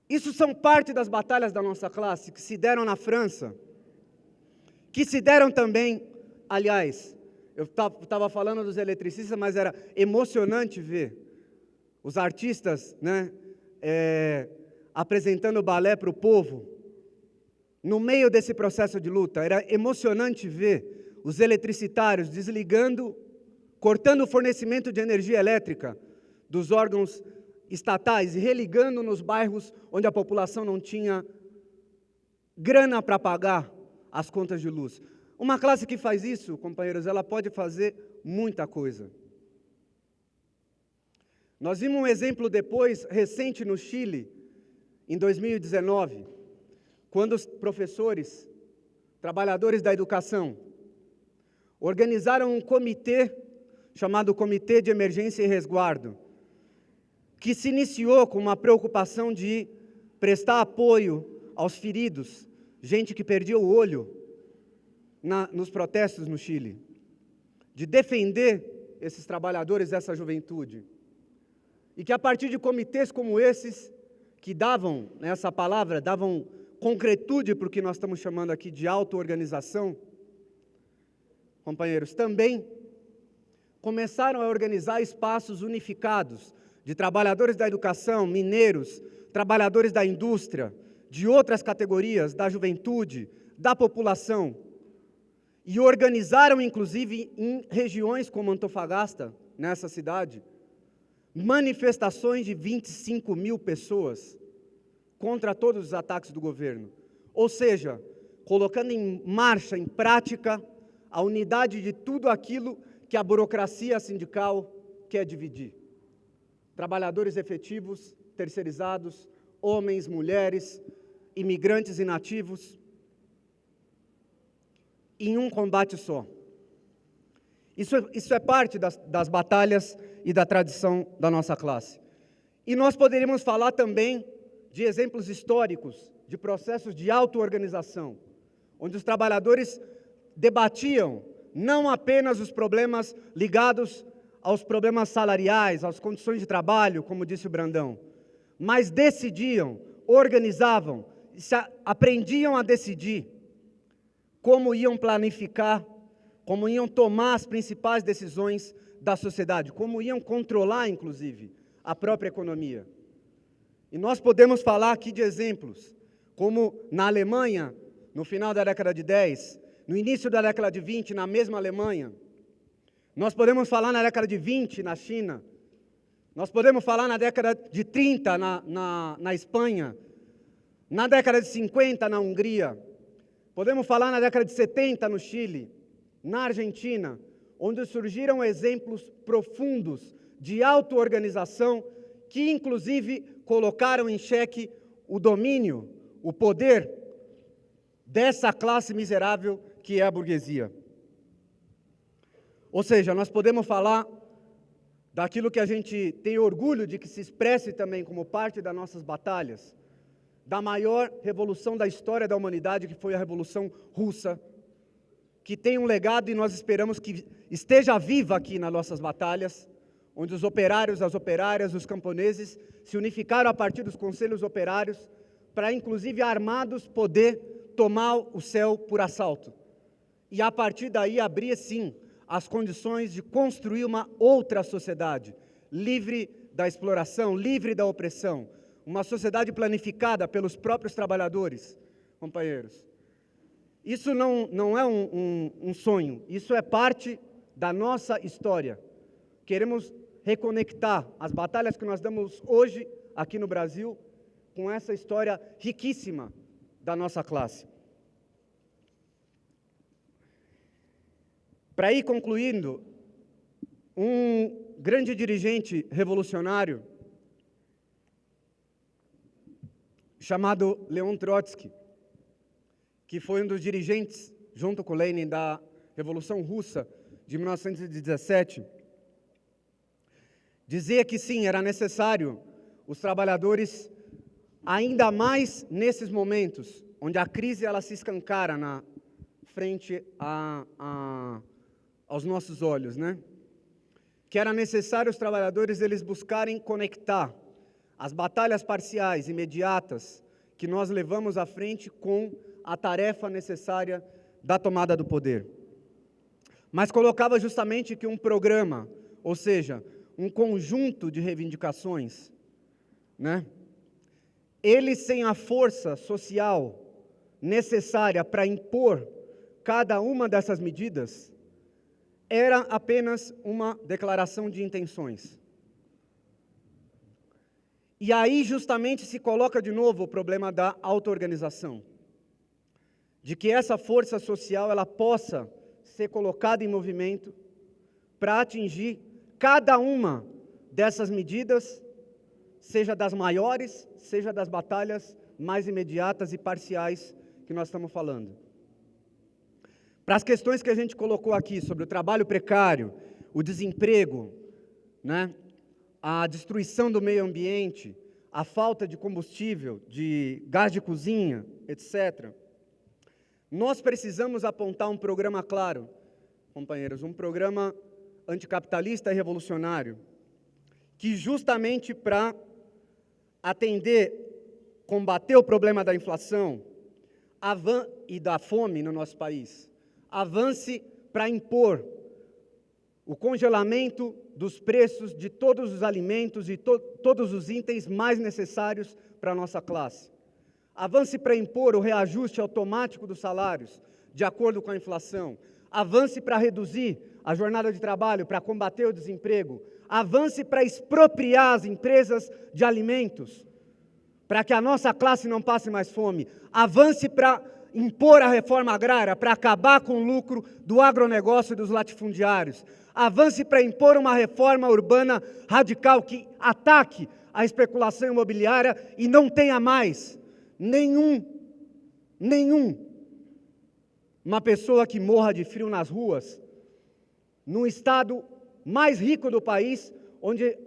Isso são parte das batalhas da nossa classe, que se deram na França, que se deram também, aliás, eu estava falando dos eletricistas, mas era emocionante ver os artistas, né, apresentando balé para o povo, no meio desse processo de luta. Era emocionante ver os eletricitários desligando, cortando o fornecimento de energia elétrica dos órgãos estatais e religando nos bairros onde a população não tinha grana para pagar as contas de luz. Uma classe que faz isso, companheiros, ela pode fazer muita coisa. Nós vimos um exemplo depois, recente no Chile, em 2019, quando os professores, trabalhadores da educação, organizaram um comitê chamado Comitê de Emergência e Resguardo, que se iniciou com uma preocupação de prestar apoio aos feridos, gente que perdia o olho nos protestos no Chile, de defender esses trabalhadores, essa juventude. E que a partir de comitês como esses, que davam, essa palavra, davam concretude para o que nós estamos chamando aqui de auto-organização, companheiros, também começaram a organizar espaços unificados de trabalhadores da educação, mineiros, trabalhadores da indústria, de outras categorias, da juventude, da população, e organizaram, inclusive, em regiões como Antofagasta, nessa cidade, manifestações de 25 mil pessoas contra todos os ataques do governo. Ou seja, colocando em marcha, em prática, a unidade de tudo aquilo que a burocracia sindical quer dividir. Trabalhadores efetivos, terceirizados, homens, mulheres, imigrantes e nativos, em um combate só. Isso é parte das batalhas e da tradição da nossa classe. E nós poderíamos falar também de exemplos históricos, de processos de auto-organização, onde os trabalhadores debatiam não apenas os problemas ligados aos problemas salariais, às condições de trabalho, como disse o Brandão, mas decidiam, organizavam, aprendiam a decidir como iam planificar, como iam tomar as principais decisões da sociedade, como iam controlar, inclusive, a própria economia. E nós podemos falar aqui de exemplos, como na Alemanha, no final da década de 10, no início da década de 20, na mesma Alemanha. Nós podemos falar na década de 20, na China. Nós podemos falar na década de 30, na Espanha. Na década de 50, na Hungria. Podemos falar na década de 70, no Chile. Na Argentina, onde surgiram exemplos profundos de auto-organização que, inclusive, colocaram em xeque o domínio, o poder dessa classe miserável que é a burguesia. Ou seja, nós podemos falar daquilo que a gente tem orgulho de que se expresse também como parte das nossas batalhas, da maior revolução da história da humanidade, que foi a Revolução Russa, que tem um legado e nós esperamos que esteja viva aqui nas nossas batalhas, onde os operários, as operárias, os camponeses se unificaram a partir dos conselhos operários para, inclusive, armados, poder tomar o céu por assalto. E, a partir daí, abrir, sim, as condições de construir uma outra sociedade, livre da exploração, livre da opressão, uma sociedade planificada pelos próprios trabalhadores, companheiros. Isso não é um sonho, isso é parte da nossa história. Queremos reconectar as batalhas que nós damos hoje aqui no Brasil com essa história riquíssima da nossa classe. Para ir concluindo, um grande dirigente revolucionário chamado Leon Trotsky, que foi um dos dirigentes, junto com Lenin, da Revolução Russa de 1917, dizia que sim, era necessário os trabalhadores, ainda mais nesses momentos, onde a crise ela se escancara na frente aos nossos olhos, né? Que era necessário os trabalhadores eles buscarem conectar as batalhas parciais, imediatas, que nós levamos à frente com a tarefa necessária da tomada do poder. Mas colocava justamente que um programa, ou seja, um conjunto de reivindicações, né? Ele sem a força social necessária para impor cada uma dessas medidas era apenas uma declaração de intenções. E aí justamente se coloca de novo o problema da auto-organização, de que essa força social ela possa ser colocada em movimento para atingir cada uma dessas medidas, seja das maiores, seja das batalhas mais imediatas e parciais que nós estamos falando. Para as questões que a gente colocou aqui sobre o trabalho precário, o desemprego, né, a destruição do meio ambiente, a falta de combustível, de gás de cozinha, etc. Nós precisamos apontar um programa claro, companheiros, um programa anticapitalista e revolucionário, que justamente para atender, combater o problema da inflação e da fome no nosso país, avance para impor o congelamento dos preços de todos os alimentos e todos os itens mais necessários para a nossa classe. Avance para impor o reajuste automático dos salários, de acordo com a inflação. Avance para reduzir a jornada de trabalho, para combater o desemprego. Avance para expropriar as empresas de alimentos, para que a nossa classe não passe mais fome. Avance para impor a reforma agrária, para acabar com o lucro do agronegócio e dos latifundiários. Avance para impor uma reforma urbana radical que ataque a especulação imobiliária e não tenha mais uma pessoa que morra de frio nas ruas, no estado mais rico do país, onde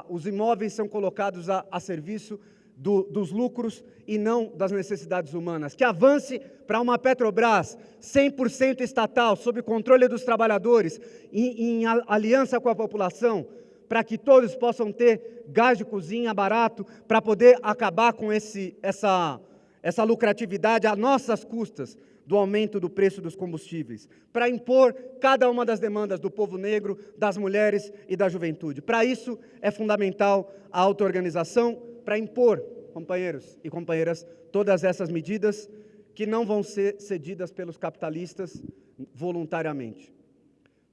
os imóveis são colocados a serviço dos lucros e não das necessidades humanas. Que avance para uma Petrobras 100% estatal, sob controle dos trabalhadores, em aliança com a população, para que todos possam ter gás de cozinha barato, para poder acabar com essa lucratividade a nossas custas do aumento do preço dos combustíveis, para impor cada uma das demandas do povo negro, das mulheres e da juventude. Para isso é fundamental a auto-organização, para impor, companheiros e companheiras, todas essas medidas que não vão ser cedidas pelos capitalistas voluntariamente.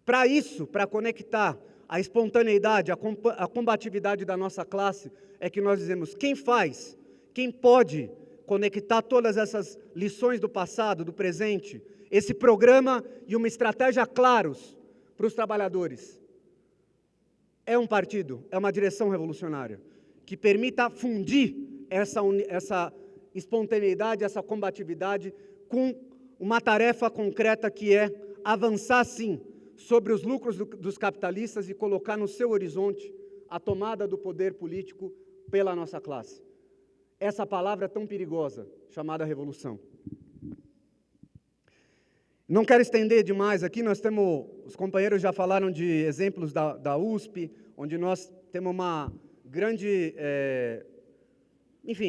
Para isso, para conectar a espontaneidade, a combatividade da nossa classe, é que nós dizemos, quem pode conectar todas essas lições do passado, do presente, esse programa e uma estratégia claros para os trabalhadores. É um partido, é uma direção revolucionária, que permita fundir essa espontaneidade, essa combatividade com uma tarefa concreta que é avançar, sim, sobre os lucros dos capitalistas e colocar no seu horizonte a tomada do poder político pela nossa classe. Essa palavra tão perigosa, chamada revolução. Não quero estender demais aqui, os companheiros já falaram de exemplos da USP, onde nós temos uma grande,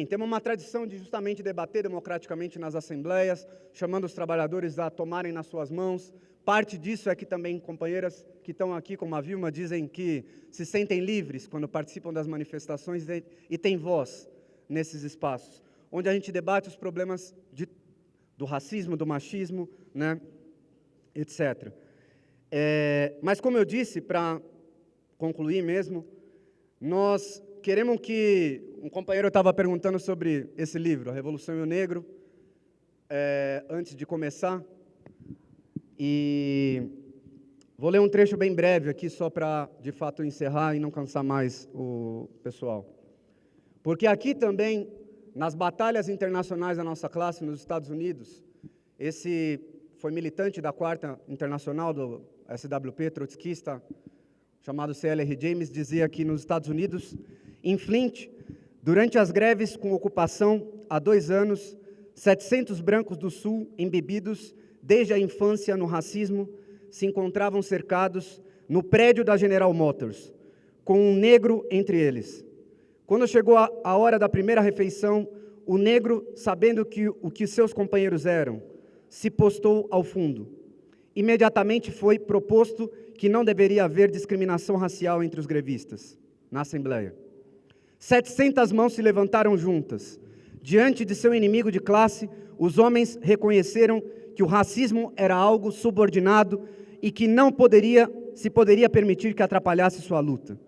temos uma tradição de justamente debater democraticamente nas assembleias, chamando os trabalhadores a tomarem nas suas mãos. Parte disso é que também companheiras que estão aqui, como a Vilma, dizem que se sentem livres quando participam das manifestações e têm voz nesses espaços, onde a gente debate os problemas do racismo, do machismo, né, etc. Mas, como eu disse, para concluir mesmo, nós queremos que... Um companheiro estava perguntando sobre esse livro, A Revolução e o Negro, antes de começar, e vou ler um trecho bem breve aqui, só para, de fato, encerrar e não cansar mais o pessoal. Porque aqui também, nas batalhas internacionais da nossa classe, nos Estados Unidos, esse foi militante da 4ª Internacional do SWP, trotskista, chamado C.L.R. James, dizia que nos Estados Unidos, em Flint, durante as greves com ocupação, há 2 anos, 700 brancos do Sul, embebidos desde a infância no racismo, se encontravam cercados no prédio da General Motors, com um negro entre eles. Quando chegou a hora da primeira refeição, o negro, sabendo o que seus companheiros eram, se postou ao fundo. Imediatamente foi proposto que não deveria haver discriminação racial entre os grevistas, na Assembleia. 700 mãos se levantaram juntas. Diante de seu inimigo de classe, os homens reconheceram que o racismo era algo subordinado e que não se poderia permitir que atrapalhasse sua luta.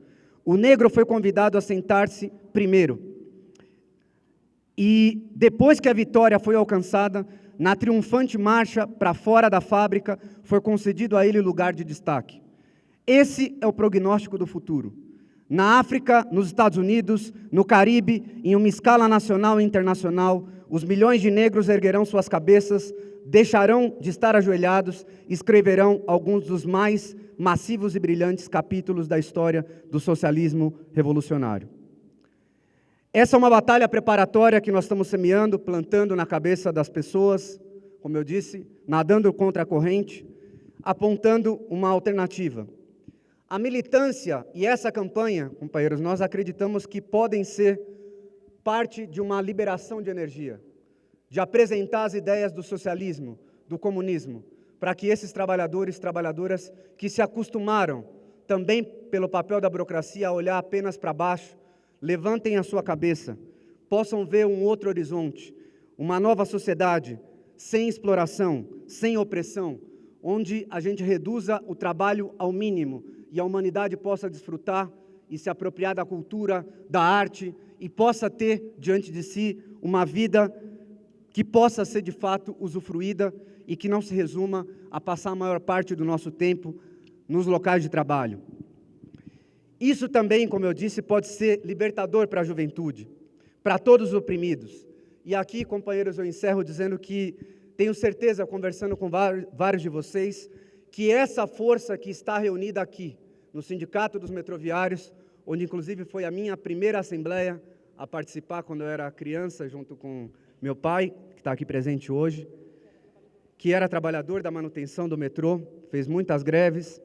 O negro foi convidado a sentar-se primeiro. E depois que a vitória foi alcançada, na triunfante marcha para fora da fábrica, foi concedido a ele lugar de destaque. Esse é o prognóstico do futuro. Na África, nos Estados Unidos, no Caribe, em uma escala nacional e internacional, os milhões de negros erguerão suas cabeças, deixarão de estar ajoelhados e escreverão alguns dos mais massivos e brilhantes capítulos da história do socialismo revolucionário. Essa é uma batalha preparatória que nós estamos semeando, plantando na cabeça das pessoas, como eu disse, nadando contra a corrente, apontando uma alternativa. A militância e essa campanha, companheiros, nós acreditamos que podem ser parte de uma liberação de energia, de apresentar as ideias do socialismo, do comunismo, para que esses trabalhadores e trabalhadoras que se acostumaram, também pelo papel da burocracia, a olhar apenas para baixo, levantem a sua cabeça, possam ver um outro horizonte, uma nova sociedade, sem exploração, sem opressão, onde a gente reduza o trabalho ao mínimo e a humanidade possa desfrutar e se apropriar da cultura, da arte e possa ter diante de si uma vida que possa ser de fato usufruída e que não se resuma a passar a maior parte do nosso tempo nos locais de trabalho. Isso também, como eu disse, pode ser libertador para a juventude, para todos os oprimidos. E aqui, companheiros, eu encerro dizendo que tenho certeza, conversando com vários de vocês, que essa força que está reunida aqui, no Sindicato dos Metroviários, onde inclusive foi a minha primeira assembleia a participar quando eu era criança, junto com meu pai, que está aqui presente hoje, que era trabalhador da manutenção do metrô, fez muitas greves.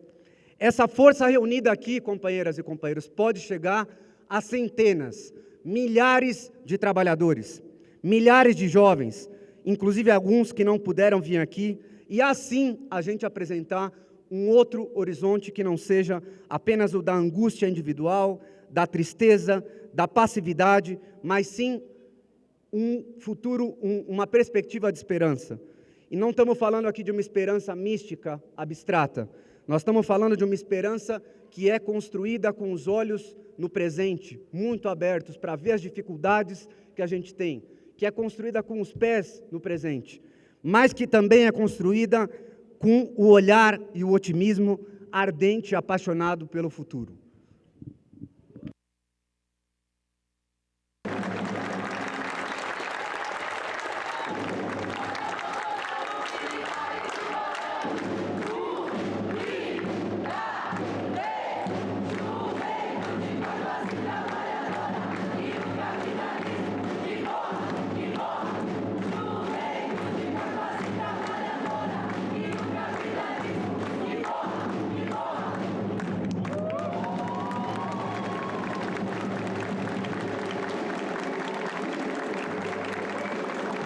Essa força reunida aqui, companheiras e companheiros, pode chegar a centenas, milhares de trabalhadores, milhares de jovens, inclusive alguns que não puderam vir aqui, e assim a gente apresentar um outro horizonte que não seja apenas o da angústia individual, da tristeza, da passividade, mas sim um futuro, uma perspectiva de esperança. E não estamos falando aqui de uma esperança mística, abstrata. Nós estamos falando de uma esperança que é construída com os olhos no presente, muito abertos para ver as dificuldades que a gente tem, que é construída com os pés no presente, mas que também é construída com o olhar e o otimismo ardente e apaixonado pelo futuro.